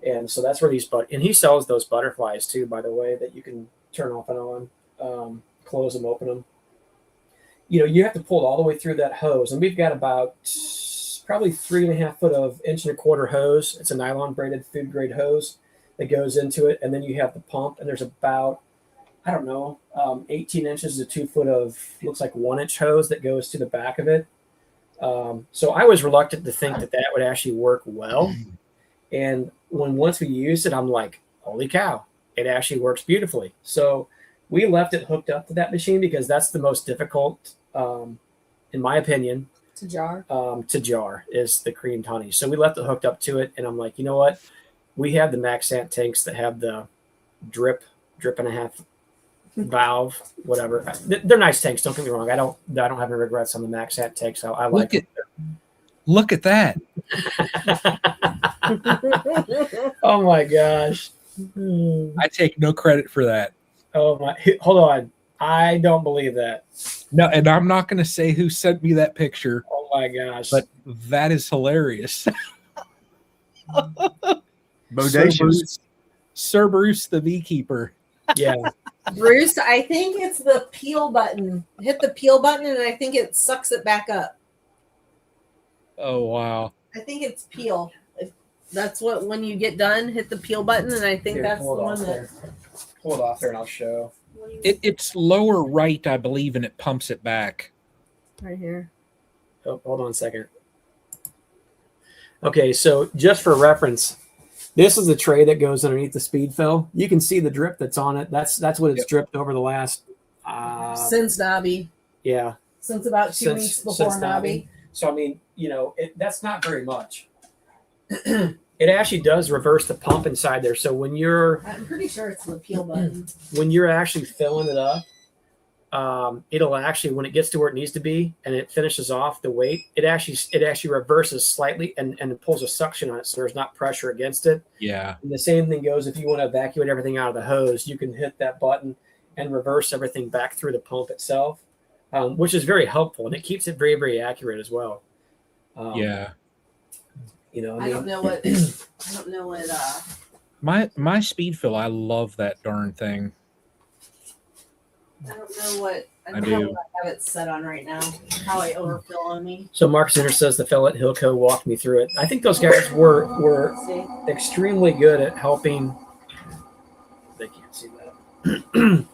And so that's where and he sells those butterflies too, by the way, that you can turn off and on, close them, open them. You have to pull it all the way through that hose. And we've got about probably 3.5 foot of 1.25 inch hose. It's a nylon braided food grade hose that goes into it. And then you have the pump, and there's about, 18 inches to 2 foot of, looks like 1 inch hose that goes to the back of it. So I was reluctant to think that would actually work well. And once we used it, I'm like, holy cow, it actually works beautifully. So we left it hooked up to that machine, because that's the most difficult, in my opinion, to jar is the creamed honey. So we left it hooked up to it, and I'm like, you know what? We have the Maxant tanks that have the drip and a half valve, whatever. They're nice tanks. Don't get me wrong. I don't have any regrets on the Maxant tanks. I like it. Look at that. Oh my gosh. I take no credit for that. Oh my, hold on. I don't believe that. No, and I'm not going to say who sent me that picture. Oh my gosh. But that is hilarious. Bodacious. Sir Bruce the beekeeper. Yeah. Bruce, I think it's the peel button. Hit the peel button, and I think it sucks it back up. Oh, wow. I think it's peel. That's what, when you get done, hit the peel button, and I think Here, that's the one that. Pull it off there, and I'll show. It's lower right, I believe, and it pumps it back. Right here. Oh, hold on a second. Okay, so just for reference, this is the tray that goes underneath the speed fill. You can see the drip that's on it. That's what it's dripped over the last since Nobby. Yeah. Since about 2 weeks before Nobby. So I mean, that's not very much. It actually does reverse the pump inside there. So when I'm pretty sure it's the peel button. When you're actually filling it up, it'll actually, when it gets to where it needs to be and it finishes off the weight, it actually reverses slightly and it pulls a suction on it, so there's not pressure against it. Yeah. And the same thing goes if you want to evacuate everything out of the hose, you can hit that button and reverse everything back through the pump itself, which is very helpful, and it keeps it very, very accurate as well. Yeah. I don't know what. My speed fill, I love that darn thing. I don't know what. I do. What I have it set on right now. Probably overfill on me. So Mark Center says the fellow at Hilco walked me through it. I think those guys were extremely good at helping. They can't see that.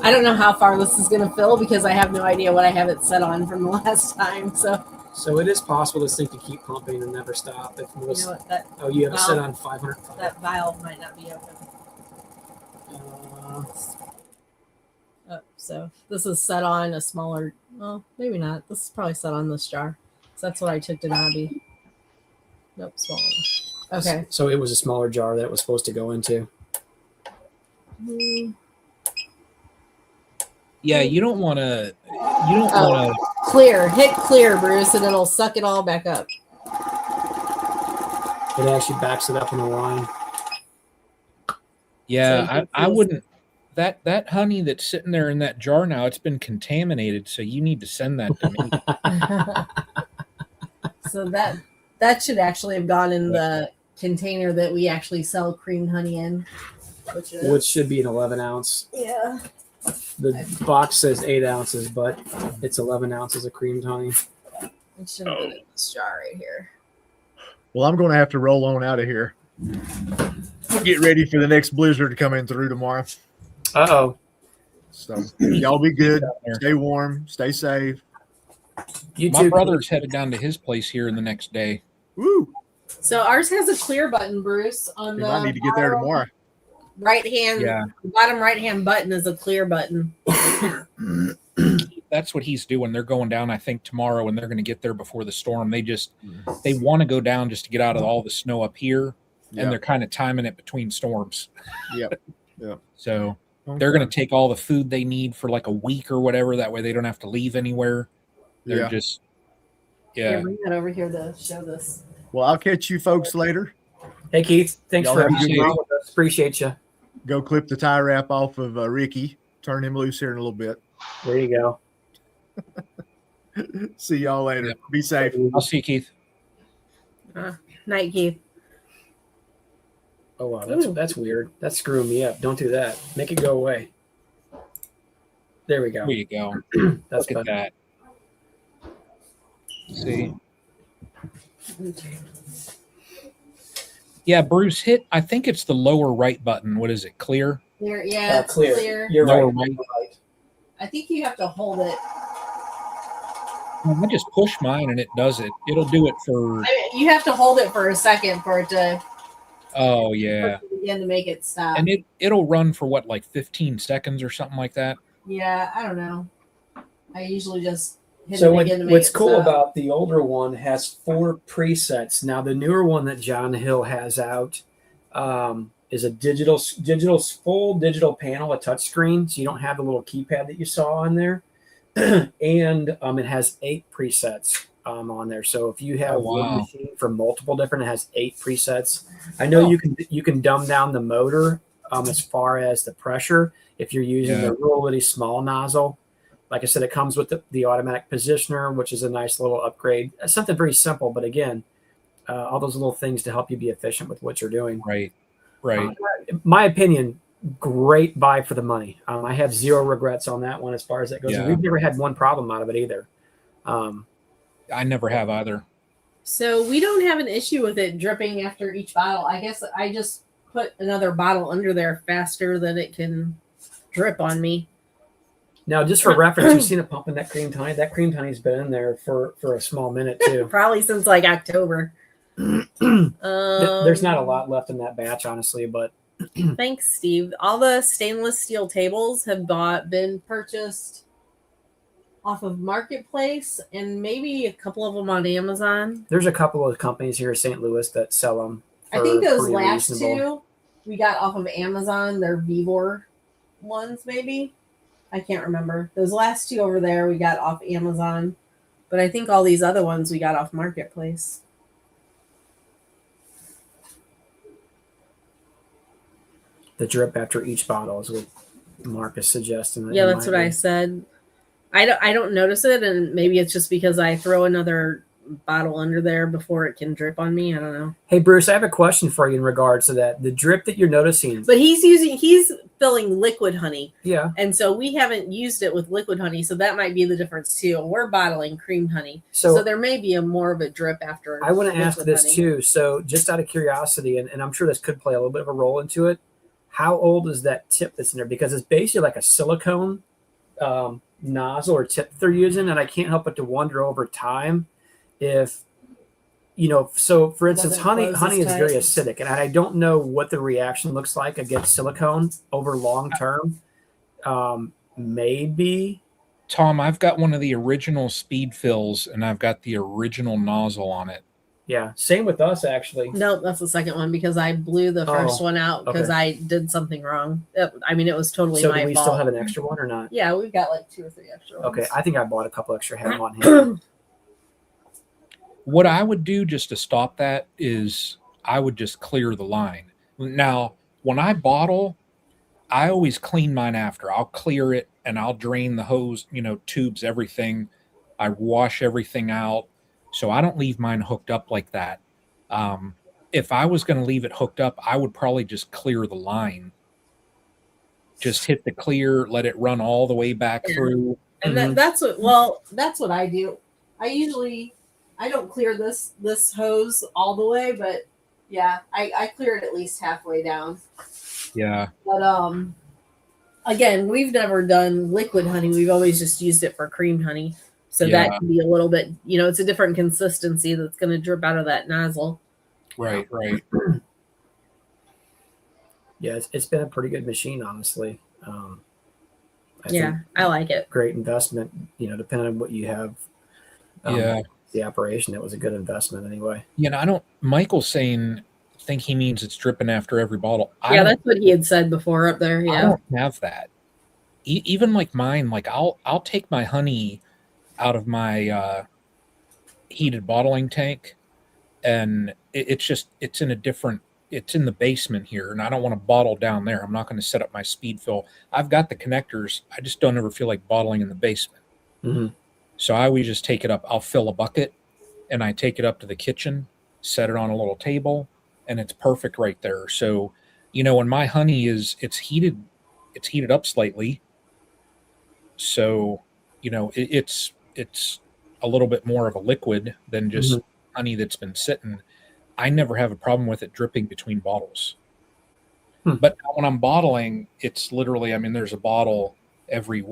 I don't know how far this is going to fill, because I have no idea what I have it set on from the last time. So it is possible this thing to keep pumping and never stop. If you know what, you have it set on 500. That valve might not be open. So this is set on a smaller. Well, maybe not. This is probably set on this jar. So that's what I took to Nobby. Nope, small one. Okay. So it was a smaller jar that it was supposed to go into. Yeah, you don't want to. You don't want to. Clear. Hit clear, Bruce, and it'll suck it all back up. It actually backs it up in a line. Yeah, I wouldn't. That honey that's sitting there in that jar now, it's been contaminated. So you need to send that to me. So that should actually have gone in the container that we actually sell creamed honey in, which should be an 11 ounce. Yeah. The box says 8 ounces, but it's 11 ounces of creamed honey. It should have been in this jar right here. Well, I'm going to have to roll on out of here. We'll get ready for the next blizzard coming through tomorrow. Uh-oh. So y'all be good. Stay warm. Stay safe. My brother's headed down to his place here in the next day. Woo! So ours has a clear button, Bruce. On We the might need to get there tomorrow. right hand, Yeah. the bottom right hand button is a clear button. That's what he's doing. They're going down, I think, tomorrow, and they're going to get there before the storm. They want to go down just to get out of all the snow up here, and they're kind of timing it between storms. Yep. So they're going to take all the food they need for like a week or whatever. That way they don't have to leave anywhere. They're just, Here, bring that over here to show this. Well, I'll catch you folks later. Hey, Keith. Thanks Y'all for have a good hanging day. out with us. Appreciate you. Go clip the tie wrap off of Ricky. Turn him loose here in a little bit. There you go. See y'all later. Yep. Be safe. I'll see you, Keith. Night, Keith. Oh, wow. That's weird. That's screwing me up. Don't do that. Make it go away. There we go. There you go. That's Look at better. that. See? Yeah, Bruce, I think it's the lower right button. What is it? Clear? Clear, yeah, it's Clear. clear. You're Lower right. right. I think you have to hold it. I just push mine and it does it. It'll do it for. You have to hold it for a second for it to Oh yeah, begin to make it stop. and it'll run for what, like 15 seconds or something like that. Yeah, I don't know. I usually just hit So it again to make what's it cool stop. about the older one has 4 presets. Now the newer one that John Hill has out is a full digital panel, a touch screen, so you don't have the little keypad that you saw on there, and it has 8 presets on there. So if you have one machine for multiple different, it has 8 presets. I know you can dumb down the motor as far as the pressure if you're using the really small nozzle. Like I said, it comes with the automatic positioner, which is a nice little upgrade. It's something very simple, but again, all those little things to help you be efficient with what you're doing. Right. My opinion, great buy for the money. I have 0 regrets on that one as far as that goes. Yeah. And we've never had one problem out of it either. I never have either. So we don't have an issue with it dripping after each bottle. I guess I just put another bottle under there faster than it can drip on me. Now, just for reference, you've seen it pumping that creamed honey. That creamed honey's been in there for a small minute too. Probably since like October. There's not a lot left in that batch, honestly, but Thanks, Steve. All the stainless steel tables have been purchased off of Marketplace and maybe a couple of them on Amazon. there's a couple of companies here in St. Louis that sell them. I think those last 2 we got off of Amazon. They're Vivor ones, maybe. I can't remember. Those last 2 over there we got off Amazon. But I think all these other ones we got off Marketplace. The drip after each bottle is what Mark is suggesting. Yeah, that's what I said. I don't notice it, and maybe it's just because I throw another bottle under there before it can drip on me. I don't know. Hey, Bruce, I have a question for you in regards to that. The drip that you're noticing. But he's filling liquid honey. Yeah. And so we haven't used it with liquid honey, so that might be the difference too. We're bottling cream honey. So there may be more of a drip after. I want to ask this honey. too. So just out of curiosity, and I'm sure this could play a little bit of a role into it. How old is that tip that's in there? Because it's basically like a silicone nozzle or tip they're using. And I can't help but to wonder over time if, so for instance, honey is very acidic. And I don't know what the reaction looks like against silicone over long term. Maybe. Tom, I've got one of the original speed fills and I've got the original nozzle on it. Yeah, same with us actually. Nope, that's the second one because I blew the first one out because okay. I did something wrong. I mean, it was totally So my do we fault. still have an extra one or not? Yeah, we've got like 2 or 3 extra ones. Okay, I think I bought a couple extra ham on hand. What I would do just to stop that is I would just clear the line. Now, when I bottle, I always clean mine after. I'll clear it and I'll drain the hose, tubes, everything. I wash everything out. So I don't leave mine hooked up like that. If I was going to leave it hooked up, I would probably just clear the line. Just hit the clear, let it run all the way back through. And that's what I do. I don't clear this hose all the way, but yeah, I clear it at least halfway down. Yeah. But again, we've never done liquid honey. We've always just used it for cream honey. So that can be a little bit, it's a different consistency that's going to drip out of that nozzle. Right. Yeah, it's been a pretty good machine, honestly. I think I like it. Great investment, depending on what you have. The operation, it was a good investment anyway. Michael's think he means it's dripping after every bottle. Yeah, that's what he had said before up there. Yeah, I don't have that. Even like mine, like I'll take my honey out of my heated bottling tank, and it's in the basement here, and I don't want to bottle down there. I'm not going to set up my speed fill. I've got the connectors. I just don't ever feel like bottling in the basement. Mm-hmm. So I always just take it up. I'll fill a bucket, and I take it up to the kitchen, set it on a little table, and it's perfect right there. So, when my honey it's heated up slightly. So, it's a little bit more of a liquid than just honey that's been sitting. I never have a problem with it dripping between bottles. But when I'm bottling, it's literally, there's a bottle every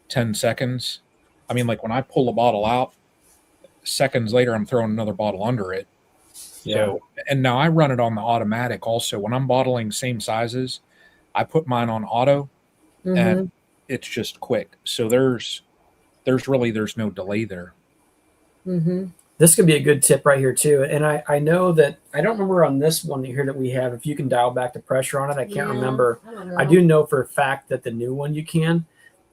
10 seconds. Like when I pull a bottle out, seconds later, I'm throwing another bottle under it. Yeah. So, and now I run it on the automatic also. When I'm bottling same sizes, I put mine on auto and it's just quick. So there's no delay there. Mm-hmm. This could be a good tip right here too. And I know that I don't remember on this one here that we have, if you can dial back the pressure on it. I can't remember. I do know for a fact that the new one you can.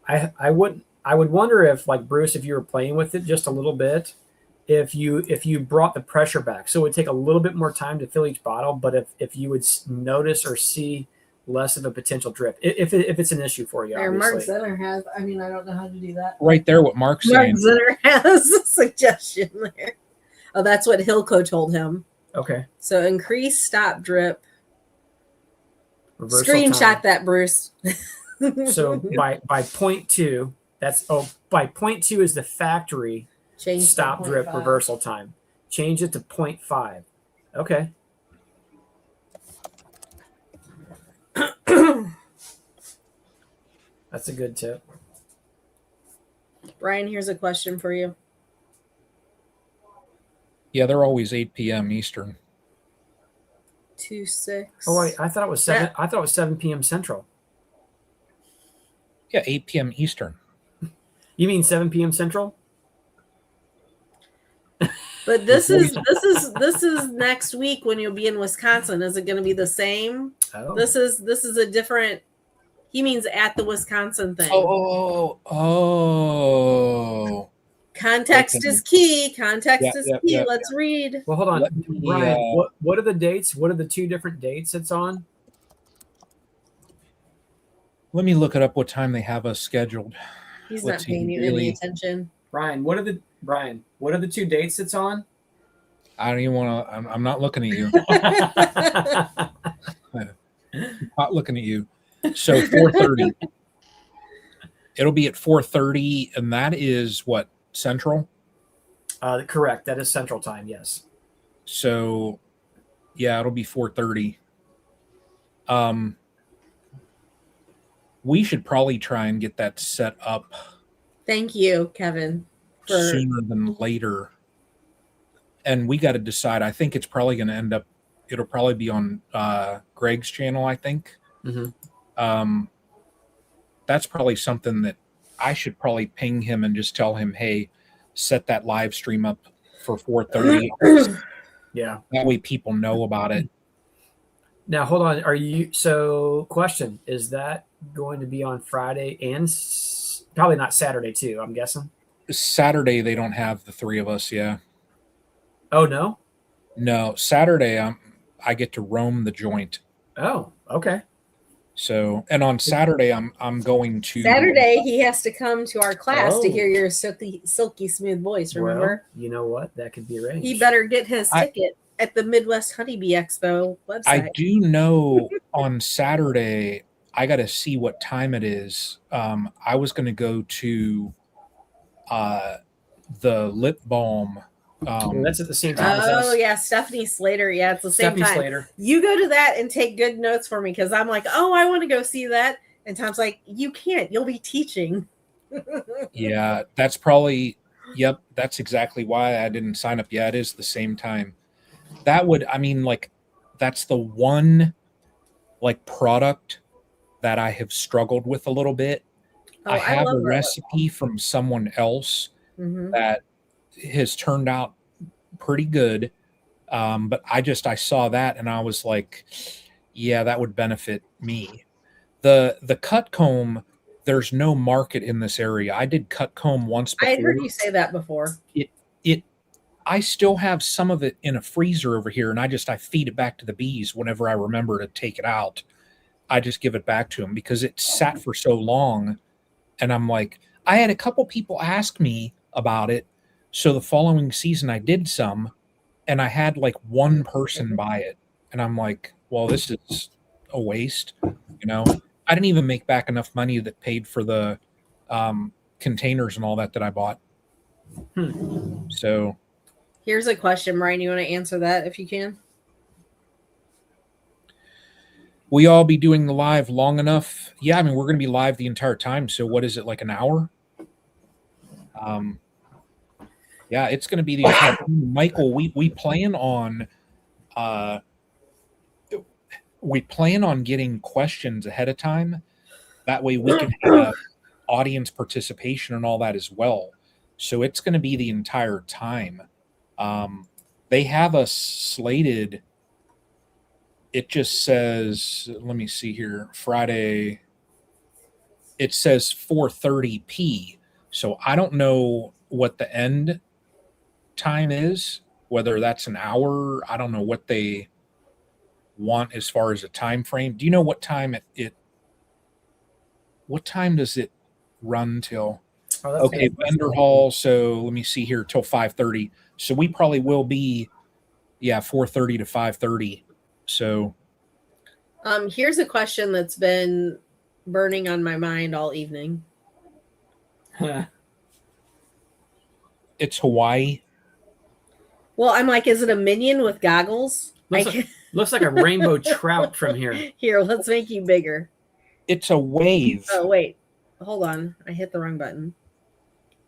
I would wonder if, like Bruce, if you were playing with it just a little bit, if you brought the pressure back. So it would take a little bit more time to fill each bottle, but if you would notice or see less of a potential drip, if it's an issue for you. Mark Zinner has, I don't know how to do that. Right there, what Mark's saying. Mark Zinner has a suggestion there. Oh, that's what Hilco told him. Okay. So increase stop drip. Reversal Screenshot time. That, Bruce. So by 0.2, by 0.2 is the factory Change stop drip 0.5. reversal time. Change it to 0.5. Okay. That's a good tip. Ryan, here's a question for you. Yeah, they're always 8 p.m. Eastern. 2-6. Oh wait, I thought it was 7. I thought it was 7 p.m. Central. Yeah, 8 p.m. Eastern. You mean 7 p.m. Central? But this is next week when you'll be in Wisconsin. Is it going to be the same? Oh. This is a different. He means at the Wisconsin thing. Oh. Context is key. Context is key. Yeah. Let's read. Well, hold on, Brian. What are the dates? What are the 2 different dates it's on? Let me look it up. What time they have us scheduled? He's not paying you any attention. Brian, what are the 2 dates it's on? I don't even want to. I'm not looking at you. I'm not looking at you. So 4:30. It'll be at 4:30, and that is what, Central? Correct. That is Central Time. Yes. So, yeah, it'll be 4:30. We should probably try and get that set up. Thank you, Kevin. Sooner than later. And we got to decide. I think it's probably going to end up. It'll probably be on Greg's channel, I think. Mm-hmm. That's probably something that I should probably ping him and just tell him, hey, set that live stream up for 4:30. Yeah. That way people know about it. Now, hold on. Question, is that going to be on Friday and probably not Saturday too, I'm guessing? Saturday, they don't have the three of us. Yeah. Oh, no? No, Saturday, I get to roam the joint. Oh, okay. So, and on Saturday, I'm going to Saturday, he has to come to our class to hear Oh. your silky smooth voice. Remember? Well, you know what? That could be arranged. He better get his I- ticket at the Midwest Honeybee Expo website. I do know on Saturday, I got to see what time it is. I was going to go to the lip balm. That's at the same time as us. Oh yeah, Stephanie Slater. Yeah, it's the same Stephanie time. Slater. You go to that and take good notes for me because I'm like, oh, I want to go see that. And Tom's like, you can't. You'll be teaching. Yeah, that's probably, yep, that's exactly why I didn't sign up. Yeah, it is the same time. That would, I mean, like, that's the one, like, product that I have struggled with a little bit. I have a recipe from someone else that has turned out pretty good. But I saw that and I was like, yeah, that would benefit me. The cut comb, there's no market in this area. I did cut comb once before. I heard you say that before. I still have some of it in a freezer over here, and I feed it back to the bees whenever I remember to take it out. I just give it back to them because it sat for so long. And I'm like, I had a couple people ask me about it. So the following season I did some, and I had like one person buy it. And I'm like, well, this is a waste. You know, I didn't even make back enough money that paid for the containers and all that I bought. So here's a question, Ryan. You want to answer that if you can? We all be doing the live long enough? Yeah, I mean, we're going to be live the entire time. So what is it, like an hour? Yeah, it's going to be the entire time. Michael, we plan on getting questions ahead of time. That way we can have audience participation and all that as well. So it's going to be the entire time. They have us slated. It just says, let me see here, Friday. It says 4:30 So I don't know what the end time is, whether that's an hour. I don't know what they want as far as a time frame. Do you know what time what time does it run till? Okay, vendor hall. So let me see here, till 5:30. So we probably will be, 4:30 to 5:30. So here's a question that's been burning on my mind all evening. It's Hawaii. Well, I'm like, is it a minion with goggles? Looks like a rainbow trout from here. Here, let's make you bigger. It's a wave. Oh, wait. Hold on. I hit the wrong button.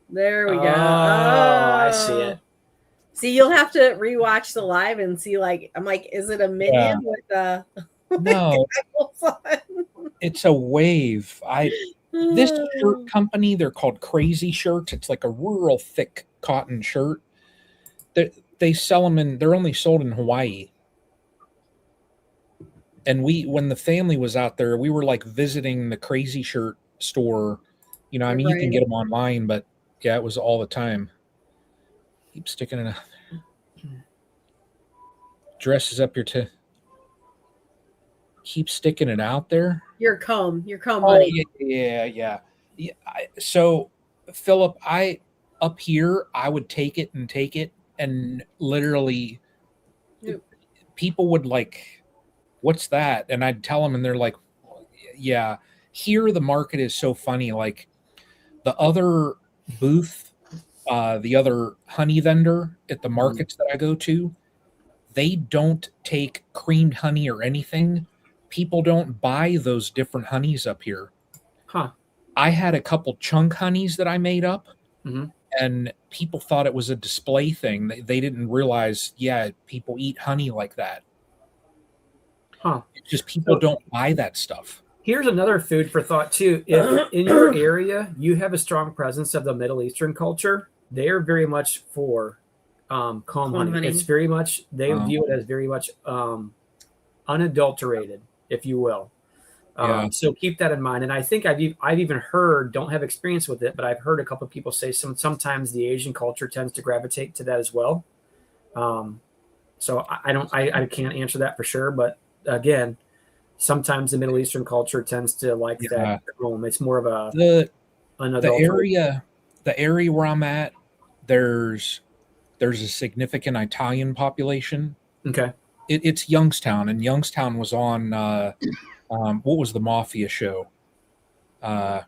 There we go. I see it. See, you'll have to rewatch the live and see, like, I'm like, is it a minion with a... No, it's a wave. This shirt company, they're called Crazy Shirts. It's like a real thick cotton shirt. They sell them they're only sold in Hawaii. And when the family was out there, we were like visiting the Crazy Shirt store. You know, I mean, you can get them online, but yeah, it was all the time. Keep sticking it out. Dresses up your keep sticking it out there. Your comb Oh, money. yeah. So, Philip, up here, I would take it, and literally, people would like, "What's that?" And I'd tell them, and they're like, "Yeah." Here, the market is so funny. Like the other booth, the other honey vendor at the markets that I go to, they don't take creamed honey or anything. People don't buy those different honeys up here. Huh. I had a couple chunk honeys that I made up, and people thought it was a display thing. They didn't realize, people eat honey like that. Huh. It's just people don't buy that stuff. Here's another food for thought, too. If in your area you have a strong presence of the Middle Eastern culture, they are very much for comb honey. It's very much, they view it as very much unadulterated, if you will. So keep that in mind. And I think I've even heard, don't have experience with it, but I've heard a couple of people say sometimes the Asian culture tends to gravitate to that as well. So I can't answer that for sure, but again, sometimes the Middle Eastern culture tends to like that home. It's more of a the area where I'm at. There's a significant Italian population. Okay. It's Youngstown, and Youngstown was on what was the Mafia show? What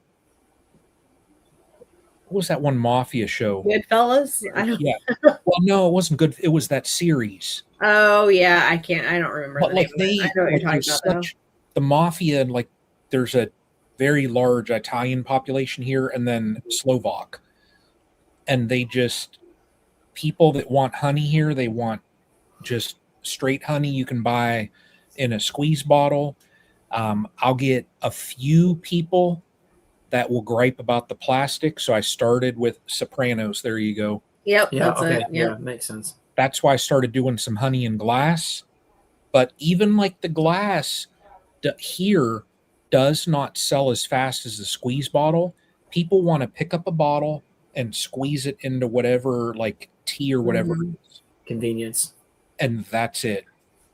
was that one Mafia show? Goodfellas? Yeah. Well, no, it wasn't good. It was that series. Oh yeah, I don't remember. But like I know what you're talking about. The Mafia, like there's a very large Italian population here, and then Slovak, and they just people that want honey here. They want just straight honey you can buy in a squeeze bottle. I'll get a few people that will gripe about the plastic, so I started with Sopranos. There you go. Yep. Yeah. That's Okay. it. Yeah. Makes sense. That's why I started doing some honey in glass. But even like the glass here does not sell as fast as the squeeze bottle. People want to pick up a bottle and squeeze it into whatever, like tea or whatever it is. Convenience. And that's it.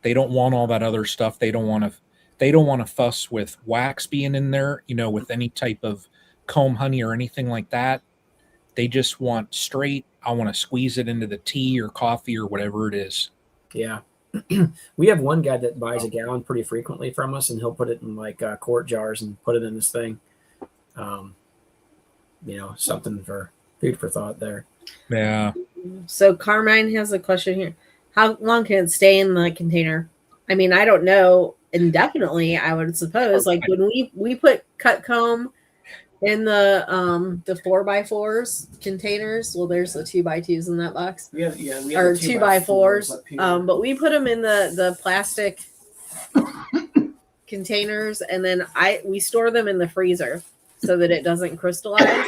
They don't want all that other stuff. They don't want to fuss with wax being in there, with any type of comb honey or anything like that. They just want straight, I want to squeeze it into the tea or coffee or whatever it is. Yeah. We have one guy that buys a gallon pretty frequently from us, and he'll put it in like quart jars and put it in this thing. Something for food for thought there. Yeah. So Carmine has a question here. How long can it stay in the container? I mean, I don't know. Indefinitely, I would suppose. Like when we put cut comb in the 4x4s containers. Well, there's the 2x2s in that box. We have or 2x4s. But we put them in the plastic containers, and then we store them in the freezer so that it doesn't crystallize.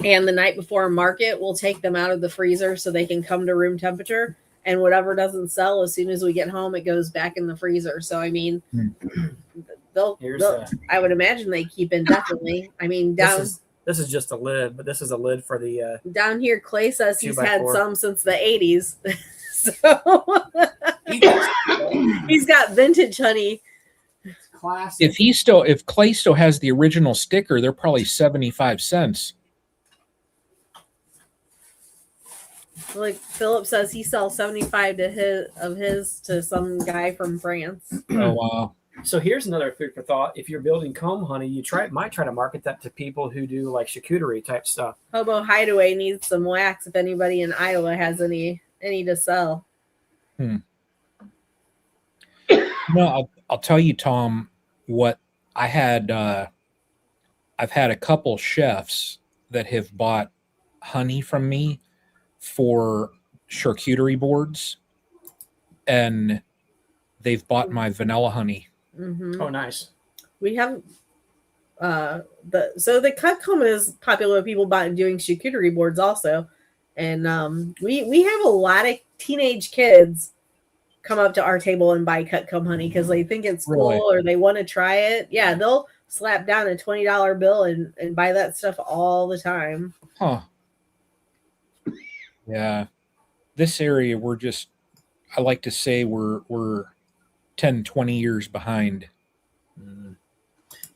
And the night before market, we'll take them out of the freezer so they can come to room temperature. And whatever doesn't sell, as soon as we get home, it goes back in the freezer. So I mean, I would imagine they keep indefinitely. I mean, this is just a lid, but this is a lid for the down here. Clay says he's had some since the 80s, so he's got vintage honey. It's classic. If Clay still has the original sticker, they're probably 75 cents. Like Philip says, he sells 75 of his to some guy from France. Oh wow! So here's another food for thought. If you're building comb honey, you might try to market that to people who do like charcuterie type stuff. Hobo Hideaway needs some wax. If anybody in Iowa has any to sell. No, I'll tell you, Tom, what I had. I've had a couple chefs that have bought honey from me for charcuterie boards, and they've bought my vanilla honey. Mm-hmm. Oh, nice. We have the cut comb is popular with people doing charcuterie boards also, and we have a lot of teenage kids come up to our table and buy cut comb honey because they think it's cool or they want to try it. Yeah, they'll slap down a $20 bill and buy that stuff all the time. Huh. Yeah. This area, I like to say we're 10, 20 years behind.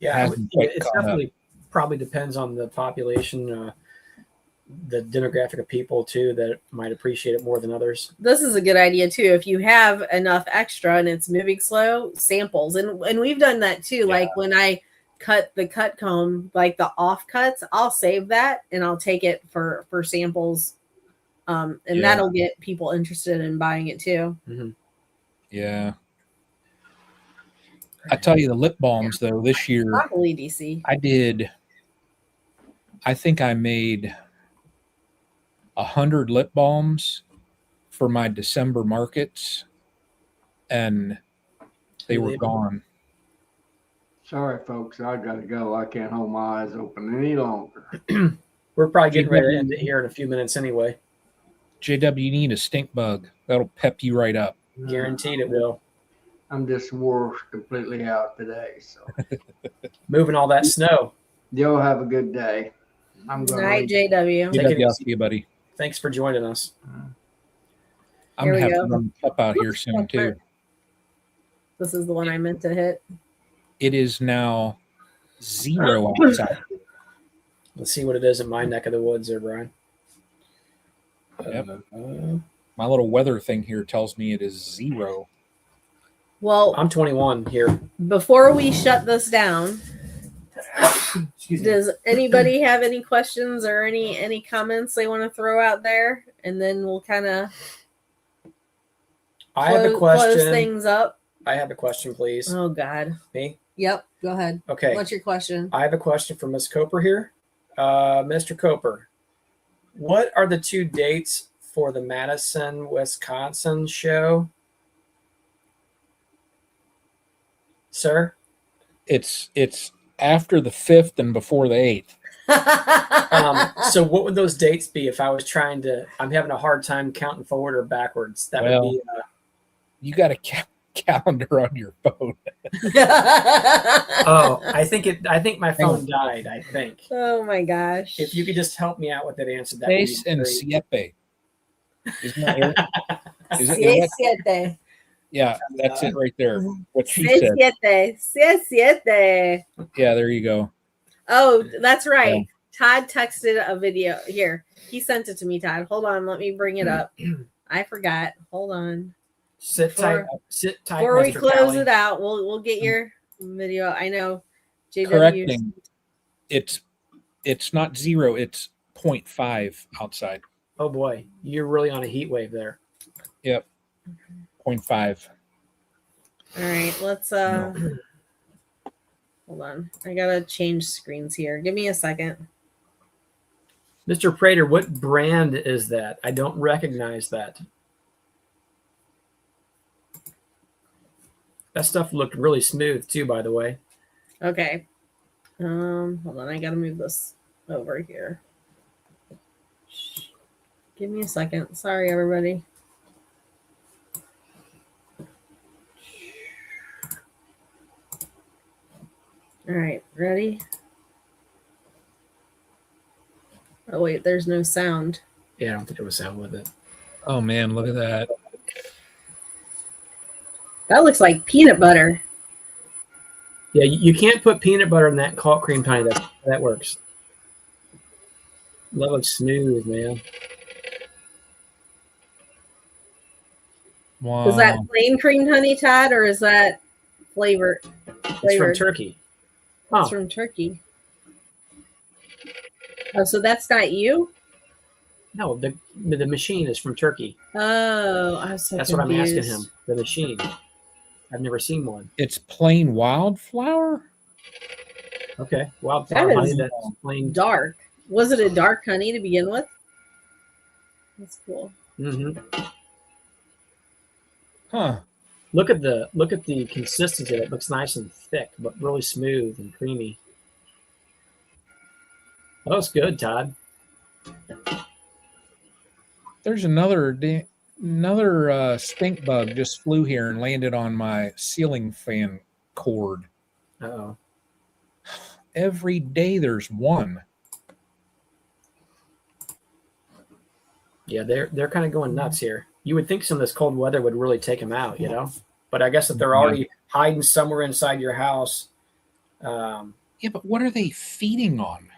Yeah, it's definitely probably depends on the population, the demographic of people too that might appreciate it more than others. This is a good idea too. If you have enough extra and it's moving slow, samples. And we've done that too. Yeah. Like when I cut the cut comb, like the offcuts, I'll save that and I'll take it for samples. That'll get people interested in buying it too. Mm-hmm. Yeah. I tell you, the lip balms though, this year, probably DC. I think I made 100 lip balms for my December markets, and they were gone. Sorry, folks, I gotta go. I can't hold my eyes open any longer. We're probably getting ready to end it here in a few minutes anyway. JW, you need a stink bug. That'll pep you right up. Guaranteed it will. I'm just wore completely out today. So Moving all that snow. y'all have a good day. I'm Good going night, to JW. Take it JW, I'll easy. see you, buddy. Thanks for joining us. I'm Here gonna we have go. to run the cup out here soon too. This is the one I meant to hit. It is now 0 outside. Let's see what it is in my neck of the woods there, Brian. Yep. My little weather thing here tells me it is 0. Well, I'm 21 here. before we shut this down, Excuse me. does anybody have any questions or any comments they want to throw out there? And then we'll kind of I have a close question. things up. I have a question, please. Oh God. Me? Yep. Go ahead. Okay. What's your question? I have a question for Ms. Coper here. Mr. Coper, what are the 2 dates for the Madison, Wisconsin show? Sir? It's after the 5th and before the 8th. So what would those dates be if I was trying to, I'm having a hard time counting forward or backwards. That Well, would be, You got a calendar on your phone. I think my phone died, I think. Oh my gosh. If you could just help me out with that answer, that would be Seis and great. siete. Isn't that Eric? Is it Siete, Eric? siete. Yeah, that's it right there. What she Siete, said. siete, siete. Yeah, there you go. Oh, that's right. Todd texted a video. Here, he sent it to me, Todd. Hold on. Let me bring it up. I forgot. Hold on. Sit tight. Sit tight. Before we Mr. close Callie. it out, we'll get your video. I know JW. Correcting. It's not 0, it's 0.5 outside. Oh boy, you're really on a heat wave there. Yep. 0.5. All right, let's hold on. I gotta change screens here. Give me a second. Mr. Prater, what brand is that? I don't recognize that. That stuff looked really smooth too, by the way. Okay. Hold on, I gotta move this over here. Give me a second. Sorry, everybody. All right, ready? Oh wait, there's no sound. Yeah, I don't think there was sound with it. Oh man, look at that. That looks like peanut butter. Yeah, you can't put peanut butter in that caulk cream honey. That works. That looks smooth, man. Wow. Is that plain creamed honey, Todd, or is that flavored? It's from Turkey. It's Oh, from Turkey. Oh, so that's not you? no, the machine is from Turkey. Oh, I was so That's confused. what I'm asking him. The machine. I've never seen one. It's plain wildflower? Okay, wildflower That honey. is That's plain. Dark. Was it a dark honey to begin with? That's cool. Mm-hmm. Huh. Look at the consistency. It looks nice and thick, but really smooth and creamy. That was good, Todd. There's another stink bug just flew here and landed on my ceiling fan cord. Uh-oh. Every day there's one. Yeah, they're kind of going nuts here. You would think some of this cold weather would really take them out, you know? But I guess if they're already hiding somewhere inside your house, Yeah, but what are they feeding on?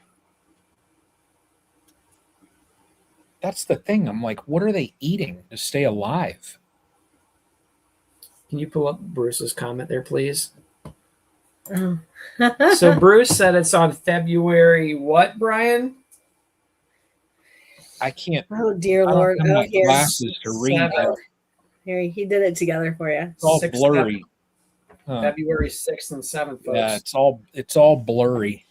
That's the thing. I'm like, what are they eating to stay alive? can you pull up Bruce's comment there, please? Oh. So Bruce said it's on February what, Brian? I can't. Oh dear I don't Lord! have Oh, my here, glasses to read. Seven. here, he did it together for you. It's all 6th, blurry. Huh. February 6th and 7th, folks. Yeah, it's all blurry.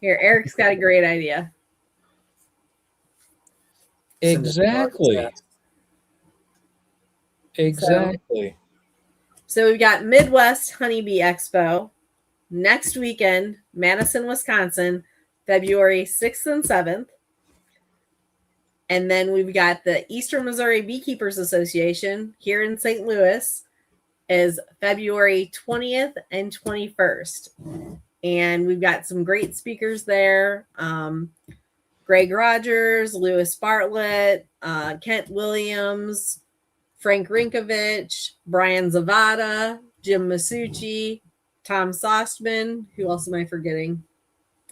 Here, Eric's got a great idea. Send it to our Exactly. chat. Exactly. So we've got Midwest Honeybee Expo next weekend, Madison, Wisconsin, February 6th and 7th. And then we've got the Eastern Missouri Beekeepers Association here in St. Louis is February 20th and 21st. And we've got some great speakers there. Greg Rogers, Lewis Bartlett, Kent Williams, Frank Rinkovich, Brian Zavada, Jim Masucci, Tom Sostman. Who else am I forgetting?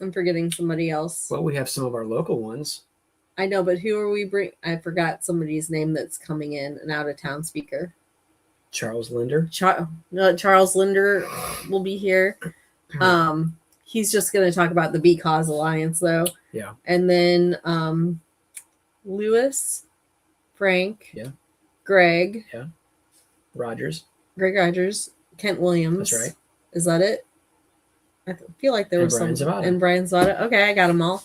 I'm forgetting somebody else. Well, we have some of our local ones. I know, but who are we bring? I forgot somebody's name that's coming in, an out-of-town speaker. Charles Linder. Charles Linder will be here. He's just going to talk about the Bee Cause Alliance, though. Yeah. And then Lewis, Frank, Yeah. Greg, Rogers. Greg Rogers, Kent Williams. That's right. Is that it? I feel like there And was Brian some. Zavada. And Brian Zavada. Okay, I got them all.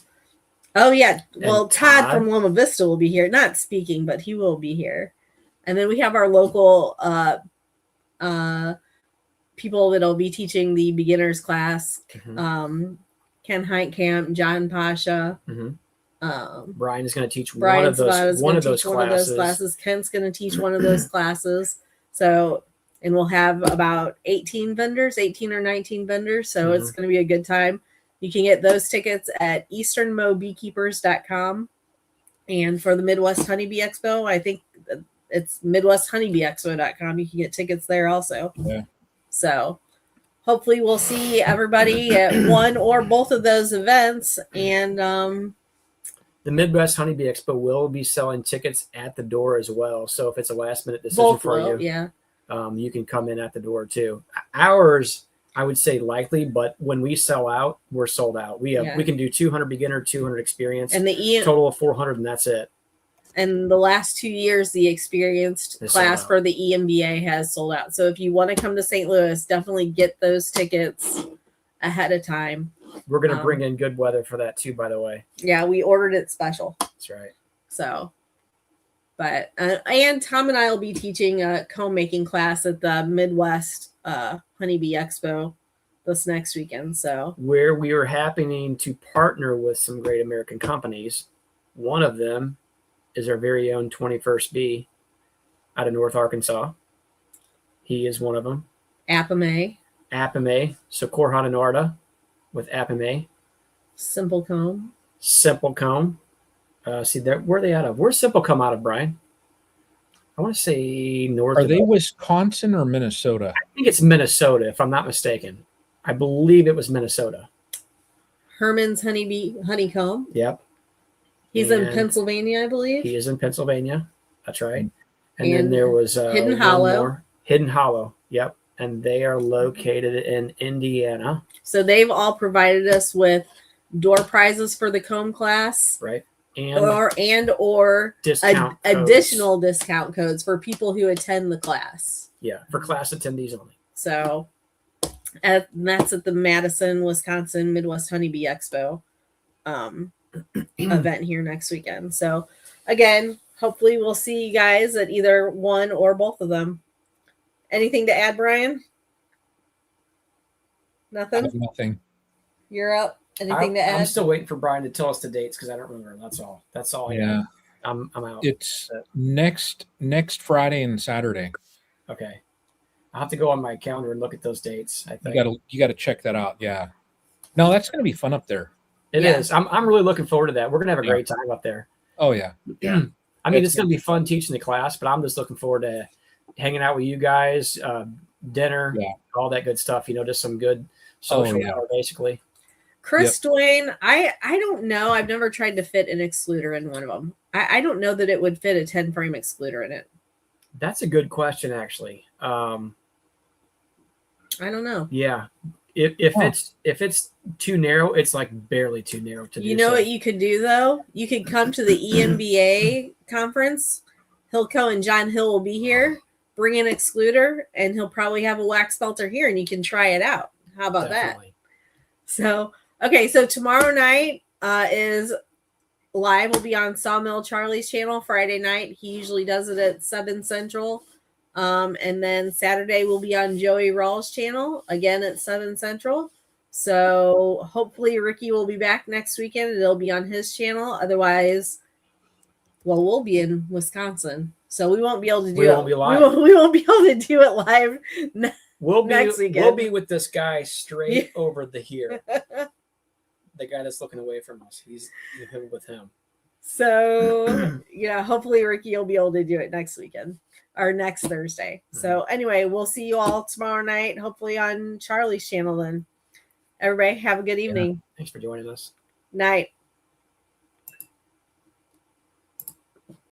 Oh, yeah. Well, And Todd Todd. from Loma Vista will be here. Not speaking, but he will be here. And then we have our local people that'll be teaching the beginners class. Mhm. Ken Heitkamp, John Pasha. Mhm. Um, Brian is going to teach Brian one of those Zavada's gonna classes. teach one of those classes. Kent's going to teach one of those classes. So, and we'll have about 18 or 19 vendors. So it's going to be a good time. You can get those tickets at easternmobeekeepers.com. And for the Midwest Honeybee Expo, I think it's midwesthoneybeeexpo.com. You can get tickets there also. Yeah. So hopefully we'll see everybody at one or both of those events. And The Midwest Honeybee Expo will be selling tickets at the door as well. So if it's a last minute decision both for will, you, yeah. You can come in at the door too. Ours, I would say likely, but when we sell out, we're sold out. We can do 200 beginner, 200 experience, And the total of 400, and that's it. And the last 2 years, the experienced They class sold out. for the EMBA has sold out. So if you want to come to St. Louis, definitely get those tickets ahead of time. We're going to bring in good weather for that too, by the way. Yeah, we ordered it special. That's right. So, but and Tom and I will be teaching a comb making class at the Midwest Honeybee Expo this next weekend. So Where we are happening to partner with some great American companies. One of them is our very own 21st Bee out of North Arkansas. He is one of them. Apame, So Corhan and Arda with Apame. Simple Comb. Simple Comb. See, where are they out of? Where's Simple Comb out of, Brian? I want to say north. Are of they us. Wisconsin or Minnesota? I think it's Minnesota, if I'm not mistaken. I believe it was Minnesota. Herman's Honeycomb. Yep. He's in And Pennsylvania, I believe. He is in Pennsylvania. That's right. And then And there was Hidden one Hollow. more. Hidden Hollow. Yep. And they are located in Indiana. So they've all provided us with door prizes for the comb class, Right. And or discount codes. additional discount codes for people who attend the class. Yeah, for class attendees only. So that's at the Madison, Wisconsin Midwest Honeybee Expo event here next weekend. So again, hopefully we'll see you guys at either one or both of them. Anything to add, Brian? I Nothing? have nothing. You're up. Anything to add? I'm still waiting for Brian to tell us the dates because I don't remember. That's all. That's all. Yeah. I'm out. It's next Friday and Saturday. Okay. I'll have to go on my calendar and look at those dates. I think You gotta check that out. Yeah. No, that's gonna be fun up there. it is. Yeah. I'm really looking forward to that. We're gonna have a Yeah. great time up there. Oh yeah. I mean, it's gonna be fun teaching the class, but I'm just looking forward to hanging out with you guys, dinner, Yeah. all that good stuff. Just some good social yeah. hour, basically. Chris Dwayne, I don't know. I've never tried to fit an excluder in one of them. I don't know that it would fit a 10 frame excluder in it. That's a good question, actually. I don't know. Yeah. If it's too narrow, it's like barely too narrow to do. You know so. what you could do though? You could come to the EMBA conference. Hilco and John Hill will be here. Bring an excluder, and he'll probably have a wax filter here, and you can try it out. How about Definitely. that? So, okay, so tomorrow night is live. Will be on Sawmill Charlie's channel. Friday night, he usually does it at 7 Central. And then Saturday will be on Joey Rawls' channel again at 7 Central. So hopefully Ricky will be back next weekend and it'll be on his channel. Otherwise, Well, we'll be in Wisconsin, so we won't be able to do We it. won't be live. We won't be able to do it live. We'll Next be weekend. we'll be with this guy straight over the here. The guy that's looking away from us. He's with him. So yeah, hopefully Ricky will be able to do it next weekend or next Thursday. So anyway, we'll see you all tomorrow night, hopefully on Charlie's channel then. Everybody have a good evening. Thanks for joining us. Night.